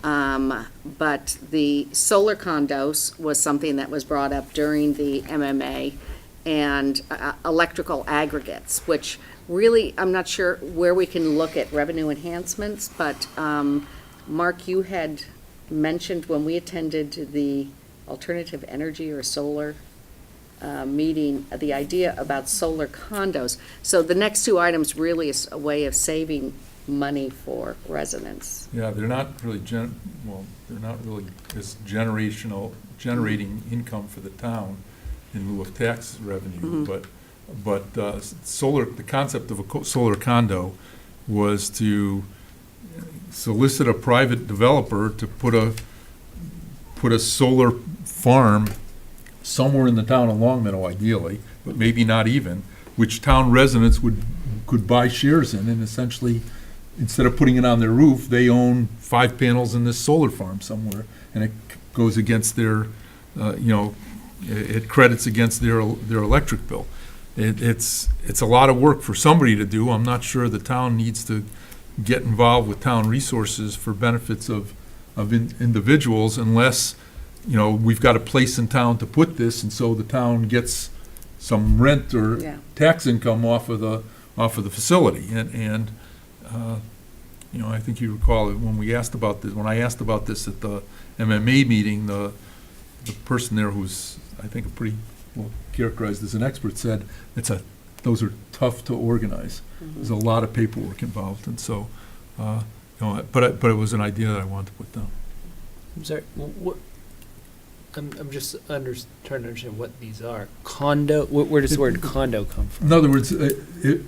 But the solar condos was something that was brought up during the MMA, and electrical aggregates, which really, I'm not sure where we can look at revenue enhancements, but Mark, you had mentioned when we attended the alternative energy or solar meeting, the idea about solar condos. So the next 2 items really is a way of saving money for residents. Yeah, they're not really they're not really as generating income for the town in lieu of tax revenue, but the concept of a solar condo was to solicit a private developer to put a solar farm somewhere in the town of Longmeadow ideally, but maybe not even, which town residents could buy shares in, and essentially, instead of putting it on their roof, they own 5 panels in this solar farm somewhere, and it goes against their, it credits against their electric bill. It's a lot of work for somebody to do. I'm not sure the town needs to get involved with town resources for benefits of individuals unless, we've got a place in town to put this, and so the town gets some rent or Yeah. tax income off of the facility. And I think you recall that when I asked about this at the MMA meeting, the person there who's, I think, pretty well characterized as an expert said, those are tough to organize. There's a lot of paperwork involved, and so, but it was an idea that I wanted to put down. I'm sorry, I'm just trying to understand what these are. Condo, where does the word condo come from? In other words,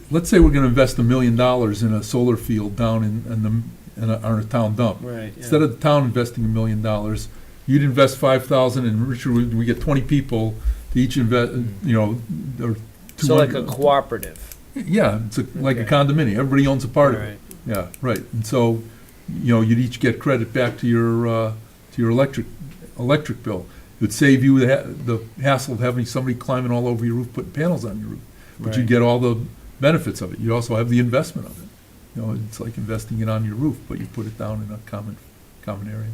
let's say we're going to invest $1 million in a solar field down on a town dump. Right, Instead of the town investing $1 million, you'd invest $5,000, and Richard, we get 20 people to each invest, or 200. So like a cooperative. Yeah, it's like a Okay. condominium. Everybody owns a part of Right. it. Yeah, right. And so, you'd each get credit back to your electric bill. It would save you the hassle of having somebody climbing all over your roof, putting panels on your roof. But you Right. get all the benefits of it. You also have the investment of it. It's like investing it on your roof, but you put it down in a common area.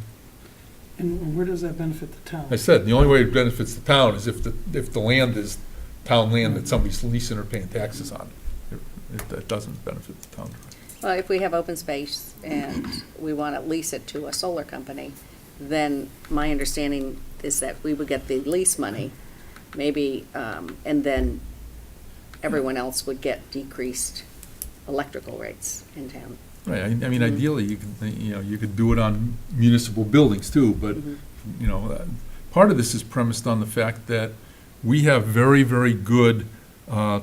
And where does that benefit the town? I said, the only way it benefits the town is if the land is town land that somebody's leasing or paying taxes on. It doesn't benefit the town. Well, if we have open space and we want to lease it to a solar company, then my understanding is that we would get the lease money, maybe, and then everyone else would get decreased electrical rates in town. Right, I mean, ideally, you could do it on municipal buildings too, but, part of this is premised on the fact that we have very, very good, I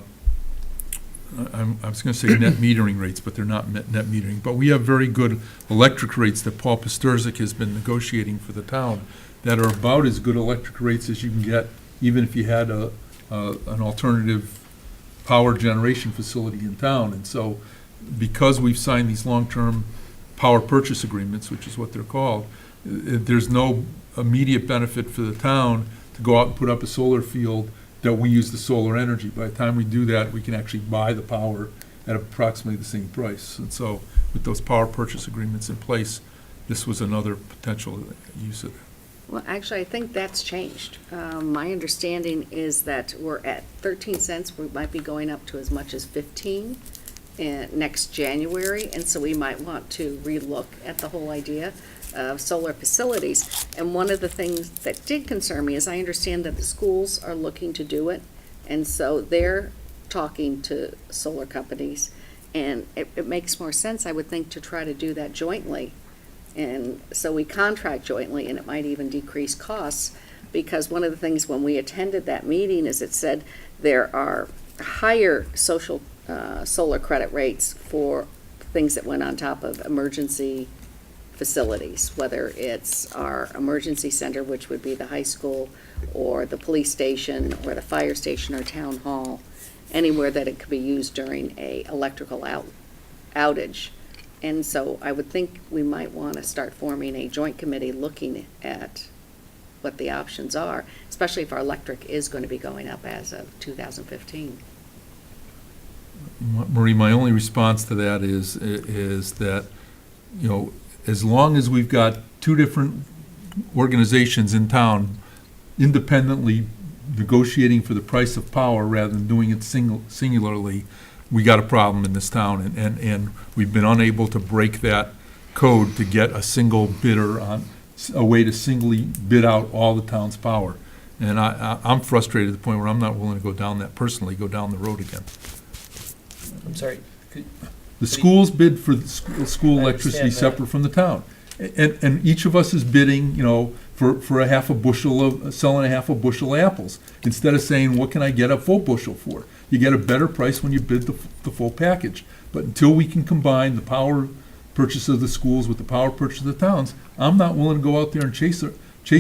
was gonna say net metering rates, but they're not net metering, but we have very good electric rates that Paul Pasturzik has been negotiating for the town that are about as good electric rates as you can get, even if you had an alternative power generation facility in town. And so, because we've signed these long-term power purchase agreements, which is what they're called, there's no immediate benefit for the town to go out and put up a solar field that we use the solar energy. By the time we do that, we can actually buy the power at approximately the same price. And so, with those power purchase agreements in place, this was another potential use of that. Well, actually, I think that's changed. My understanding is that we're at 13 cents, we might be going up to as much as 15, next January, and so we might want to relook at the whole idea of solar facilities. And one of the things that did concern me is I understand that the schools are looking to do it, and so they're talking to solar companies, and it makes more sense, I would think, to try to do that jointly. And so we contract jointly, and it might even decrease costs, because one of the things when we attended that meeting is it said there are higher solar credit rates for things that went on top of emergency facilities, whether it's our emergency center, which would be the high school, or the police station, or the fire station, or town hall, anywhere that it could be used during a electrical outage. And so I would think we might want to start forming a joint committee looking at what the options are, especially if our electric is going to be going up as of 2015. Marie, my only response to that is that, you know, as long as we've got two different organizations in town independently negotiating for the price of power rather than doing it singularly, we got a problem in this town, and we've been unable to break that code to get a single bidder on, a way to singly bid out all the town's power. And I'm frustrated to the point where I'm not willing to go down that personally, go down the road again. I'm sorry. The schools bid for the school I electricity understand that. separate from the town. And each of us is bidding, you know, for a half a bushel of, selling a half a bushel of apples, instead of saying, what can I get a full bushel for? You get a better price when you bid the full package. But until we can combine the power purchase of the schools with the power purchase of the towns, I'm not willing to go out there and chase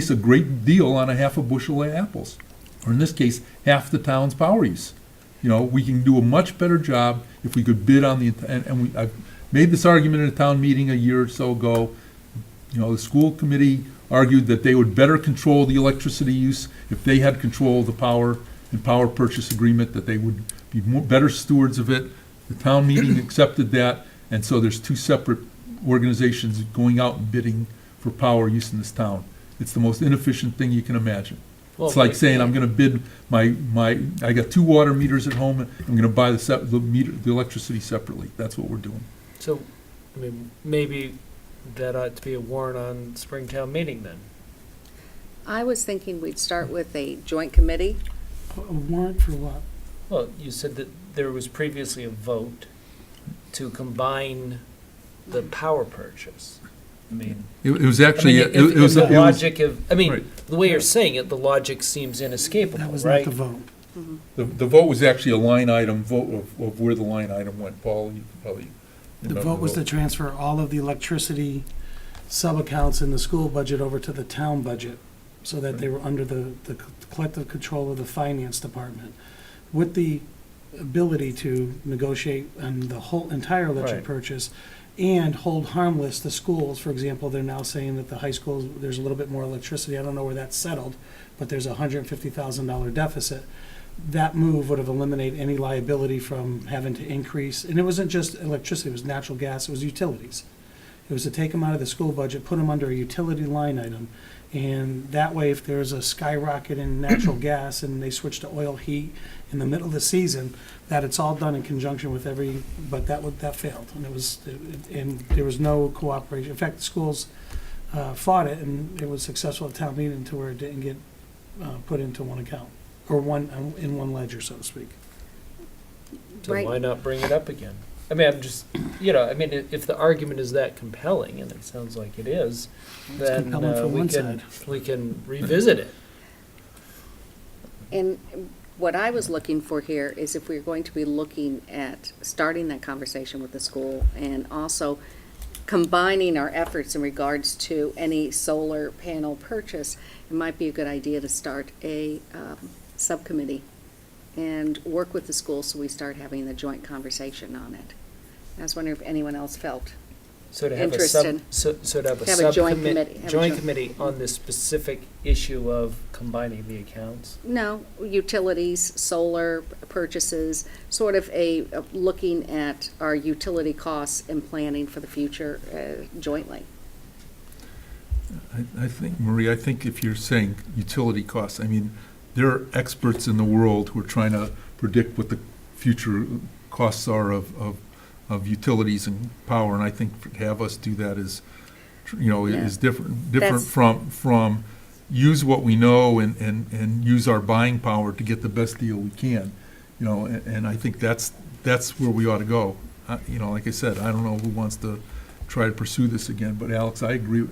a great deal on a half a bushel of apples. Or in this case, half the town's power use. You know, we can do a much better job if we could bid on the, I've made this argument in a town meeting a year or so ago. You know, the school committee argued that they would better control the electricity use if they had control of the power and power purchase agreement, that they would be better stewards of it. The town meeting accepted that, and so there's two separate organizations going out and bidding for power use in this town. It's the most inefficient thing you can imagine. Well, It's like saying, I'm gonna bid I got 2 water meters at home, and I'm gonna buy the electricity separately. That's what we're doing. So, I mean, maybe that ought to be a warrant on Springtown meeting then. I was thinking we'd start with a joint committee. A warrant for what? Well, you said that there was previously a vote to combine the power purchase. I mean, It was actually, I mean, it was, the it was, logic of, I mean, right. the way you're saying it, the logic seems inescapable, That was not right? the vote. the vote was actually a line item vote of where the line item went. Paul, you probably The remember vote was to transfer all of the electricity sub-accounts in the school budget over to the town budget, so that they were under the collective control of the finance department, with the ability to negotiate on the whole entire electric Right. purchase and hold harmless the schools. For example, they're now saying that the high schools, there's a little bit more electricity. I don't know where that's settled, but there's a $150,000 deficit. That move would have eliminated any liability from having to increase, and it wasn't just electricity, it was natural gas, it was utilities. It was to take them out of the school budget, put them under a utility line item, and that way, if there's a skyrocket in natural gas and they switch to oil heat in the middle of the season, that it's all done in conjunction with but that failed, and there was no cooperation. In fact, the schools fought it, and it was successful at town meeting to where it didn't get put into one account, or in one ledger, so to speak. So Right. why not bring it up again? I mean, I'm just, you know, I mean, if the argument is that compelling, and it sounds like it is, then compelling for one side. we can revisit it. And what I was looking for here is if we're going to be looking at starting that conversation with the school and also combining our efforts in regards to any solar panel purchase, it might be a good idea to start a subcommittee and work with the school so we start having the joint conversation on it. I was wondering if anyone else felt. So to have a sub, Interested. so to have a Have a joint subcommittee, committee, have a joint joint- committee on this specific issue of combining the accounts. No, utilities, solar purchases, sort of looking at our utility costs and planning for the future jointly. I think, Marie, I think if you're saying utility costs, I mean, there are experts in the world who are trying to predict what the future costs are of of utilities and power, and I think to have us do that is, Yeah. is different That's- from use what we know and use our buying power to get the best deal we can, and I think that's where we ought to go. Like I said, I don't know who wants to try to pursue this again, but Alex, I agree,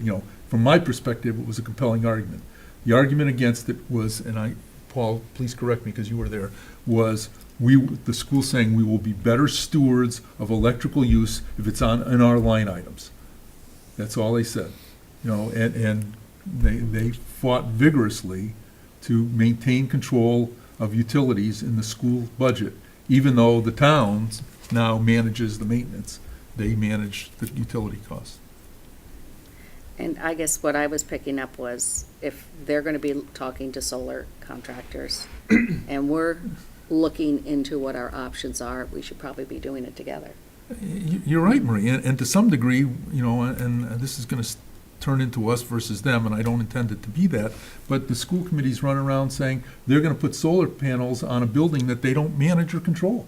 from my perspective, it was a compelling argument. The argument against it was, and Paul, please correct me because you were there, was the school saying we will be better stewards of electrical use if it's in our line items. That's all they said, and they fought vigorously to maintain control of utilities in the school budget, even though the towns now manages the maintenance. They manage the utility costs. And I guess what I was picking up was if they're going to be talking to solar contractors and we're looking into what our options are, we should probably be doing it together. You're right, Marie, and to some degree, and this is going to turn into us versus them, and I don't intend it to be that, but the school committees run around saying they're going to put solar panels on a building that they don't manage or control.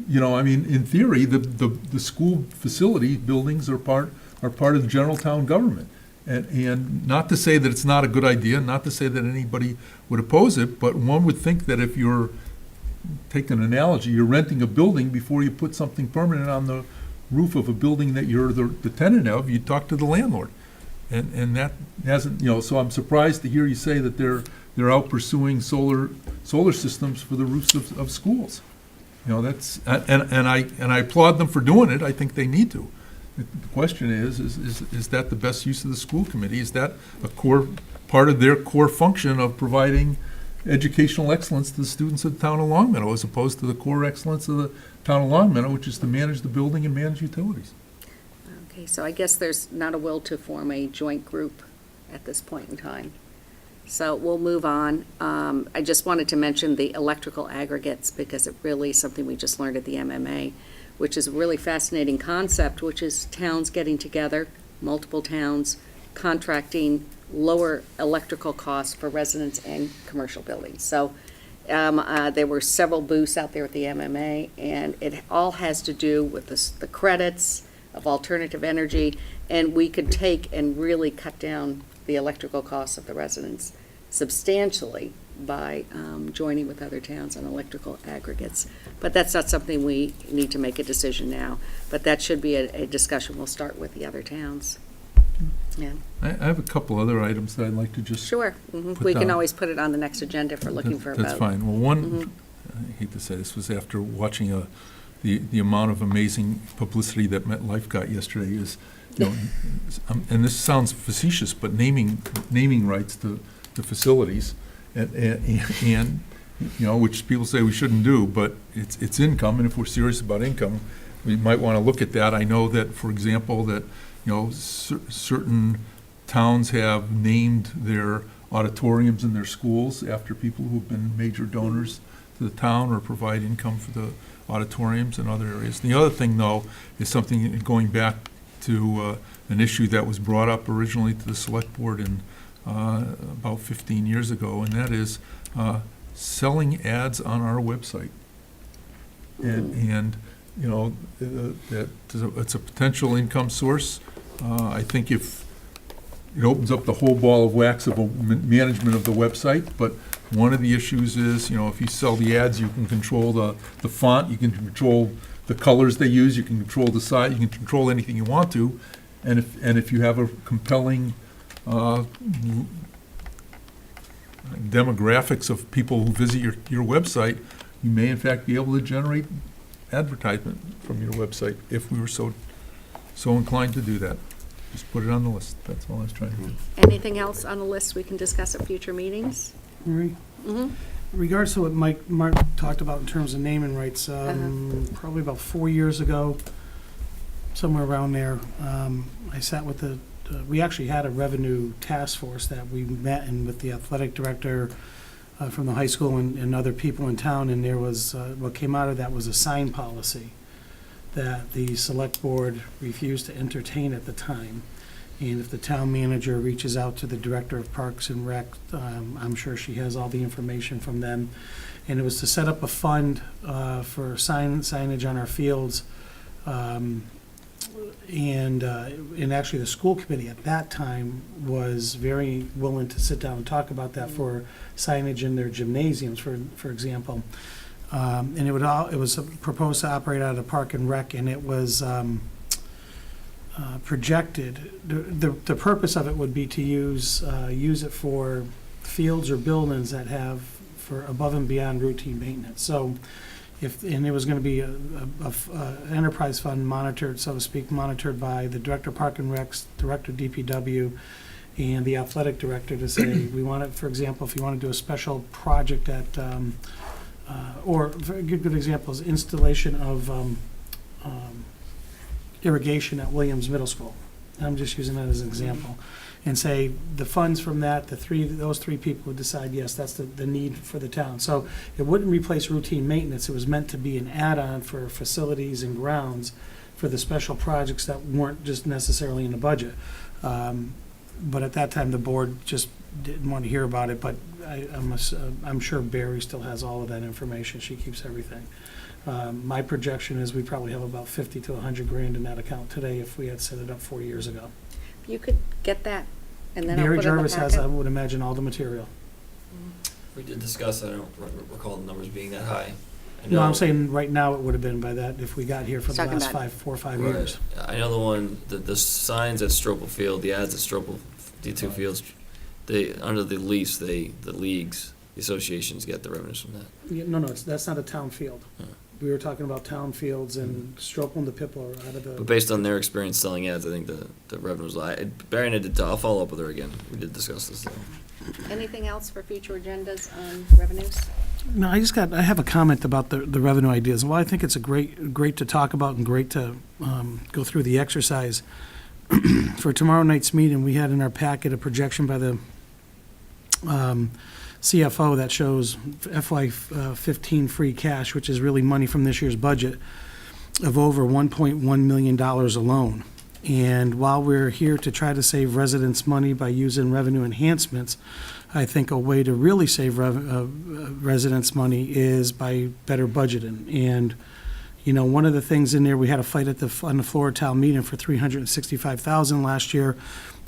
In theory, the school facility buildings are part of the general town government. And not to say that it's not a good idea, not to say that anybody would oppose it, but one would think that if you're, take an analogy, you're renting a building before you put something permanent on the roof of a building that you're the tenant of, you talk to the landlord. And that hasn't, so I'm surprised to hear you say that they're out pursuing solar systems for the roofs of schools. That's, and I applaud them for doing it. I think they need to. The question is that the best use of the school committee? Is that a core, part of their core function of providing educational excellence to the students of the town of Longmeadow, as opposed to the core excellence of the town of Longmeadow, which is to manage the building and manage utilities? Okay, so I guess there's not a will to form a joint group at this point in time. So we'll move on. I just wanted to mention the electrical aggregates because it really is something we just learned at the MMA, which is a really fascinating concept, which is towns getting together, multiple towns, contracting lower electrical costs for residents and commercial buildings. So there were several booths out there at the MMA, and it all has to do with the credits of alternative energy, and we could take and really cut down the electrical costs of the residents substantially by joining with other towns on electrical aggregates. But that's not something we need to make a decision now. But that should be a discussion we'll start with the other towns. Yeah, I have a couple other items that I'd like to just. sure. Mhm. Put We can down. always put it on the next agenda for looking for a vote. That's fine. Well, one, Mhm. I hate to say this, was after watching the amount of amazing publicity that MetLife got yesterday is, and this sounds facetious, but naming rights to facilities, and which people say we shouldn't do, but it's income, and if we're serious about income, we might want to look at that. I know that, for example, that certain towns have named their auditoriums in their schools after people who've been major donors to the town or provide income for the auditoriums and other areas. The other thing, though, is something going back to an issue that was brought up originally to the select board in about 15 years ago, and that is selling ads on our website. And that it's a potential income source. I think if it opens up the whole ball of wax of management of the website, but one of the issues is, if you sell the ads, you can control the font, you can control the colors they use, you can control the size, you can control anything you want to, and if you have a compelling demographics of people who visit your website, you may in fact be able to generate advertisement from your website if we were so inclined to do that. Just put it on the list. That's all I was trying to do. Anything else on the list we can discuss at future meetings? Marie? Mhm. In regards to what Mark talked about in terms of naming rights, probably about 4 years ago, somewhere around there, I sat with we actually had a revenue task force that we met in with the athletic director from the high school and other people in town, and there was, what came out of that was a sign policy that the select board refused to entertain at the time. And if the town manager reaches out to the director of Parks and Rec, I'm sure she has all the information from them. And it was to set up a fund for signage on our fields And actually, the school committee at that time was very willing to sit down and talk about that for signage in their gymnasiums, for example. And it was proposed to operate out of the Park and Rec, and it was projected. The purpose of it would be to use it for fields or buildings that have for above and beyond routine maintenance. So, and it was going to be an enterprise fund monitored, so to speak, monitored by the director of Park and Recs, director of DPW, and the athletic director to say, we want it, for example, if you want to do a special project at, or a very good example is installation of irrigation at Williams Middle School. I'm just using that as an example. And say the funds from that, those three people would decide, yes, that's the need for the town. So it wouldn't replace routine maintenance. It was meant to be an add-on for facilities and grounds for the special projects that weren't just necessarily in the budget. But at that time, the board just didn't want to hear about it, but I'm sure Barry still has all of that information. She keeps everything. My projection is we probably have about 50 to 100 grand in that account today if we had set it up 4 years ago. You could get that, and then I'll Barry put it in the Jarvis has, I packet. would imagine, all the material. We did discuss, I don't recall the numbers being that high. I No, I'm know- saying right now it would have been by that if we got here for the Talking last about- 4 or 5 Right. years. I know the signs at Stropel Field, the ads at Stropel D2 Fields, they, under the lease, the leagues, the associations get the revenues from that. Yeah, no, that's not a town field. Huh. We were talking about town fields and Stropel and the Pippo are out of But the, based on their experience selling ads, I think the revenues, Barry and I did, I'll follow up with her again. We did discuss this though. Anything else for future agendas on revenues? no, I have a comment about the revenue ideas. Well, I think it's great to talk about and great to go through the exercise. For tomorrow night's meeting, we had in our packet a projection by the CFO that shows FY15 free cash, which is really money from this year's budget, of over $1.1 million alone. And while we're here to try to save residents money by using revenue enhancements, I think a way to really save residents money is by better budgeting. And, you know, one of the things in there, we had a fight on the floor of town meeting for $365,000 last year.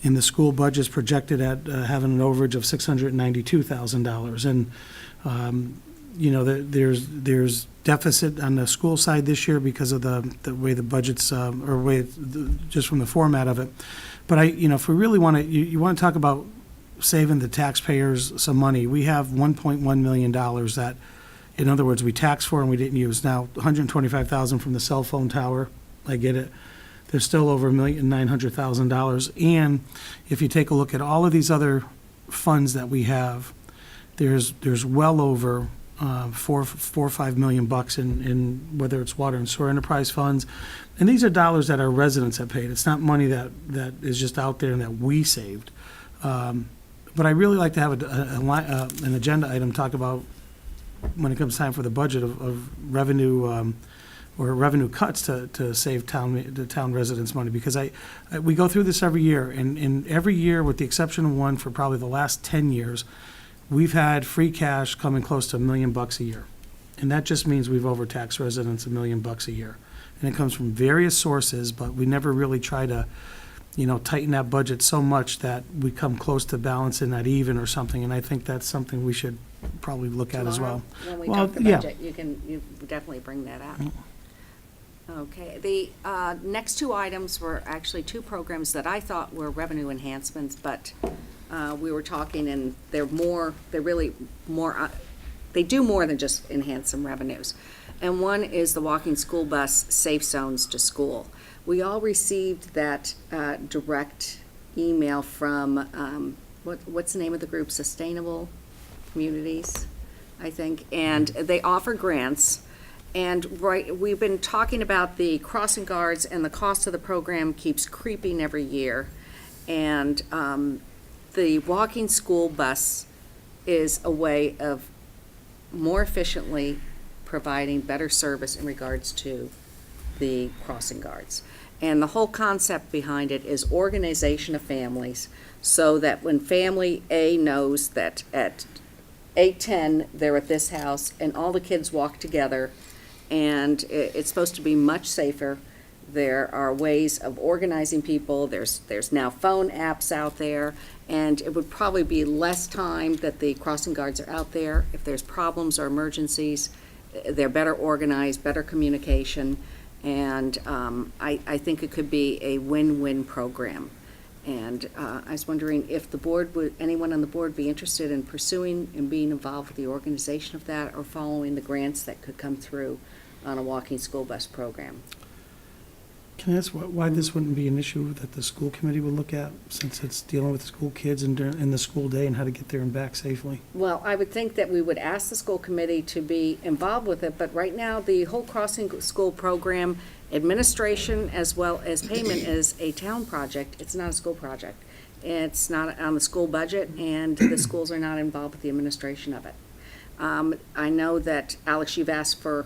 And the school budget's projected at having an overage of $692,000. And, you know, there's deficit on the school side this year because of the way the budget's, just from the format of it. But if we really want to, you want to talk about saving the taxpayers some money, we have $1.1 million that, in other words, we taxed for and we didn't use. Now, $125,000 from the cell phone tower, I get it. There's still over $1,900,000. And if you take a look at all of these other funds that we have, there's well over $4 or $5 million in whether it's water and sewer enterprise funds. And these are dollars that our residents have paid. It's not money that is just out there and that we saved. But I really like to have an agenda item talk about when it comes time for the budget of revenue or revenue cuts to save the town residents money, because we go through this every year, and every year, with the exception of one for probably the last 10 years, we've had free cash coming close to $1 million a year. And that just means we've overtaxed residents $1 million a year. And it comes from various sources, but we never really try to, tighten that budget so much that we come close to balancing that even or something. And I think that's something we should probably look at as well. Tomorrow, when we Well, talk the yeah. budget, you definitely bring that up. Okay, the next two items were actually two programs that I thought were revenue enhancements, but we were talking, and they do more than just enhance some revenues. And one is the walking school bus safe zones to school. We all received that direct email from, what's the name of the group? Sustainable Communities, I think. And they offer grants. And we've been talking about the crossing guards, and the cost of the program keeps creeping every year. And the walking school bus is a way of more efficiently providing better service in regards to the crossing guards. And the whole concept behind it is organization of families, so that when family A knows that at 8:10 they're at this house and all the kids walk together, and it's supposed to be much safer, There are ways of organizing people. There's now phone apps out there, and it would probably be less time that the crossing guards are out there. If there's problems or emergencies, they're better organized, better communication, and I think it could be a win-win program. And I was wondering if the board anyone on the board be interested in pursuing and being involved with the organization of that, or following the grants that could come through on a walking school bus program. Can I ask why this wouldn't be an issue that the school committee would look at, since it's dealing with school kids in the school day and how to get there and back safely? Well, I would think that we would ask the school committee to be involved with it, but right now, the whole crossing school program, administration as well as payment, is a town project. It's not a school project. It's not on the school budget, and the schools are not involved with the administration of it. I know that, Alex, you've asked for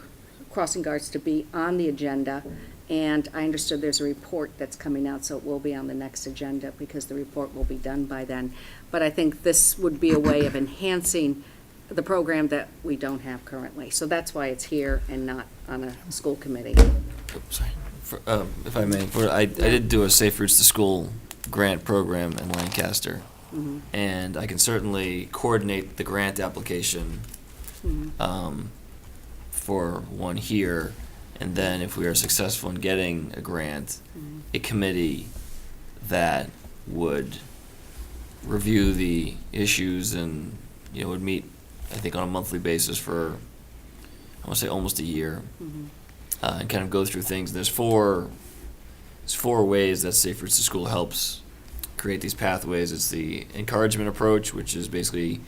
crossing guards to be on the agenda, and I understood there's a report that's coming out, so it will be on the next agenda because the report will be done by then. But I think this would be a way of enhancing the program that we don't have currently. So that's why it's here and not on a school committee. Oops, sorry. If I may, I did do a Safe Routes to School grant program in Lancaster, and I can certainly coordinate the grant application for one here, and then if we are successful in getting a grant, a committee that would review the issues and, would meet, I think, on a monthly basis for, I want to say, almost a year, and kind of go through things. There's four ways that Safe Routes to School helps create these pathways. It's the encouragement approach, which is basically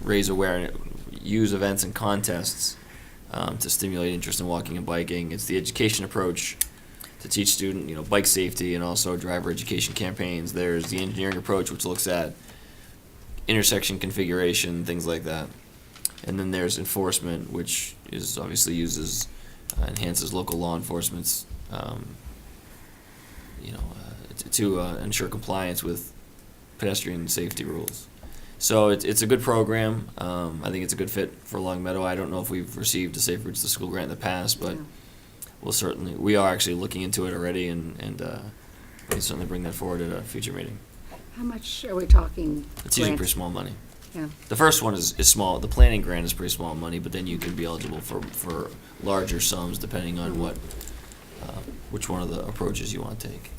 raise awareness, use events and contests to stimulate interest in walking and biking. It's the education approach to teach student, bike safety and also driver education campaigns. There's the engineering approach, which looks at intersection configuration, things like that. And then there's enforcement, which is obviously enhances local law enforcement's, to ensure compliance with pedestrian safety rules. So it's a good program. I think it's a good fit for Long Meadow. I don't know if we've received a Safe Routes to School grant in the past, but we are actually looking into it already, and we'll certainly bring that forward at a future meeting. How much are we talking? It's usually grants? pretty small money. Yeah. The first one is small. The planning grant is pretty small money, but then you can be eligible for larger sums depending on which one of the approaches you want to take.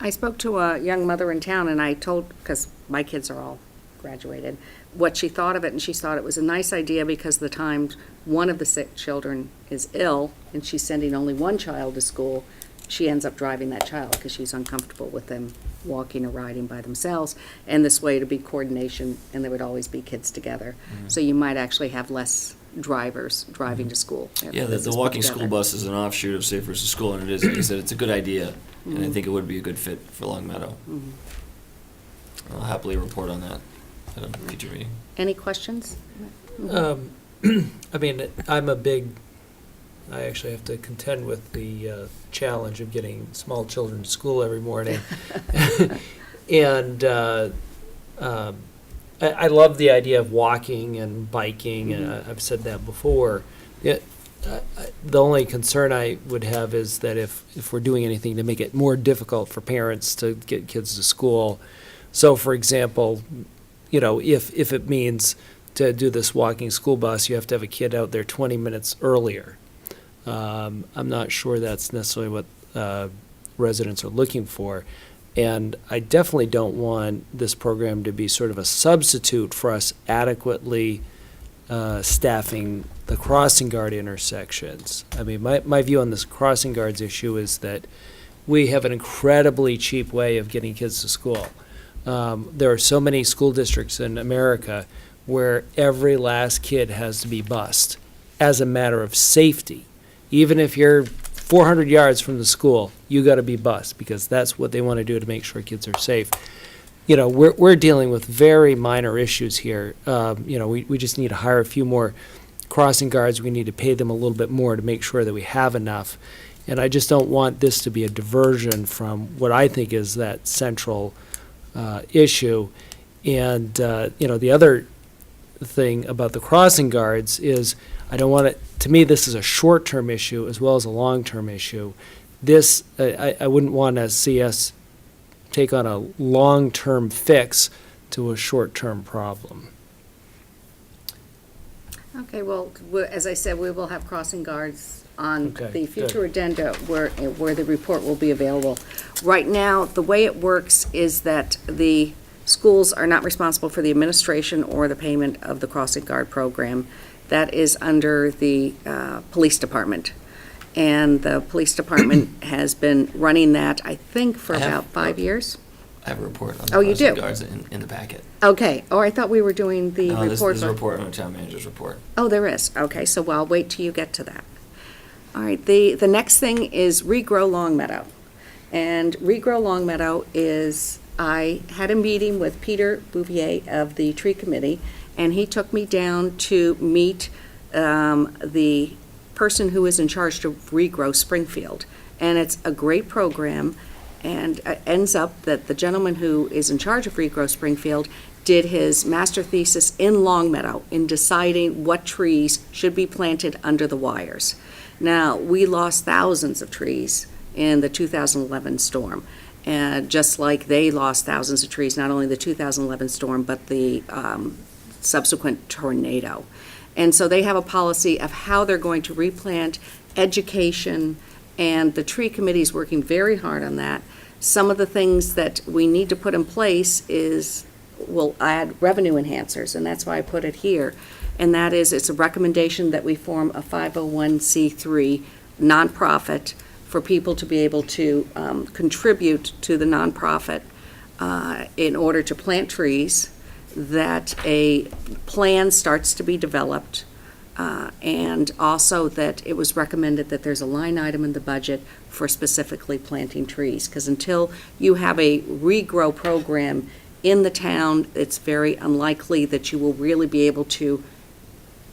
I spoke to a young mother in town, and I told, because my kids are all graduated, what she thought of it, and she thought it was a nice idea because the time one of the sick children is ill and she's sending only one child to school, she ends up driving that child because she's uncomfortable with them walking or riding by themselves. And this way to be coordination, and there would always be kids together. So you might actually have less drivers driving to school. Yeah, the walking school bus is an offshoot of Safe Routes to School, and it is, like I said, it's a good idea, and I think it would be a good fit for Long Meadow. I'll happily report on that at a future meeting. Any questions? I mean, I actually have to contend with the challenge of getting small children to school every morning. And I love the idea of walking and biking, and I've said that before. The only concern I would have is that if we're doing anything to make it more difficult for parents to get kids to school, so for example, if it means to do this walking school bus, you have to have a kid out there 20 minutes earlier. I'm not sure that's necessarily what residents are looking for. And I definitely don't want this program to be sort of a substitute for us adequately staffing the crossing guard intersections. I mean, my view on this crossing guards issue is that we have an incredibly cheap way of getting kids to school. There are so many school districts in America where every last kid has to be bused as a matter of safety. Even if you're 400 yards from the school, you got to be bused because that's what they want to do to make sure kids are safe. We're dealing with very minor issues here. We just need to hire a few more crossing guards. We need to pay them a little bit more to make sure that we have enough. And I just don't want this to be a diversion from what I think is that central issue. And, the other thing about the crossing guards is I don't want it, to me, this is a short-term issue as well as a long-term issue. this, I wouldn't want to see us take on a long-term fix to a short-term problem. Okay, well, as I said, we will have crossing guards on Okay, the good. future agenda where the report will be available. Right now, the way it works is that the schools are not responsible for the administration or the payment of the crossing guard program. That is under the police department. And the police department has been running that, I think, for I have- about 5 years. I have a report on Oh, the you crossing do? guards in the packet. Okay, I thought we were doing the No, report. there's a report on the town manager's report. Oh, there is. Okay, so I'll wait till you get to that. All right, the next thing is Regrow Longmeadow. And Regrow Longmeadow is, I had a meeting with Peter Bouvier of the Tree Committee, and he took me down to meet the person who is in charge of Regrow Springfield. And it's a great program, and it ends up that the gentleman who is in charge of Regrow Springfield did his master thesis in Longmeadow in deciding what trees should be planted under the wires. Now, we lost thousands of trees in the 2011 storm, and just like they lost thousands of trees, not only the 2011 storm, but the subsequent tornado. And so they have a policy of how they're going to replant, education, and the tree committee is working very hard on that. Some of the things that we need to put in place will add revenue enhancers, and that's why I put it here. And that is, it's a recommendation that we form a 501c3 nonprofit for people to be able to contribute to the nonprofit in order to plant trees, that a plan starts to be developed, and also that it was recommended that there's a line item in the budget for specifically planting trees. Because until you have a regrow program in the town, it's very unlikely that you will really be able to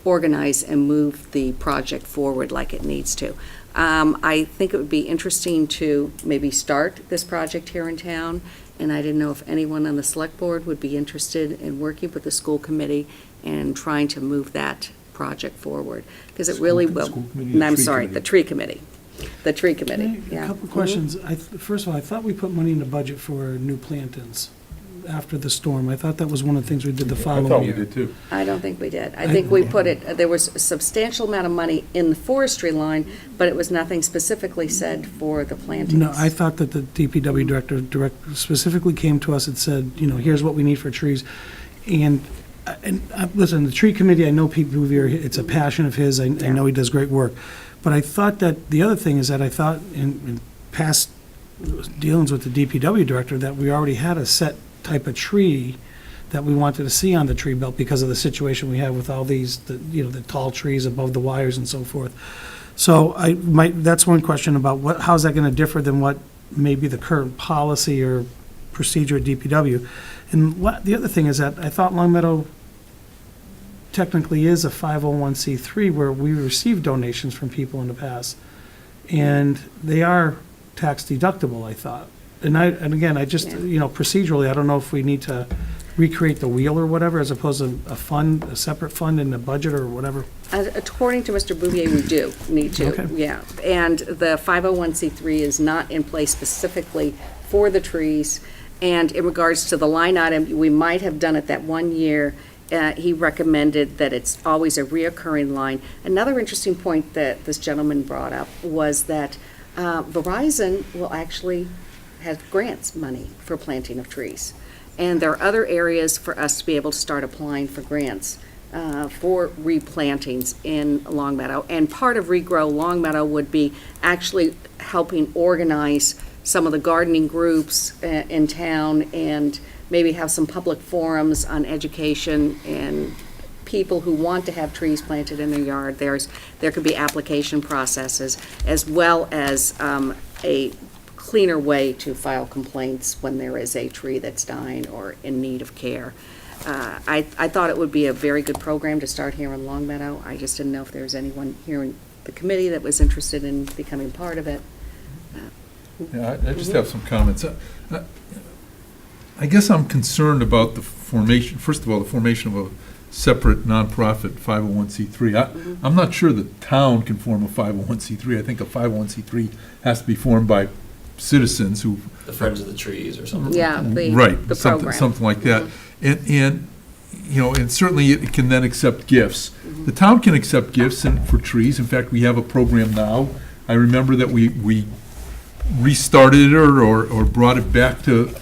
organize and move the project forward like it needs to. I think it would be interesting to maybe start this project here in town, and I didn't know if anyone on the select board would be interested in working with the school committee and trying to move that project forward, because it really will. School committee or I'm tree sorry, committee? the tree committee. The tree committee, yeah. A couple Mhm. questions. First of all, I thought we put money in the budget for new plantings after the storm. I thought that was one of the things we did the I following thought we year. did too. I don't think we did. I think we put it, there was a substantial amount of money in the forestry line, but it was nothing specifically said for the plantings. No, I thought that the DPW director specifically came to us and said, here's what we need for trees. And listen, the tree committee, I know Pete Bouvier, it's a passion of his, I know he does great work. But I thought that, the other thing is that I thought in past dealings with the DPW director, that we already had a set type of tree that we wanted to see on the tree belt because of the situation we have with all these, the tall trees above the wires and so forth. So that's one question about how's that going to differ than what maybe the current policy or procedure at DPW. And the other thing is that I thought Longmeadow technically is a 501c3 where we receive donations from people in the past. And they are tax deductible, I thought. And again, I just, Yeah. Procedurally, I don't know if we need to recreate the wheel or whatever, as opposed to a separate fund in the budget or whatever. According to Mr. Bouvier, we do need to, Okay. yeah. And the 501c3 is not in place specifically for the trees. And in regards to the line item, we might have done it that one year. He recommended that it's always a reoccurring line. Another interesting point that this gentleman brought up was that Verizon will actually have grants money for planting of trees. And there are other areas for us to be able to start applying for grants for replantings in Longmeadow. And part of Regrow Longmeadow would be actually helping organize some of the gardening groups in town and maybe have some public forums on education and people who want to have trees planted in their yard. There could be application processes as well as a cleaner way to file complaints when there is a tree that's dying or in need of care. I thought it would be a very good program to start here in Longmeadow. I just didn't know if there was anyone here in the committee that was interested in becoming part of it. Yeah, I just have some comments. I guess I'm concerned about the formation, first of all, the formation of separate nonprofit 501c3. I'm not sure the town can form a 501c3. I think a 501c3 has to be formed by citizens who. The Friends of the Trees or something. Yeah, Right, the something, program. something like that. And, you know, and certainly it can then accept gifts. The town can accept gifts for trees. In fact, we have a program now. I remember that we restarted it or brought it back to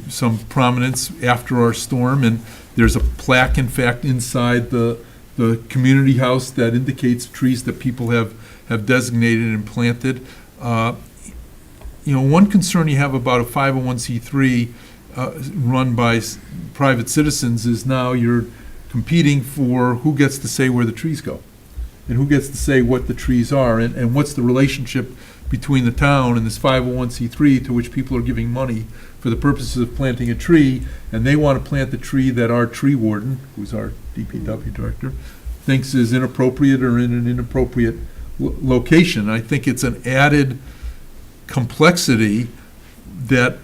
some prominence after our storm, and there's a plaque, in fact, inside the community house that indicates trees that people have designated and planted. You know, one concern you have about a 501c3 run by private citizens is now you're competing for who gets to say where the trees go, and who gets to say what the trees are, and what's the relationship between the town and this 501c3 to which people are giving money for the purposes of planting a tree, and they want to plant the tree that our tree warden, who's our DPW director, thinks is inappropriate or in an inappropriate location. I think it's an added complexity that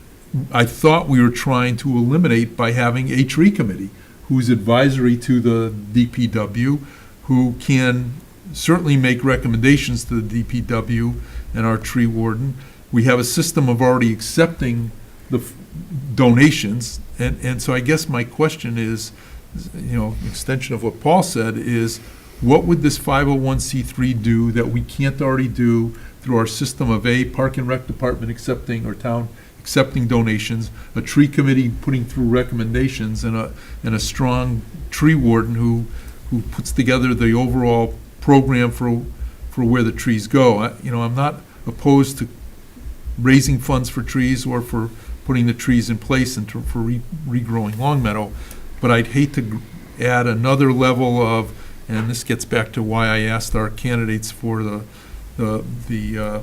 I thought we were trying to eliminate by having a tree committee who's advisory to the DPW, who can certainly make recommendations to the DPW and our tree warden. We have a system of already accepting the donations, and so I guess my question is, you know, extension of what Paul said, is what would this 501c3 do that we can't already do through our system of Park and Rec Department accepting, or town accepting donations, a tree committee putting through recommendations, and a strong tree warden who puts together the overall program for where the trees go. You know, I'm not opposed to raising funds for trees or for putting the trees in place and for regrowing Longmeadow, but I'd hate to add another level of, and this gets back to why I asked our candidates for the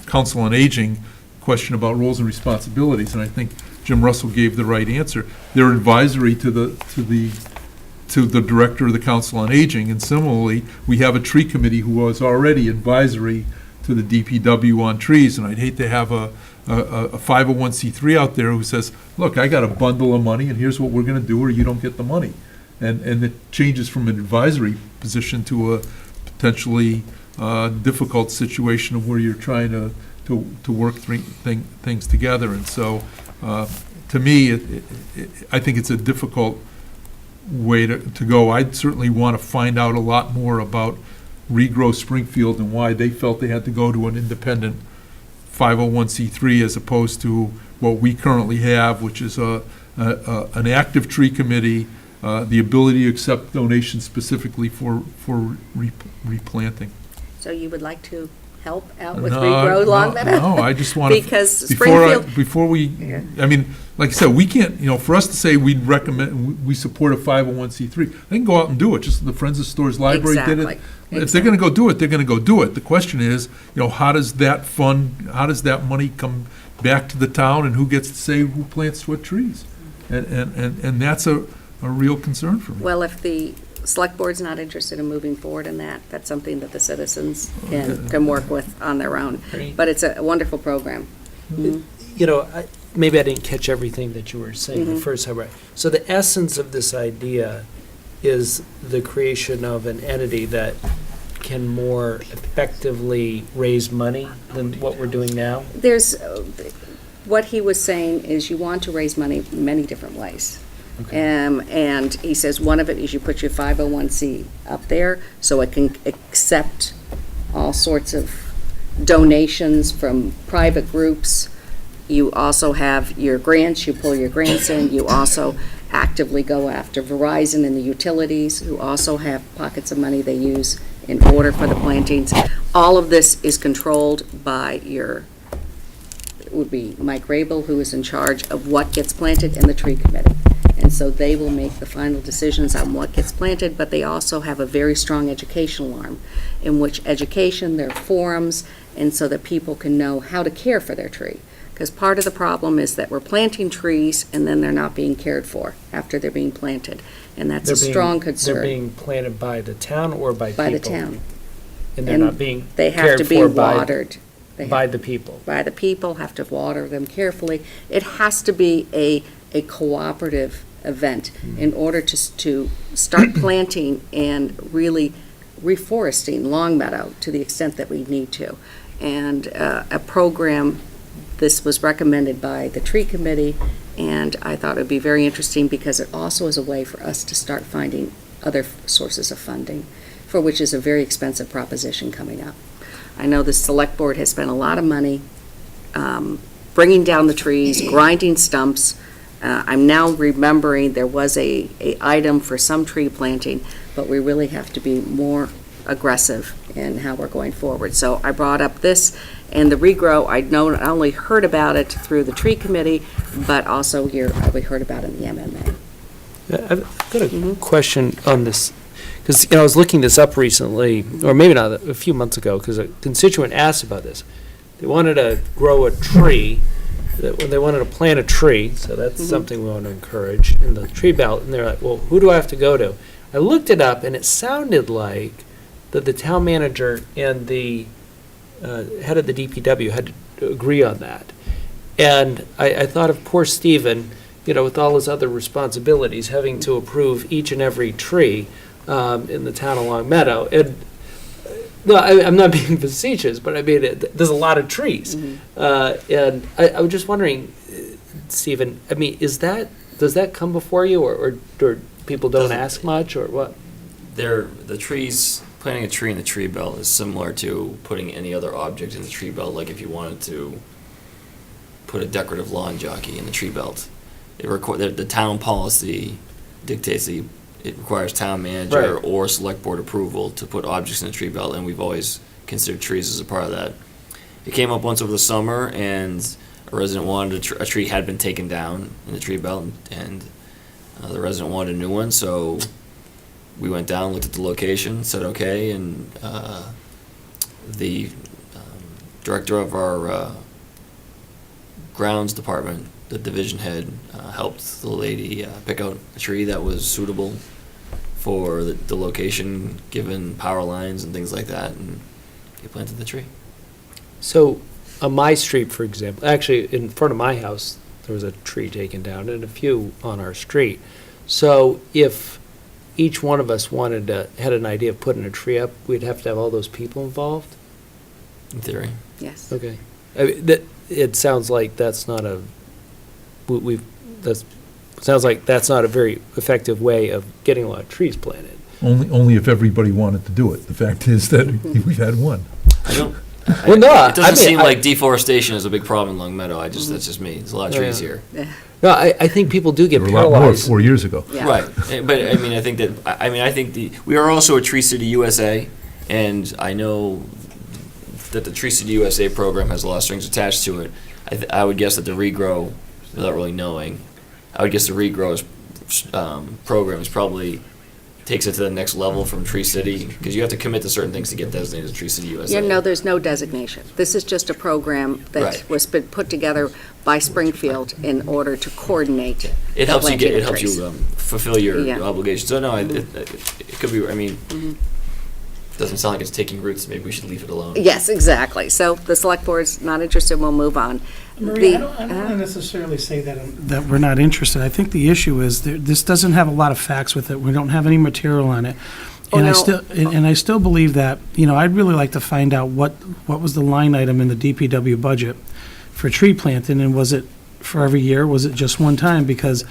Council on Aging question about roles and responsibilities, and I think Jim Russell gave the right answer. They're advisory to the director of the Council on Aging, and similarly, we have a tree committee who was already advisory to the DPW on trees, and I'd hate to have a 501c3 out there who says, look, I got a bundle of money, and here's what we're gonna do, or you don't get the money. And it changes from an advisory position to a potentially difficult situation of where you're trying to work things together. And so, to me, I think it's a difficult way to go. I'd certainly want to find out a lot more about Regrow Springfield and why they felt they had to go to an independent 501c3 as opposed to what we currently have, which is an active tree committee, the ability to accept donations specifically for replanting. So you would like to help out with No, Regrow Longmeadow? No, I just want to. Because Springfield, Before we, Yeah. I mean, like I said, we can't, you know, for us to say we'd recommend, we support a 501c3, they can go out and do it, just the Friends of Stores Library did it. Exactly. If they're gonna go do it, they're gonna go do it. The question is, you know, how does that money come back to the town, and who gets to say who plants what trees? And that's a real concern for me. well, if the select board's not interested in moving forward in that, that's something that the citizens can work with on their own. Great. But it's a wonderful program. Mhm. You know, maybe I didn't catch everything that you were saying the Mhm. first time, right? So the essence of this idea is the creation of an entity that can more effectively raise money than what we're doing now? There's, what he was saying is you want to raise money many different ways. And he says one of it is you put your 501c up there so it can accept all sorts of donations from private groups. You also have your grants, you pull your grants in. You also actively go after Verizon and the utilities, who also have pockets of money they use in order for the plantings. All of this is controlled by it would be Mike Rabel, who is in charge of what gets planted, in the tree committee. And so they will make the final decisions on what gets planted, but they also have a very strong educational arm, in which education, there are forums, and so that people can know how to care for their tree. Because part of the problem is that we're planting trees and then they're not being cared for after they're being planted. And that's a They're being- strong They're concern being planted by the town or by people? by the town. And they're And not being They have cared to be for by, watered. They have- by the people? by the people, have to water them carefully. It has to be a cooperative event in order to start planting and really reforesting Longmeadow to the extent that we need to. And a program, this was recommended by the tree committee, and I thought it would be very interesting because it also is a way for us to start finding other sources of funding, for which is a very expensive proposition coming up. I know the select board has spent a lot of money bringing down the trees, grinding stumps. I'm now remembering there was a item for some tree planting, but we really have to be more aggressive in how we're going forward. So I brought up this, and the regrow, I not only heard about it through the tree committee, but also here, we heard about it in the MMA. I've got a question on this, because, I was looking this up recently, or maybe not, a few months ago, because a constituent asked about this. They wanted to grow a tree, they wanted to plant a tree, so that's something we want to encourage in the tree belt, and they're like, well, who do I have to go to? I looked it up, and it sounded like that the town manager and the head of the DPW had to agree on that. And I thought of poor Stephen, with all his other responsibilities, having to approve each and every tree in the town of Long Meadow. And no, I'm not being facetious, but I mean, there's a lot of trees. And I was just wondering, Stephen, I mean, does that come before you, or people don't ask much, or what? The trees, planting a tree in the tree belt is similar to putting any other object in the tree belt, like if you wanted to put a decorative lawn jockey in the tree belt. The town policy dictates it requires town manager Right. or select board approval to put objects in the tree belt, and we've always considered trees as a part of that. It came up once over the summer, and a resident wanted a tree had been taken down in the tree belt, and the resident wanted a new one, so we went down, looked at the location, said okay, and the director of our grounds department, the division head, helped the lady pick out a tree that was suitable for the location, given power lines and things like that, and he planted the tree. So, on my street, for example, actually, in front of my house, there was a tree taken down, and a few on our street. So, if each one of us had an idea of putting a tree up, we'd have to have all those people involved? In theory. Yes. Okay. I mean, it sounds like that's not a, sounds like that's not a very effective way of getting a lot of trees planted. Only if everybody wanted to do it. The fact is that we've had one. I don't. Well, no, It doesn't I mean, seem I- like deforestation is a big problem in Long Meadow. That's just me. There's a lot of trees Yeah. here. No, I think people do get There were a lot more paralyzed. 4 years ago. Yeah. Right, but I mean, I think we are also a Tree City USA, and I know that the Tree City USA program has a lot of strings attached to it. I would guess that the regrow, without really knowing, I would guess the regrow program is probably takes it to the next level from Tree City, because you have to commit to certain things to get designated as Tree City USA. Yeah, no, there's no designation. This is just a program that Right. was been put together by Springfield in order to coordinate It the helps you planting it of helps trees. you fulfill your Yeah. obligations. So no, it could be. I mean, doesn't sound like it's taking roots. Maybe we should leave it alone. Yes, exactly. So the select board's not interested, we'll move on. Marie, I The- don't want to necessarily say that we're not interested. I think the issue is this doesn't have a lot of facts with it. We don't have any material on it. Oh, And no. I still believe that, I'd really like to find out what was the line item in the DPW budget for tree planting, and was it for every year? Was it just one time? Because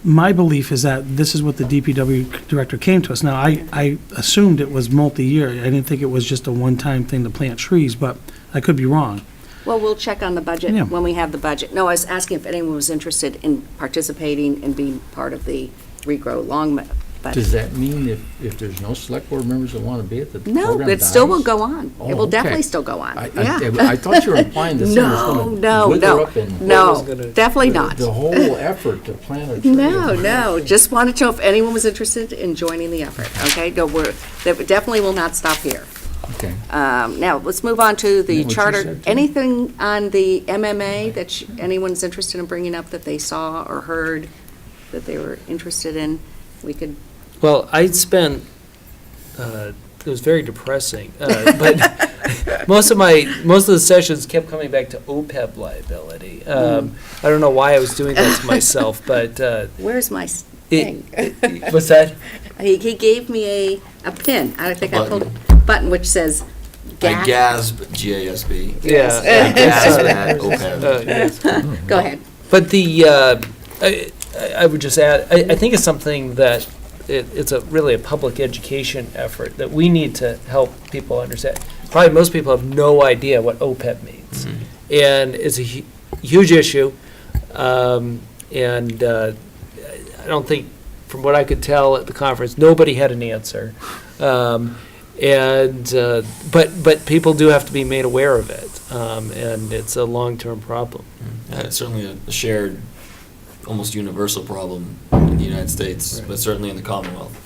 my belief is that this is what the DPW director came to us. Now, I assumed it was multi-year. I didn't think it was just a one-time thing to plant trees, but I could be wrong. Well, we'll check on the budget Yeah. when we have the budget. No, I was asking if anyone was interested in participating and being part of the regrow long, but Does that mean if there's no select board members that want to be at the no, program it still will dies? go on. Oh, It will definitely okay. still go on. I Yeah. thought you were implying this thing was No, going to no, wither no, up and no, gonna- definitely not. the whole effort to plant a tree. No, just wanted to know if anyone was interested in joining the effort, okay? No, that definitely will not stop here. Okay. Now, let's move on to the Isn't that what you charter. said, too? Anything on the MMA that anyone's interested in bringing up that they saw or heard that they were interested in? We could, Well, I spent, it was very depressing, but most of the sessions kept coming back to OPEB liability. I don't know why I was doing that to myself, but Where's my thing? what's that? He gave me a pin. I think I pulled button which says I GASP. GASB, G-A-S-B. Yeah. GASB at OPEB. Yes. Go ahead. But I would just add, I think it's something that it's really a public education effort that we need to help people understand. Probably most people have no idea what OPEB means. And it's a huge issue. And I don't think, from what I could tell at the conference, nobody had an answer. But people do have to be made aware of it. And it's a long-term problem. It's certainly a shared, almost universal problem in the United States, but certainly in the Commonwealth.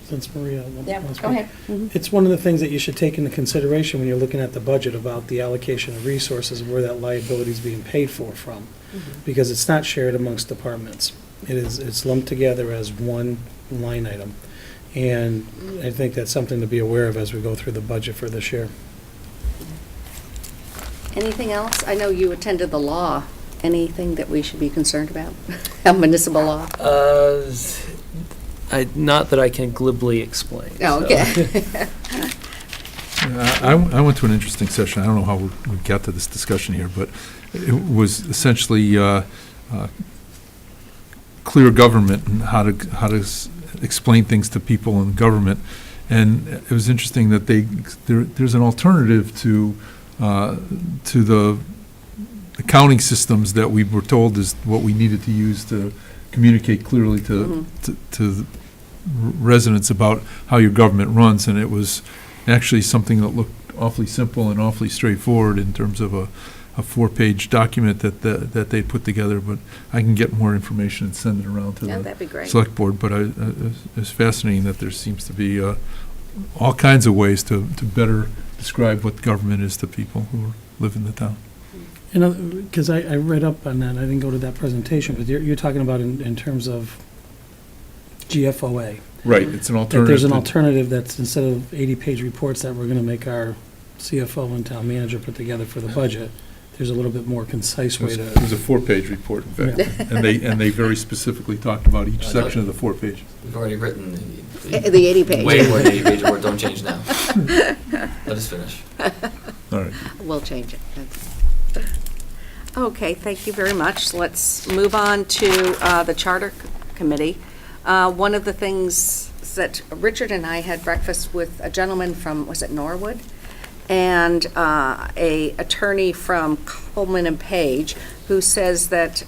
Since Maria wants Yeah, to go speak. ahead. It's one of the things that you should take into consideration when you're looking at the budget about the allocation of resources, where that liability is being paid for from. Because it's not shared amongst departments. It's lumped together as one line item. And I think that's something to be aware of as we go through the budget for this year. Anything else? I know you attended the law. Anything that we should be concerned about? Municipal law? Not that I can glibly explain. Oh, so. okay. I went to an interesting session. I don't know how we got to this discussion here, but it was essentially clear government and how to explain things to people in government. And it was interesting that there's an alternative to the accounting systems that we were told is what we needed to use to communicate clearly to residents about how your government runs. And it was actually something that looked awfully simple and awfully straightforward in terms of a 4-page document that they put together. But I can get more information and send it around to Yeah, the that'd be great. select board. But it's fascinating that there seems to be all kinds of ways to better describe what government is to people who live in the town. Because I read up on that, I didn't go to that presentation, but you're talking about in terms of GFOA. Right, it's an That alternative. there's an alternative that's, instead of 80-page reports that we're going to make our CFO and town manager put together for the budget, there's a little bit more concise way It to. was a 4-page report, in fact, and they very specifically talked about each section of the 4 pages. We've already written The 80-page. way more than 80-page report, don't change now. Let us finish. All right. We'll change it. Okay, thank you very much. Let's move on to the Charter Committee. One of the things that Richard and I had breakfast with a gentleman from, was it Norwood? And a attorney from Coleman and Page, who says that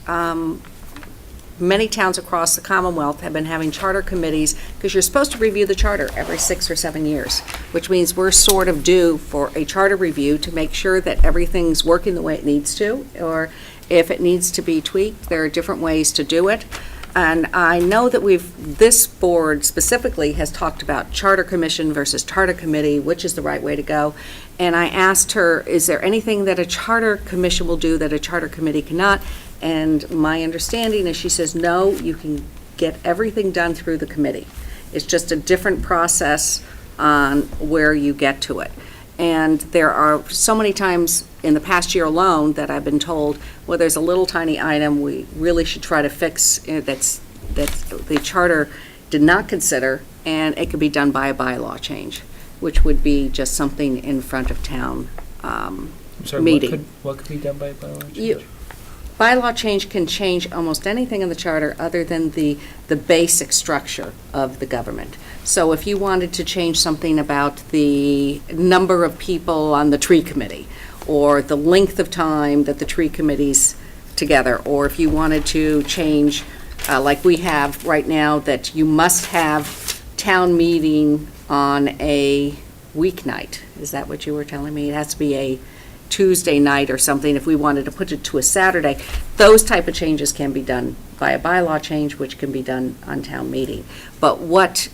many towns across the Commonwealth have been having charter committees, because you're supposed to review the charter every 6 or 7 years, which means we're sort of due for a charter review to make sure that everything's working the way it needs to, or if it needs to be tweaked, there are different ways to do it. And I know that this board specifically has talked about charter commission versus charter committee, which is the right way to go. And I asked her, is there anything that a charter commission will do that a charter committee cannot? And my understanding is, she says, no, you can get everything done through the committee. It's just a different process on where you get to it. And there are so many times in the past year alone that I've been told, well, there's a little tiny item we really should try to fix that the charter did not consider, and it could be done by a bylaw change, which would be just something in front of town I'm sorry, meeting. what could be done by a bylaw change? Bylaw change can change almost anything in the charter other than the basic structure of the government. So if you wanted to change something about the number of people on the tree committee, or the length of time that the tree committee's together, or if you wanted to change, like we have right now, that you must have town meeting on a weeknight. Is that what you were telling me? It has to be a Tuesday night or something. If we wanted to put it to a Saturday, those type of changes can be done by a bylaw change, which can be done on town meeting. But what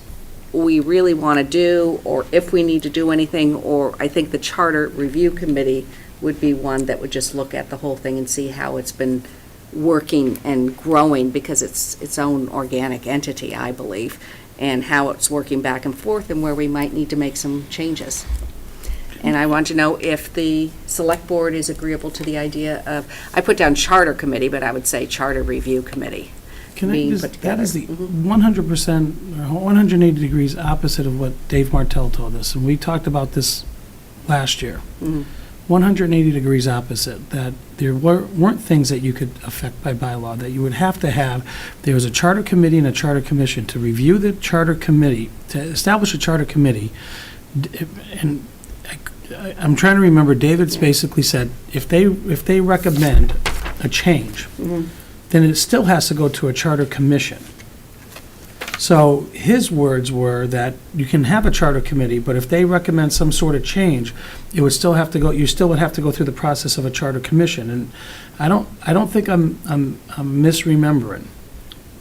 we really want to do, or if we need to do anything, or I think the Charter Review Committee would be one that would just look at the whole thing and see how it's been working and growing, because it's its own organic entity, I believe. and how it's working back and forth and where we might need to make some changes. And I want to know if the select board is agreeable to the idea of, I put down charter committee, but I would say charter review committee. Can I being just, put that is the together. 100%, or 180 degrees opposite of what Dave Martell told us, and we talked about this last year. Mhm. 180 degrees opposite, that there weren't things that you could affect by bylaw, that you would have to have, there was a charter committee and a charter commission to review the charter committee, to establish a charter committee, and I'm trying to remember, David's basically said, if they recommend a change, Mhm. then it still has to go to a charter commission. So his words were that you can have a charter committee, but if they recommend some sort of change, it would still have to go, you still would have to go through the process of a charter commission. And I don't think I'm misremembering.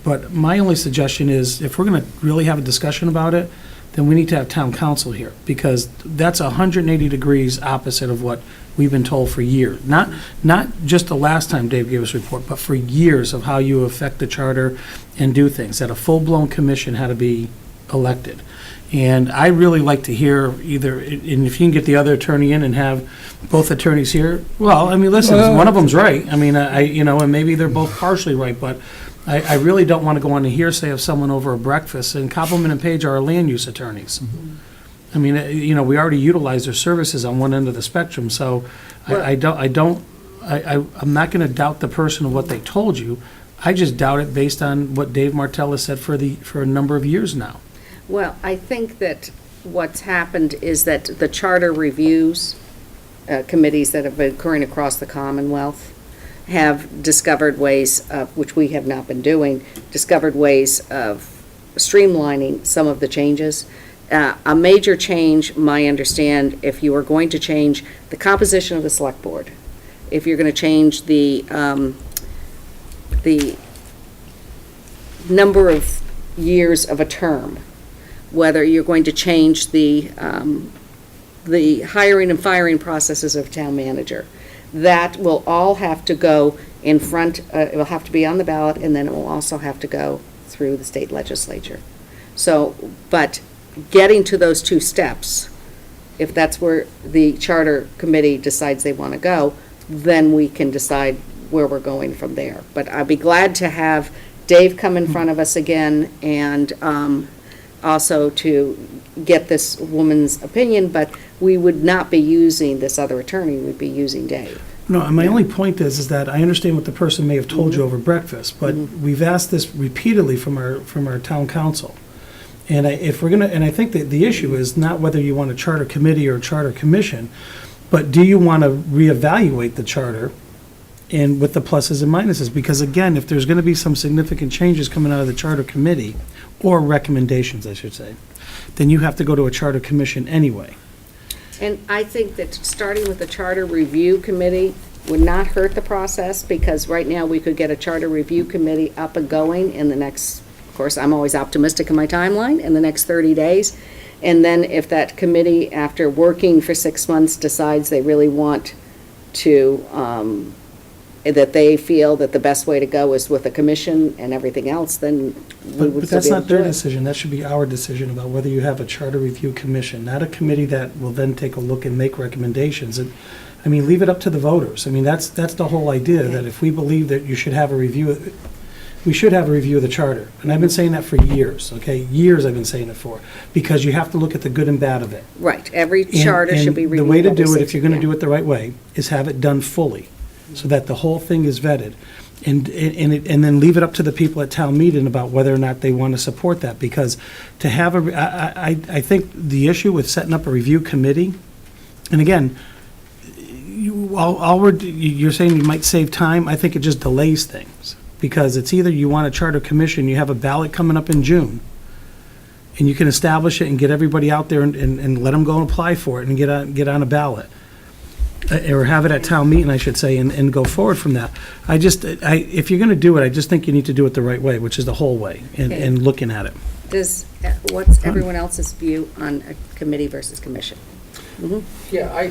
But my only suggestion is, if we're gonna really have a discussion about it, then we need to have town council here, because that's 180 degrees opposite of what we've been told for years. Not just the last time Dave gave us a report, but for years of how you affect the charter and do things, that a full-blown commission had to be elected. And I really like to hear either, and if you can get the other attorney in and have both attorneys here, well, I mean, listen, one of them's right. I mean, and maybe they're both partially right, but I really don't want to go on a hearsay of someone over a breakfast, and Copeland and Page are our land use attorneys. I mean, we already utilize their services on one end of the spectrum, so I'm not going to doubt the person of what they told you. I just doubt it based on what Dave Martell has said for a number of years now. Well, I think that what's happened is that the charter reviews, committees that have been occurring across the Commonwealth have discovered ways of, which we have not been doing, discovered ways of streamlining some of the changes. A major change, my understand, if you are going to change the composition of the select board, if you're going to change the number of years of a term, whether you're going to change the hiring and firing processes of town manager, that will all have to go in front, it will have to be on the ballot, and then it will also have to go through the state legislature. So, but getting to those two steps, if that's where the charter committee decides they want to go, then we can decide where we're going from there. But I'd be glad to have Dave come in front of us again, and also to get this woman's opinion, but we would not be using this other attorney, we'd be using Dave. No, and my only point is that I understand what the person may have told you over breakfast, but we've asked this repeatedly from our town council. And I think that the issue is not whether you want a charter committee or a charter commission, but do you want to reevaluate the charter and with the pluses and minuses? Because again, if there's going to be some significant changes coming out of the charter committee, or recommendations, I should say, then you have to go to a charter commission anyway. And I think that starting with the charter review committee would not hurt the process, because right now we could get a charter review committee up and going in the next, of course, I'm always optimistic in my timeline, in the next 30 days. And then if that committee, after working for 6 months, decides they really want to, that they feel that the best way to go is with a commission and everything else, then we would But still that's be able not to their do it. decision, that should be our decision about whether you have a charter review commission, not a committee that will then take a look and make recommendations. And, I mean, leave it up to the voters. I mean, that's the whole idea, that if we believe that you should have a review, we should have a review of the charter. And I've been saying that for years, okay? Years I've been saying it for, because you have to look at the good and bad of it. Right, every And- charter should be and reviewed. the way to every do it, six- if you're going to yeah. do it the right way, is have it done fully, so that the whole thing is vetted. And then leave it up to the people at town meeting about whether or not they want to support that. Because to have I think the issue with setting up a review committee, and again, you're saying you might save time, I think it just delays things. Because it's either you want a charter commission, you have a ballot coming up in June, and you can establish it and get everybody out there and let them go and apply for it and get on a ballot. Or have it at town meeting, I should say, and go forward from that. If you're going to do it, I just think you need to do it the right way, which is the whole way, Okay. and looking at it. What's everyone else's view on a committee versus commission? Yeah,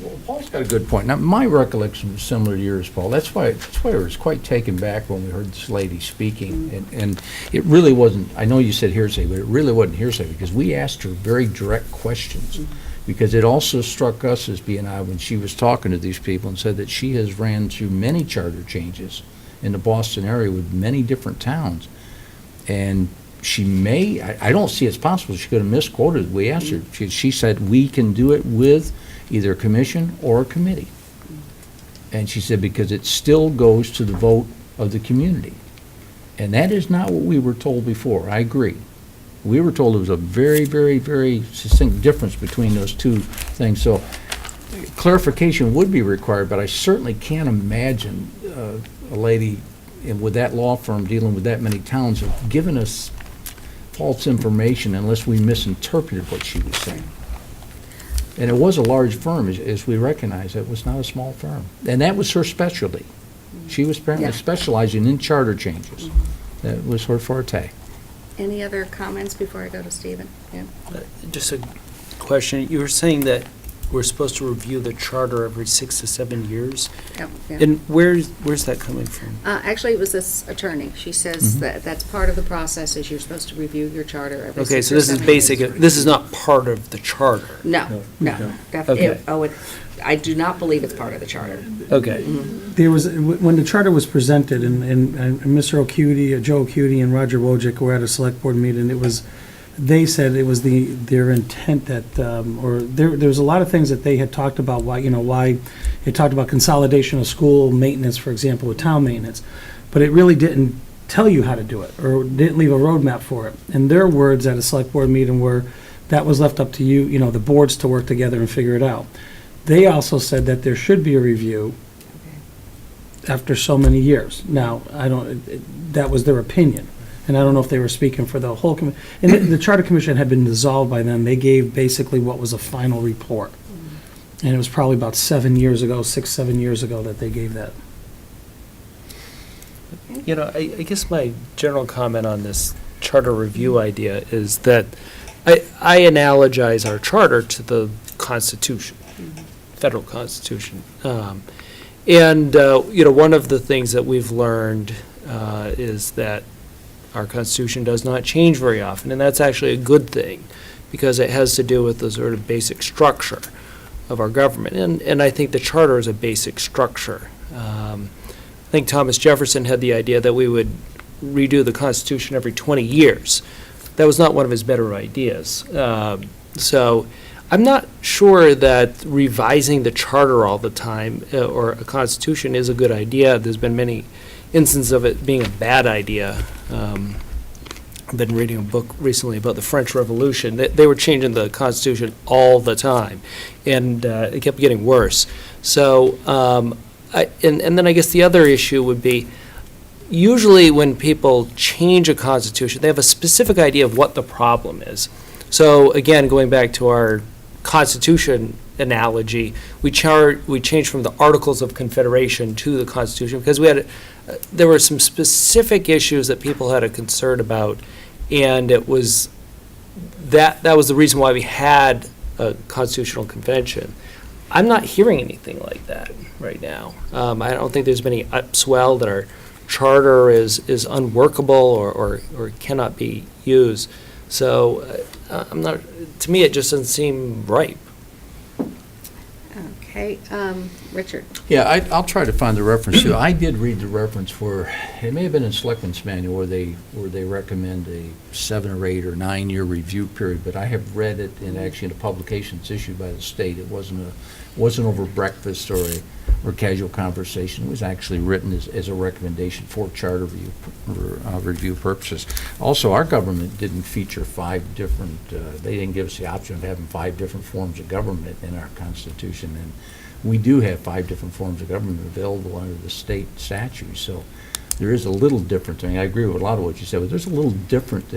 Well, Paul's got a good point. Now, my recollection was similar to yours, Paul. That's why I was quite taken back when we heard this lady speaking. And it really wasn't, I know you said hearsay, but it really wasn't hearsay because we asked her very direct questions. Because it also struck us as being odd when she was talking to these people and said that she has ran through many charter changes in the Boston area with many different towns. And she may, I don't see it's possible, she could have misquoted. We asked her, she said, we can do it with either a commission or a committee. And she said, because it still goes to the vote of the community. And that is not what we were told before, I agree. We were told there was a very, very, very succinct difference between those two things. So clarification would be required, but I certainly can't imagine a lady with that law firm dealing with that many towns of giving us false information unless we misinterpreted what she was saying. And it was a large firm, as we recognize. It was not a small firm. And that was her specialty. She was apparently Yeah. specializing in charter changes. That was her forte. Any other comments before I go to Stephen? Yeah. Just a question. You were saying that we're supposed to review the charter every 6 to 7 years. Yeah, yeah. And where's that coming from? Actually, it was this attorney. She says that that's part of the process, is you're supposed to review your charter every 6 Okay, or so this is 7 basic, years. this is not part of the charter. No, no. Okay. I do not believe it's part of the charter. Okay. There was, when the charter was presented, and Mr. O'Cuity, Joe O'Cuity, and Roger Wojcik were at a select board meeting, it was, they said it was their intent that, or there was a lot of things that they had talked about, why it talked about consolidation of school maintenance, for example, with town maintenance, but it really didn't tell you how to do it, or didn't leave a roadmap for it. And their words at a select board meeting were, that was left up to you, the boards to work together and figure it out. They also said that there should be a review after so many years. Now, that was their opinion, and I don't know if they were speaking for the whole committee. And the Charter Commission had been dissolved by then. They gave basically what was a final report. And it was probably about 7 years ago, 7 years ago that they gave that. I guess my general comment on this charter review idea is that I analogize our charter to the Constitution, federal Constitution. And one of the things that we've learned is that our Constitution does not change very often, and that's actually a good thing, because it has to do with the sort of basic structure of our government. And I think the charter is a basic structure. I think Thomas Jefferson had the idea that we would redo the Constitution every 20 years. That was not one of his better ideas. So I'm not sure that revising the charter all the time or a constitution is a good idea. There's been many instances of it being a bad idea. I've been reading a book recently about the French Revolution. They were changing the Constitution all the time, and it kept getting worse. So, and then I guess the other issue would be, usually when people change a constitution, they have a specific idea of what the problem is. So again, going back to our Constitution analogy, we changed from the Articles of Confederation to the Constitution because there were some specific issues that people had a concern about, and it was that was the reason why we had a constitutional convention. I'm not hearing anything like that right now. I don't think there's been any upswell that our charter is unworkable or cannot be used. So I'm not. To me, it just doesn't seem right. Okay, Richard. Yeah, I'll try to find the reference too. I did read the reference for, it may have been in Selectmen's Manual where they recommend a 7 or 8 or 9 year review period, but I have read it actually in a publication that's issued by the state. It wasn't over breakfast or casual conversation. It was actually written as a recommendation for charter review purposes. Also, our government didn't feature 5 different, they didn't give us the option of having 5 different forms of government in our Constitution. And we do have 5 different forms of government available under the state statute. So there is a little difference. I mean, I agree with a lot of what you said, but there's a little different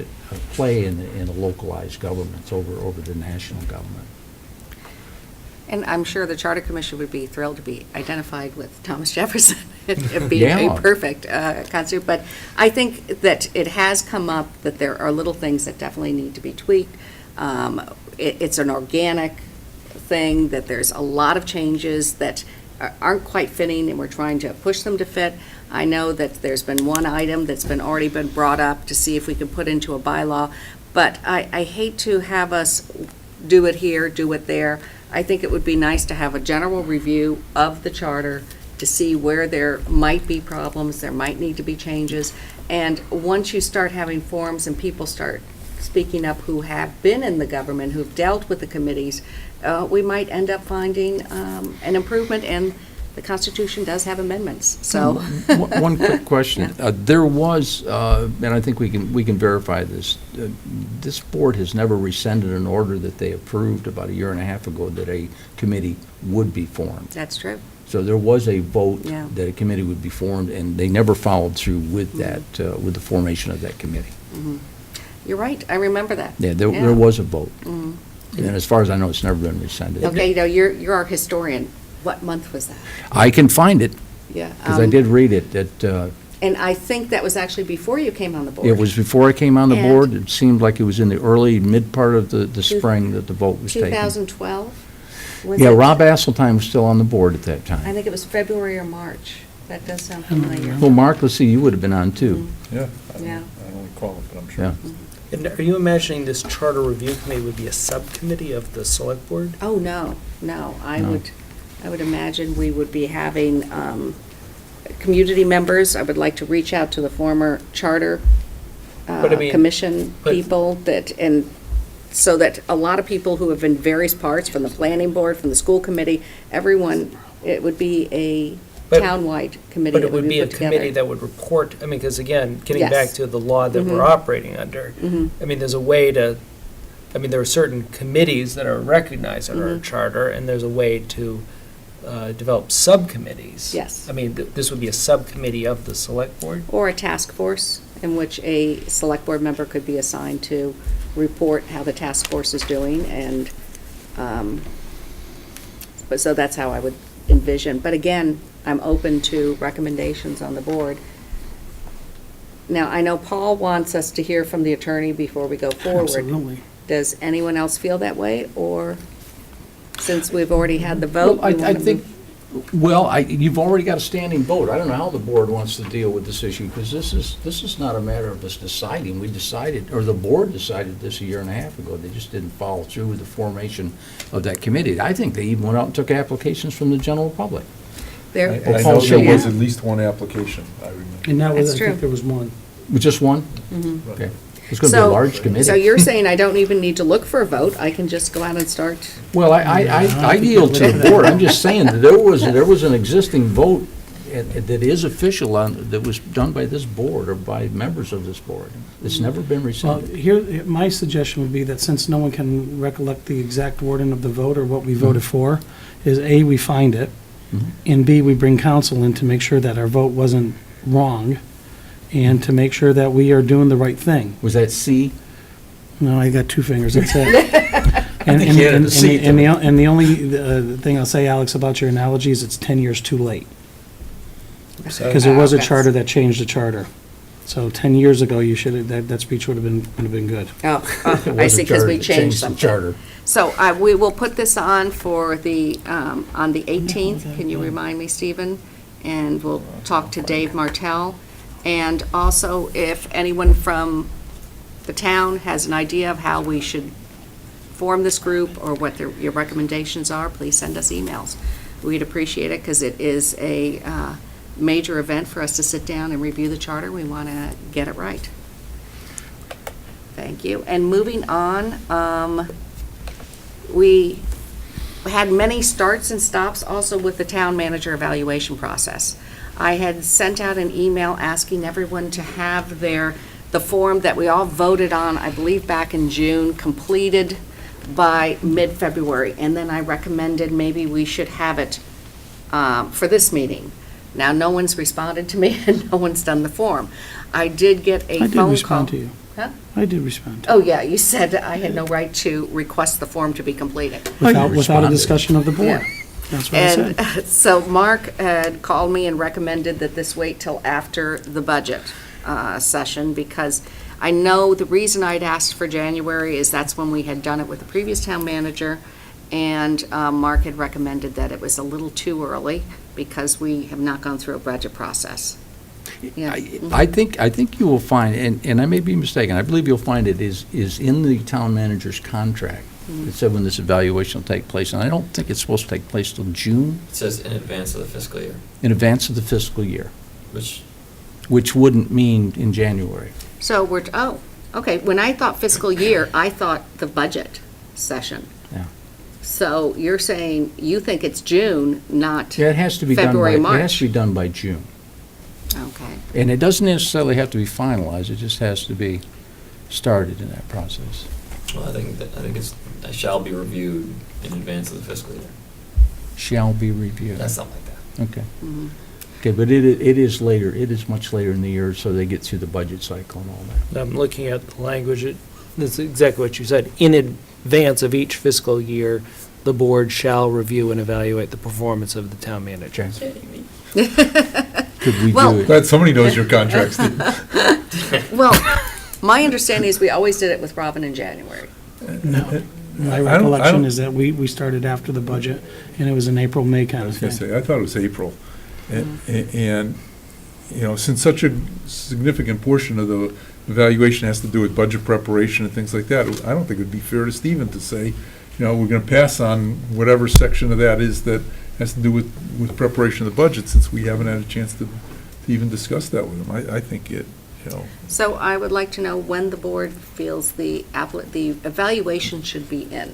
play in a localized government over the national government. And I'm sure the Charter Commission would be thrilled to be identified with Thomas Jefferson. It'd be Yeah. a perfect constitution. But I think that it has come up that there are little things that definitely need to be tweaked. It's an organic thing, that there's a lot of changes that aren't quite fitting, and we're trying to push them to fit. I know that there's been one item that's already been brought up to see if we can put into a bylaw, but I hate to have us do it here, do it there. I think it would be nice to have a general review of the charter to see where there might be problems, there might need to be changes. And once you start having forums and people start speaking up who have been in the government, who've dealt with the committees, we might end up finding an improvement, and the Constitution does have amendments, so. One quick question. There was, and I think we can verify this, this board has never rescinded an order that they approved about a year and a half ago that a committee would be formed. That's true. So there was a vote Yeah. that a committee would be formed, and they never followed through with that, with the formation of that committee. You're right, I remember that. Yeah, there was a vote. And as far as I know, it's never been rescinded. Okay, now, you're our historian. What month was that? I can find it, Yeah. because I did read it, that And I think that was actually before you came on the board. it was before I came on the And- board. It seemed like it was in the early, mid part of the spring that the vote was taken. 2012? Was Yeah, it? Rob Asseltine was still on the board at that I time. think it was February or March. That does sound familiar. Well, Mark, let's see, you would have been on too. Yeah. Yeah. I don't recall it, but I'm sure. Yeah. And are you imagining this charter review committee would be a subcommittee of the select board? Oh, no. I No. would imagine we would be having community members. I would like to reach out to the former charter But I mean- commission but- people so that a lot of people who have been various parts, from the planning board, from the school committee, everyone, it would be a But- townwide committee But that it would be a put together. committee that would report, I mean, because again, getting Yes. back to the law that we're operating under, I mean, there's a way to, I mean, there are certain committees that are recognized under our charter, and there's a way to develop subcommittees. Yes. I mean, this would be a subcommittee of the select board? Or a task force in which a select board member could be assigned to report how the task force is doing, and, but so that's how I would envision. But again, I'm open to recommendations on the board. Now, I know Paul wants us to hear from the attorney before we go forward. Absolutely. Does anyone else feel that way, or since we've already had the vote? Well, we I wanna think, move- you've already got a standing vote. I don't know how the board wants to deal with this issue, because this is not a matter of us deciding. We decided, or the board decided this a year and a half ago. They just didn't follow through with the formation of that committee. I think they even went out and took applications from the general public. There- I Well, know Paul there was Yeah. at least one application, I remember. And that was, That's I true. think there was one. With just one? Okay. It's going to be a large committee. So you're saying I don't even need to look for a vote, I can just go out and start? Well, I yield to the board. I'm just saying, that there was an existing vote that is official that was done by this board or by members of this board. It's never been Well, rescinded. here, my suggestion would be that since no one can recollect the exact wording of the vote or what we voted for, is A, we find it, and B, we bring counsel in to make sure that our vote wasn't wrong, and to make sure that we are doing the right thing. Was that C? No, I got two fingers, that's it. And think you had a seat the only thing I'll say, Alex, about your analogy is it's 10 years too late. Because there was a charter that changed the charter. So 10 years ago, you should have, that speech would have been good. Oh, It I was a see, because charter we that changed the something. charter. So we will put this on for on the 18th. Can you remind me, Stephen? And we'll talk to Dave Martell. And also, if anyone from the town has an idea of how we should form this group or what your recommendations are, please send us emails. We'd appreciate it, because it is a major event for us to sit down and review the charter. We want to get it right. Thank you. And moving on, we had many starts and stops also with the town manager evaluation process. I had sent out an email asking everyone to have the form that we all voted on, I believe back in June, completed by mid-February. And then I recommended maybe we should have it for this meeting. Now, no one's responded to me and no one's done the form. I did get a I phone did call. respond to you. Huh? I did respond. Oh, yeah, you said I had no right to request the form to be completed. Without a responded. discussion of the board. Yeah. That's what I And said. so Mark had called me and recommended that this wait till after the budget session, because I know the reason I'd asked for January is that's when we had done it with the previous town manager, And Mark had recommended that it was a little too early because we have not gone through a budget process. Yeah. I think you will find, and I may be mistaken, I believe you'll find it is in the town manager's contract. It said when this evaluation will take place, and I don't think it's supposed to take place till June, It says in advance of the fiscal year, in advance of the fiscal year, which, which wouldn't mean in January. So okay, when I thought fiscal year, I thought the budget session. Yeah. So you're saying you think it's June, not Yeah, it has to be done by, February, it March? has to be done by June. Okay. And it doesn't necessarily have to be finalized, it just has to be started in that process. well, I think it's, shall be reviewed in advance of the fiscal year. Shall be reviewed. That's something like that. Okay. Mhm. Okay, but it is later, it is much later in the year, so they get through the budget cycle and all that. I'm looking at the language, that's exactly what you said. In advance of each fiscal year, the board shall review and evaluate the performance of the town manager. Could we Well- do it? Glad somebody knows your contract, Steve. Well, my understanding is we always did it with Robin in January. No. My I don't- recollection is that we started after the budget, and it was an April, May I kind was of going to thing. say, I thought it was April. And, you know, since such a significant portion of the evaluation has to do with budget preparation and things like that, I don't think it would be fair to Stephen to say, you know, we're going to pass on whatever section of that is that has to do with preparation of the budget, since we haven't had a chance to even discuss that with him. I think it, you know, So I would like to know when the board feels the evaluation should be in.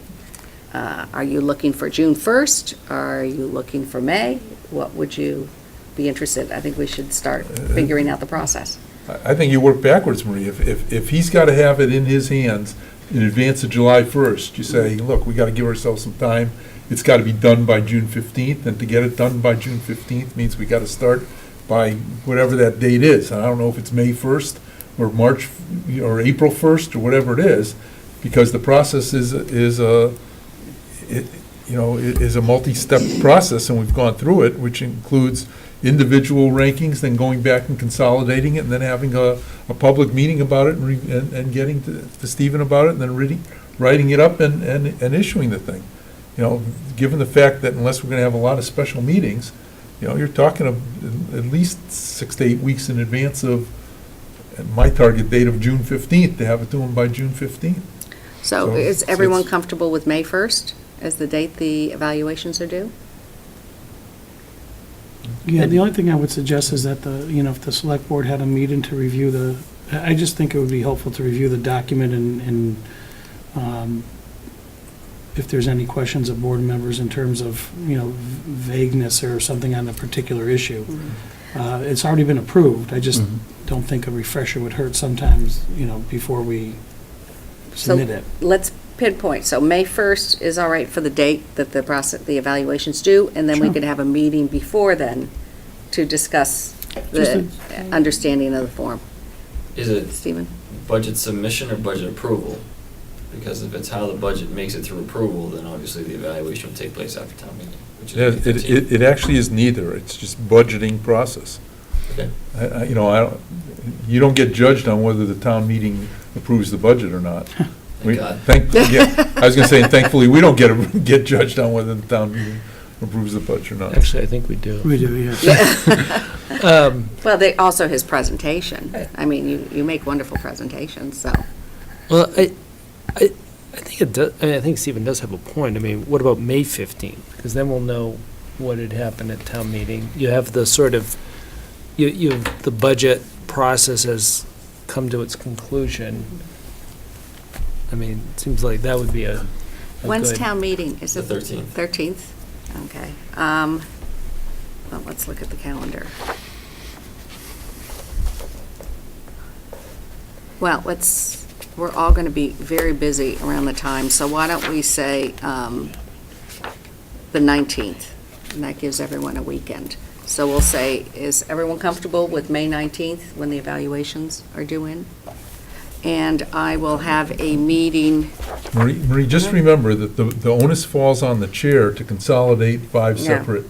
Are you looking for June 1st? Are you looking for May? What would you be interested? I think we should start figuring out the process. I think you work backwards, Marie. If he's got to have it in his hands in advance of July 1st, you say, look, we got to give ourselves some time. It's got to be done by June 15th, and to get it done by June 15th means we got to start by whatever that date is. And I don't know if it's May 1st or March or April 1st or whatever it is, because the process is a multi-step process, and we've gone through it, which includes individual rankings, then going back and consolidating it, and then having a public meeting about it, and getting to Stephen about it, and then writing it up and issuing the thing. You know, given the fact that unless we're going to have a lot of special meetings, you know, you're talking of at least 6 to 8 weeks in advance of my target date of June 15th, to have it to them by June 15th. So So is it's- everyone comfortable with May 1st as the date the evaluations are due? Yeah, the only thing I would suggest is that if the select board had a meeting to review I just think it would be helpful to review the document and if there's any questions of board members in terms of, vagueness or something on a particular issue. It's already been approved. I just don't think a refresher would hurt sometimes, before we submit it. Let's pinpoint. So May 1st is all right for the date that the evaluation's due, and then we Sure. could have a meeting before then to discuss the understanding of the form. Is it Stephen? budget submission or budget approval? Because if it's how the budget makes it through approval, then obviously the evaluation will take place after town meeting, which is Yeah, May 15th. it actually is neither. It's just budgeting process. Okay. You don't get judged on whether the town meeting approves the budget or not. Thank God. I was going to say, thankfully, we don't get judged on whether the town meeting approves the budget or not. Actually, I think we do. We do, yeah. Well, also his presentation. I mean, you make wonderful presentations, so. Well, I think it does, I think Stephen does have a point. I mean, what about May 15th? Because then we'll know what had happened at town meeting. You have the sort of, the budget process has come to its conclusion. I mean, it seems like that would be a When's good- town meeting? Is The it 13th. 13th? Okay. Well, let's look at the calendar. Well, we're all going to be very busy around the time, so why don't we say the 19th? And that gives everyone a weekend. So we'll say, is everyone comfortable with May 19th when the evaluations are due in? And I will have a meeting. Marie, just remember that the onus falls on the chair to consolidate 5 Yeah. separate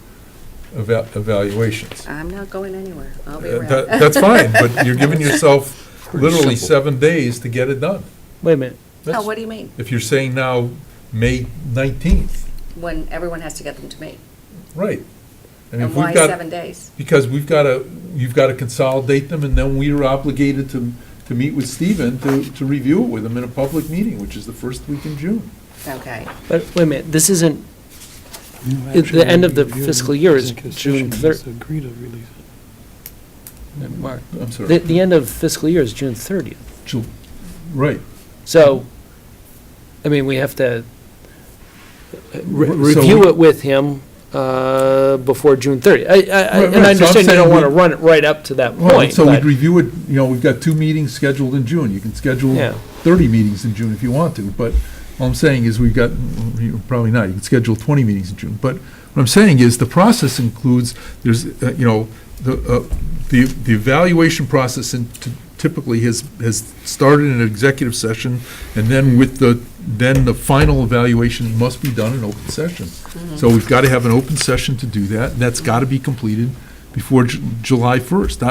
evaluations. I'm not going anywhere. I'll be around. That's fine, but you're giving yourself literally simple. 7 days to get it done. Wait a minute. Oh, what do you mean? If you're saying now, May 19th, when everyone has to get them to me? Right. And And if we've why got, 7 days? because you've got to consolidate them, and then we are obligated to meet with Stephen to review it with him in a public meeting, which is the first week in June. Okay. But wait a minute, this isn't, Actually, the end of the review fiscal year is executive June session, 3rd. just agree to release it. Mark, I'm sorry. the end of fiscal year is June 30th. Right. So, I mean, we have to So review we- it with him before June 30th. Right, And I right. So I'm understand you saying don't want to we- run it right up to that Well, point, so we'd but, review it, we've got 2 meetings scheduled in June. You can schedule Yeah. 30 meetings in June if you want to, but all I'm saying is we've got, probably not, you can schedule 20 meetings in June. But what I'm saying is the process includes, there's, the evaluation process typically has started in an executive session, and then then the final evaluation must be done in open session. So we've got to have an open session to do that, and that's got to be completed before July 1st.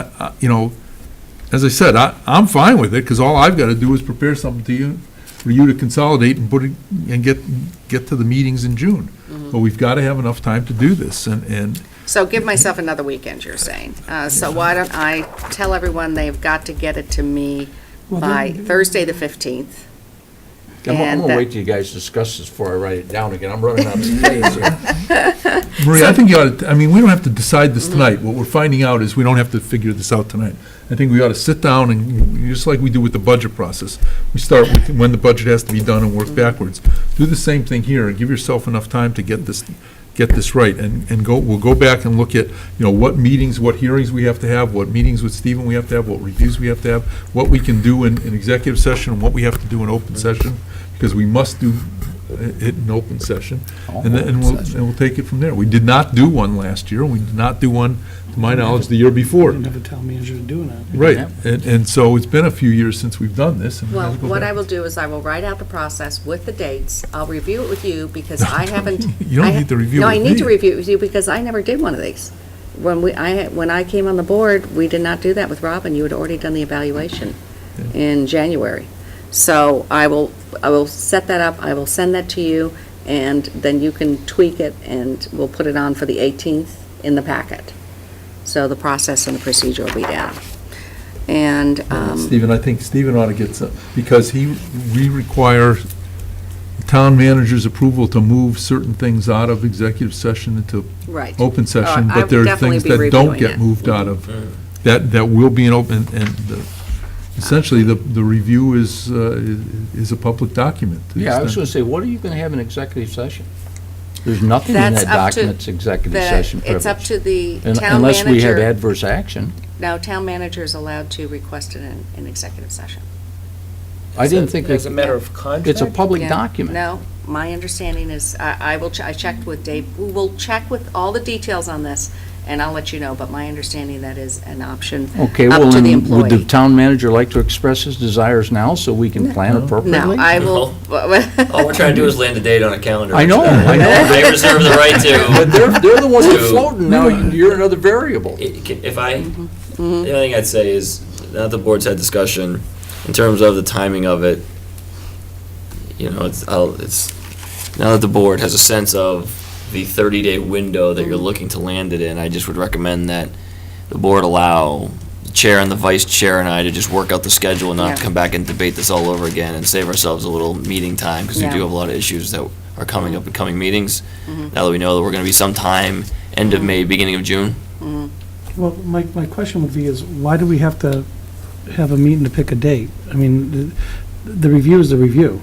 As I said, I'm fine with it, because all I've got to do is prepare something for you to consolidate and put it, and get to the meetings in June. But we've got to have enough time to do this, and So give myself another weekend, you're saying. So why don't I tell everyone they've got to get it to me by Thursday, the 15th? I'm And gonna that- wait till you guys discuss this before I write it down again. I'm running out of space here. Marie, I think you ought to, we don't have to decide this tonight. What we're finding out is we don't have to figure this out tonight. I think we ought to sit down and, just like we do with the budget process, we start with when the budget has to be done and work backwards. Do the same thing here and give yourself enough time to get this right, and we'll go back and look at, what meetings, what hearings we have to have, what meetings with Stephen we have to have, what reviews we have to have, what we can do in executive session, and what we have to do in open session, because we must do it in open session, and then we'll take it from there. We did not do one last year, and we did not do one, to my knowledge, the year before. Didn't have a town manager doing that. Right, and so it's been a few years since we've done this, and we Well, gotta go what back. I will do is I will write out the process with the dates. I'll review it with you because I haven't. You don't need to review it No, I with need to me. review it with you because I never did one of these. When I came on the board, we did not do that with Robin. You had already done the evaluation in January. So I will set that up, I will send that to you, and then you can tweak it, and we'll put it on for the 18th in the packet. So the process and the procedure will be down. And, Stephen, I think Stephen ought to get some, because we require the town manager's approval to move certain things out of executive session into right. open session, I will but there are definitely things be that don't reviewing get it. moved out of, that will be an open, and essentially, the review is a public document. to the Yeah, I was extent- gonna say, what are you gonna have in executive session? There's nothing in That's that up to document's executive The- session It's up privilege. to the town Unless we have manager. adverse action. No, town manager is allowed to request it in executive session. I didn't think, as a that- matter of contract. it's a public Yeah. document. No, my understanding is, I checked with Dave, we will check with all the details on this, and I'll let you know, but my understanding that is an option Okay, up well, to the then, would the employee. town manager like to express his desires now so we can plan No, appropriately? I will. All we're trying to do is land a date on a calendar. I know, I know. They reserve the right But to. they're the ones that To- floating now, you're another variable. If I, the only thing I'd say is, now that the board's had discussion, in terms of the timing of it, it's, now that the board has a sense of the 30-day window that you're looking to land it in, I just would recommend that the board allow the chair and the vice chair and I to just work out the schedule and Yeah. not come back and debate this all over again and save ourselves a little meeting time, because we Yeah. do have a lot of issues that are coming up in coming meetings. Now that we know that we're going to be sometime end of May, beginning of June. Well, my question would be is, why do we have to have a meeting to pick a date? I mean, the review is the review.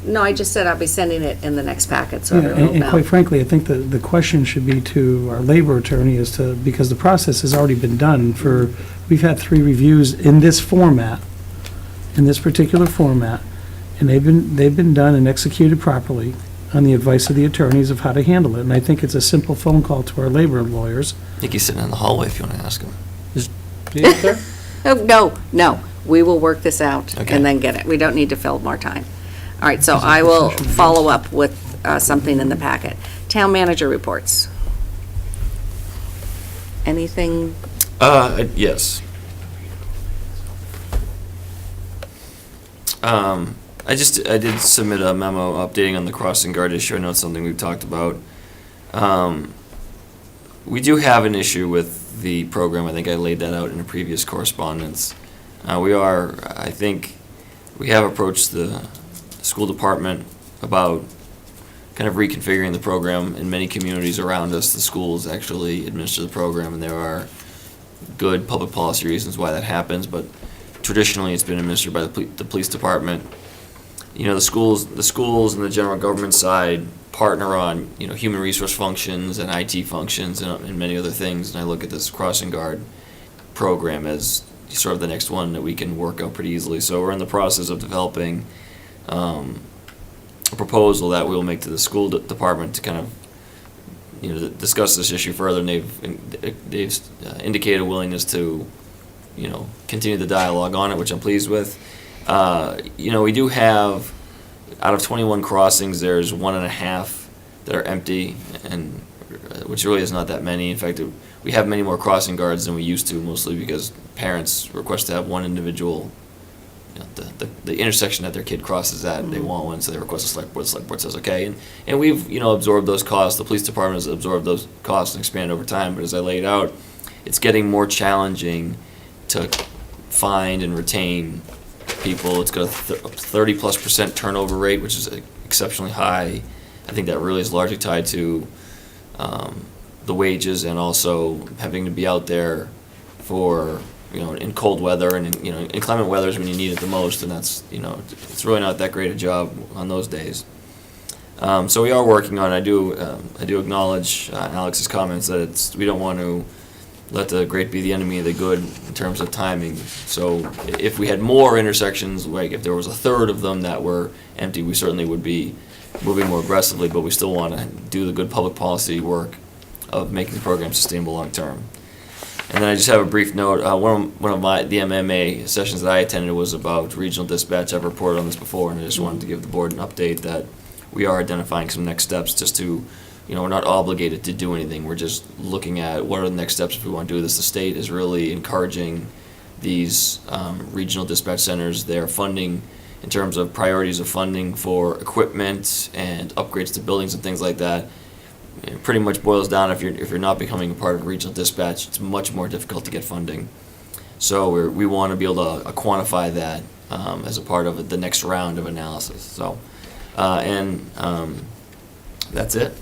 No, I just said I'll be sending it in the next packet, so Yeah, everyone will and know. quite frankly, I think the question should be to our labor attorney as to, because the process has already been done for, we've had 3 reviews in this format, in this particular format, and they've been done and executed properly on the advice of the attorneys of how to handle it. And I think it's a simple phone call to our labor lawyers. I think he's sitting in the hallway if you want to ask him. Oh, no, we will work this out Okay. and then get it. We don't need to fill more time. All right, so I will follow up with something in the packet. Town manager reports. Anything? Yes. I did submit a memo updating on the crossing guard issue. I know it's something we've talked about. We do have an issue with the program. I think I laid that out in a previous correspondence. I think we have approached the school department about kind of reconfiguring the program. In many communities around us, the schools actually administer the program, and there are good public policy reasons why that happens, but traditionally it's been administered by the police department. You know, the schools and the general government side partner on, you know, human resource functions and IT functions and many other things, and I look at this crossing guard program as sort of the next one that we can work out pretty easily. So we're in the process of developing a proposal that we'll make to the school department to kind of, you know, discuss this issue further, and they've indicated a willingness to, you know, continue the dialogue on it, which I'm pleased with. You know, we do have, out of 21 crossings, there's 1.5 that are empty, and which really is not that many. In fact, we have many more crossing guards than we used to, mostly because parents request to have one individual, you know, the intersection that their kid crosses at, they want one, so they request a select board. The select board says okay, and we've, you know, absorbed those costs. The police department has absorbed those costs and expanded over time. But as I laid out, it's getting more challenging to find and retain people. It's got a 30+% turnover rate, which is exceptionally high. I think that really is largely tied to the wages and also having to be out there for, you know, in cold weather and in inclement weather is when you need it the most, and that's, you know, it's really not that great a job on those days. So we are working on it. I do acknowledge Alex's comments that we don't want to let the great be the enemy of the good in terms of timing. So if we had more intersections, like if there was a third of them that were empty, we certainly would be moving more aggressively, but we still want to do the good public policy work of making the program sustainable long term. And then I just have a brief note. One of the MMA sessions that I attended was about regional dispatch. I've reported on this before, and I just wanted to give the board an update that we are identifying some next steps just to, you know, we're not obligated to do anything. We're just looking at what are the next steps if we want to do this. The state is really encouraging these regional dispatch centers. Their funding, in terms of priorities of funding for equipment and upgrades to buildings and things like that, it pretty much boils down, if you're not becoming a part of regional dispatch, it's much more difficult to get funding. So we want to be able to quantify that as a part of the next round of analysis. So, that's it.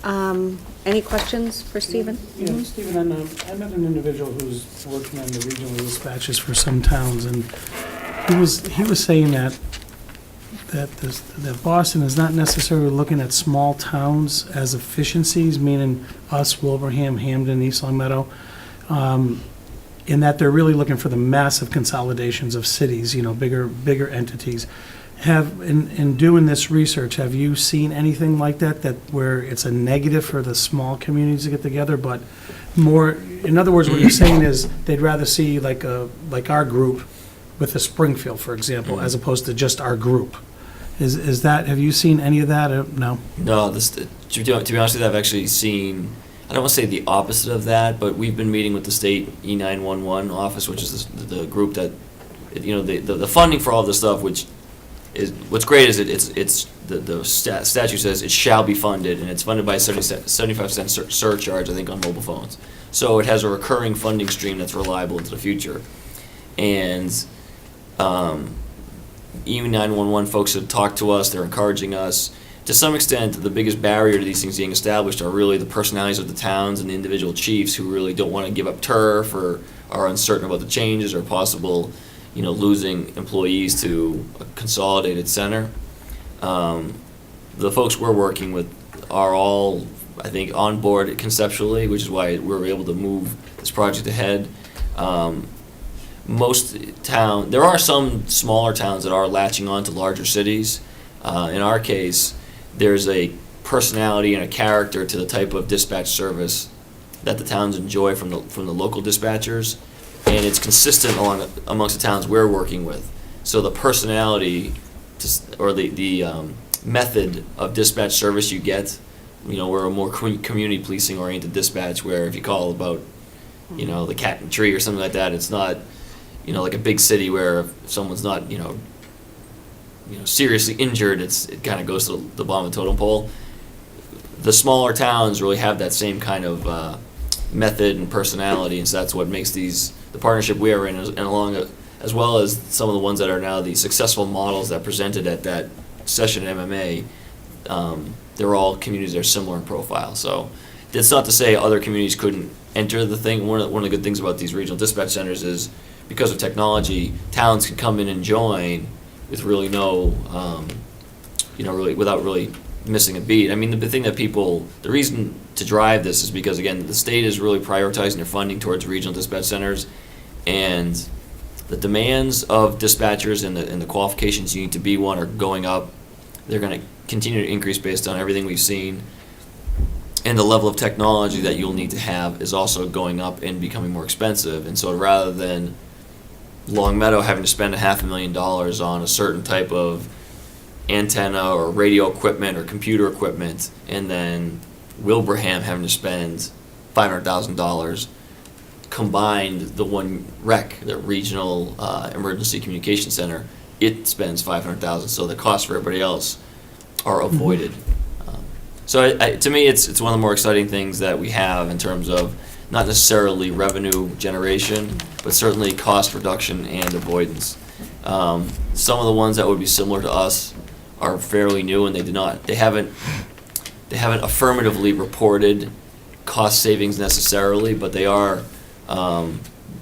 Okay. Any questions for Stephen? Yeah, Stephen, I met an individual who's working on the regional dispatches for some towns, and he was saying that Boston is not necessarily looking at small towns as efficiencies, meaning us, Wilbraham, Hamden, East Long Meadow, in that they're really looking for the massive consolidations of cities, you know, bigger entities. In doing this research, have you seen anything like that where it's a negative for the small communities to get together, but more, in other words, what you're saying is they'd rather see like our group with the Springfield, for example, as opposed to just our group? Is that, have you seen any of that? No? No, To be honest with you, I've actually seen, I don't want to say the opposite of that, but we've been meeting with the state E911 office, which is the group that, you know, the funding for all this stuff, which is, what's great is it's the statute says it shall be funded, and it's funded by a 75-cent surcharge, I think, on mobile phones. So it has a recurring funding stream that's reliable into the future. And E911 folks have talked to us, they're encouraging us. To some extent, the biggest barrier to these things being established are really the personalities of the towns and the individual chiefs who really don't want to give up turf or are uncertain about the changes or possible, you know, losing employees to a consolidated center. The folks we're working with are all, I think, on board conceptually, which is why we're able to move this project ahead. There are some smaller towns that are latching on to larger cities. In our case, there's a personality and a character to the type of dispatch service that the towns enjoy from the local dispatchers, and it's consistent amongst the towns we're working with. So the personality or the method of dispatch service you get, you know, we're a more community policing oriented dispatch, where if you call about, you know, the cat in the tree or something like that, it's not, like a big city where if someone's not, seriously injured, it kind of goes to the bottom of the totem pole. The smaller towns really have that same kind of method and personality, and so that's what makes the partnership we are in, as well as some of the ones that are now the successful models that presented at that session at MMA. They're all communities that are similar in profile. So that's not to say other communities couldn't enter the thing. One of the good things about these regional dispatch centers is because of technology, towns can come in and join with really no, really without really missing a beat. I mean, the reason to drive this is because, again, the state is really prioritizing their funding towards regional dispatch centers, and the demands of dispatchers and the qualifications you need to be one are going up. They're going to continue to increase based on everything we've seen. And the level of technology that you'll need to have is also going up and becoming more expensive. And so rather than Long Meadow having to spend $500,000 on a certain type of antenna or radio equipment or computer equipment, and then Wilbraham having to spend $500,000, combined the one REC, the Regional Emergency Communication Center, it spends $500,000, so the costs for everybody else are avoided. So to me, it's one of the more exciting things that we have in terms of not necessarily revenue generation, but certainly cost reduction and avoidance. Some of the ones that would be similar to us are fairly new, and they haven't affirmatively reported cost savings necessarily, but they are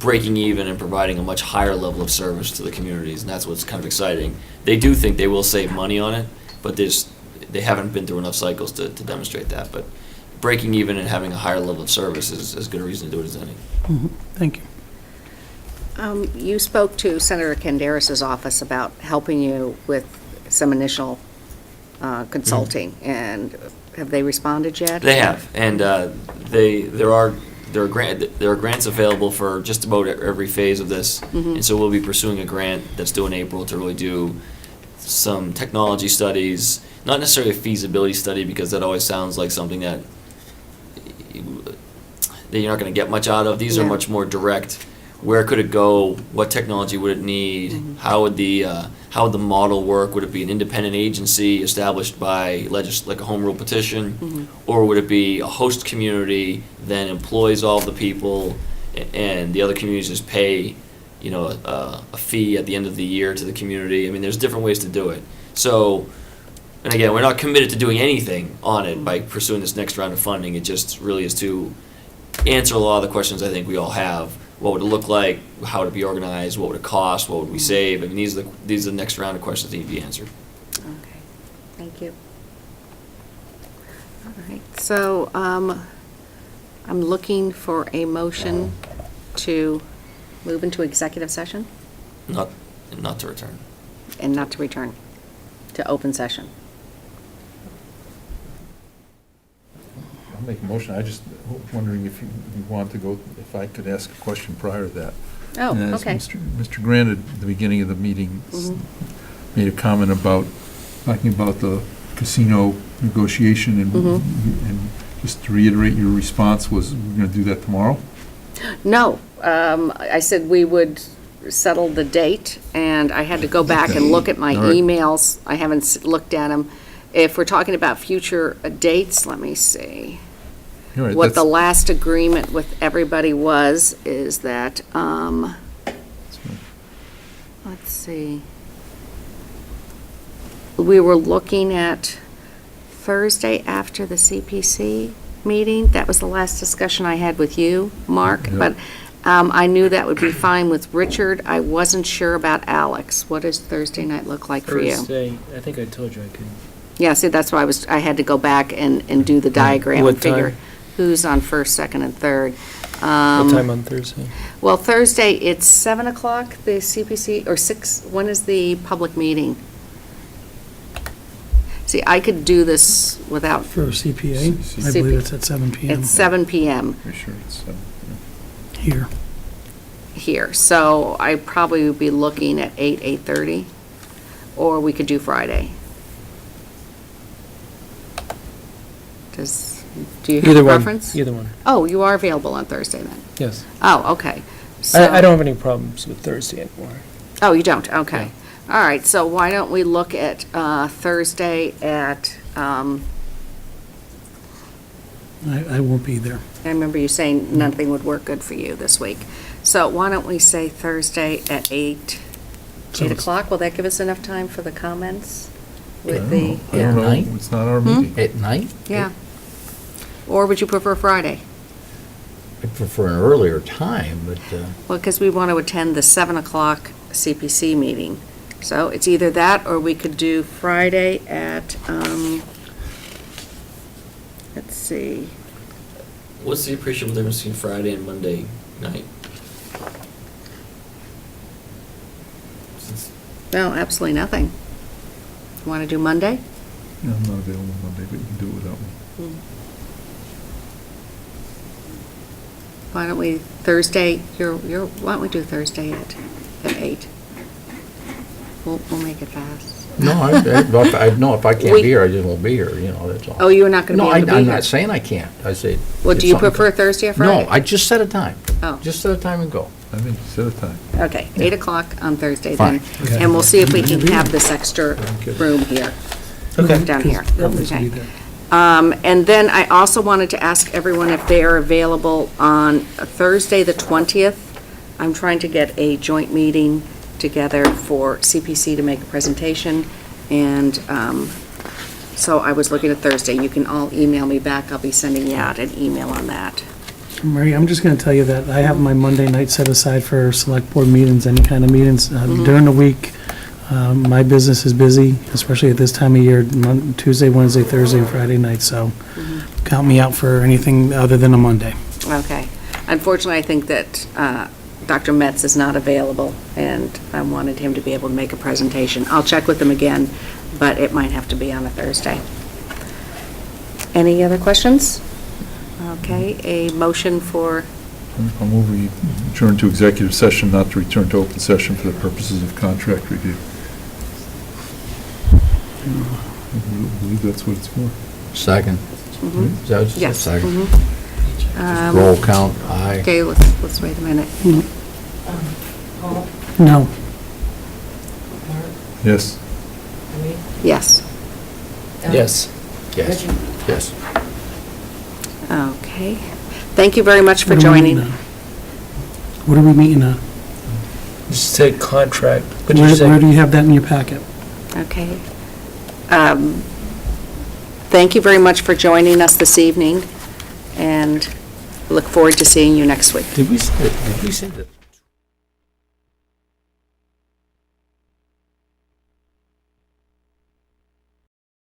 breaking even and providing a much higher level of service to the communities, and that's what's kind of exciting. They do think they will save money on it, but they haven't been through enough cycles to demonstrate that. But breaking even and having a higher level of service is as good a reason to do it as any. Thank you. You spoke to Senator Canderas' office about helping you with some initial consulting, and have they responded yet? They have, and there are grants available for just about every phase of this, and so we'll be pursuing a grant that's due in April to really do some technology studies, not necessarily a feasibility study, because that always sounds like something that you're not going to get much out of. These are much more direct. Where could it go? What technology would it need? How would the model work? Would it be an independent agency established by like a home rule petition, or would it be a host community then employs all the people, and the other communities just pay, a fee at the end of the year to the community? I mean, there's different ways to do it. So, and again, we're not committed to doing anything on it by pursuing this next round of funding. It just really is to answer a lot of the questions I think we all have. What would it look like? How would it be organized? What would it cost? What would we save? I mean, these are the next round of questions that need to be answered. Okay, thank you. All right, so I'm looking for a motion to move into executive session Not to return. and not to return to open session. I'll make a motion. I just wondering if you want to go, if I could ask a question prior to that. Oh, And as okay. Mr. Grant at the beginning of the meeting made a comment talking about the casino negotiation, and just to reiterate, your response was, we're going to do that tomorrow? No, I said we would settle the date, and I had to go back and look at my All right. emails. I haven't looked at them. If we're talking about future dates, let me see. All right, What the that's- last agreement with everybody is that, let's see. We were looking at Thursday after the CPC meeting. That was the last discussion I had with you, Mark. Yeah. But I knew that would be fine with Richard. I wasn't sure about Alex. What does Thursday night look like for you? Thursday, I think I told you I could. Yeah, see, that's why I had to go back and do the diagram What and figure time? who's on first, second, and third. What time on Thursday? Well, Thursday, it's 7 o'clock, the CPC, or 6, when is the public meeting? See, I could do this without, For CPA, I CP. believe it's at 7 PM it's 7 PM Pretty sure it's, here. here, so I probably would be looking at 8:30, or we could do Friday. Do you have Either a one. preference? Either one. Oh, you are available on Thursday then? Yes. Oh, okay. I don't have any problems with Thursday anymore. Oh, you don't? Okay. All right, so why don't we look at Thursday at, I won't be there. I remember you saying nothing would work good for you this week. So why don't we say Thursday at 8 o'clock? Will that give us enough time for the comments with the? I don't know, Night? it's not our meeting. At night? Yeah. Or would you prefer Friday? I prefer an earlier time, but, Well, because we want to attend the 7 o'clock CPC meeting. So it's either that, or we could do Friday at, let's see, What's the appreciable difference between Friday and Monday night? Since no, absolutely nothing. Want to do Monday? Yeah, I'm not available Monday, but you can do it without me. Why don't we, Thursday, why don't we do Thursday at 8? We'll make it fast. no, if I can't We- be here, I just won't be here, you know, that's all. Oh, you're not going to No, be able to be I'm here? not saying I can't. I say. Well, if do you something prefer comes- Thursday or Friday? No, I just set a time. Oh. Just set a time and go. I think set a time. Okay, 8 o'clock on Thursday then. Fine. And we'll see if we can have this extra room here, Okay. down here. Elvis will be Okay. there. And then I also wanted to ask everyone if they are available on Thursday, the 20th. I'm trying to get a joint meeting together for CPC to make a presentation, and so I was looking at Thursday. You can all email me back. I'll be sending you out an email on that. Marie, I'm just going to tell you that I have my Monday night set aside for select board meetings, any kind of meetings. During the week, my business is busy, especially at this time of year, Tuesday, Wednesday, Thursday, and Friday night, so count me out for anything other than a Monday. Okay. Unfortunately, I think that Dr. Metz is not available, and I wanted him to be able to make a presentation. I'll check with him again, but it might have to be on a Thursday. Any other questions? Okay, a motion for, I'll move we adjourn to executive session, not to return to open session for the purposes of contract review. I believe that's what it's for. Second. mhm, Is that what you said? yes. Second. mhm. Roll count, aye. Okay, let's wait a minute. Paul, No. Mark, Yes. Marie, Yes. Ellen, Yes. Yes, Reggie. yes. Okay. Thank you very much for What are we joining. meeting on? What are we meeting on? Just say contract. What did you Where say? do you have that in your packet? Okay. Thank you very much for joining us this evening, and look forward to seeing you next week. Did we say that?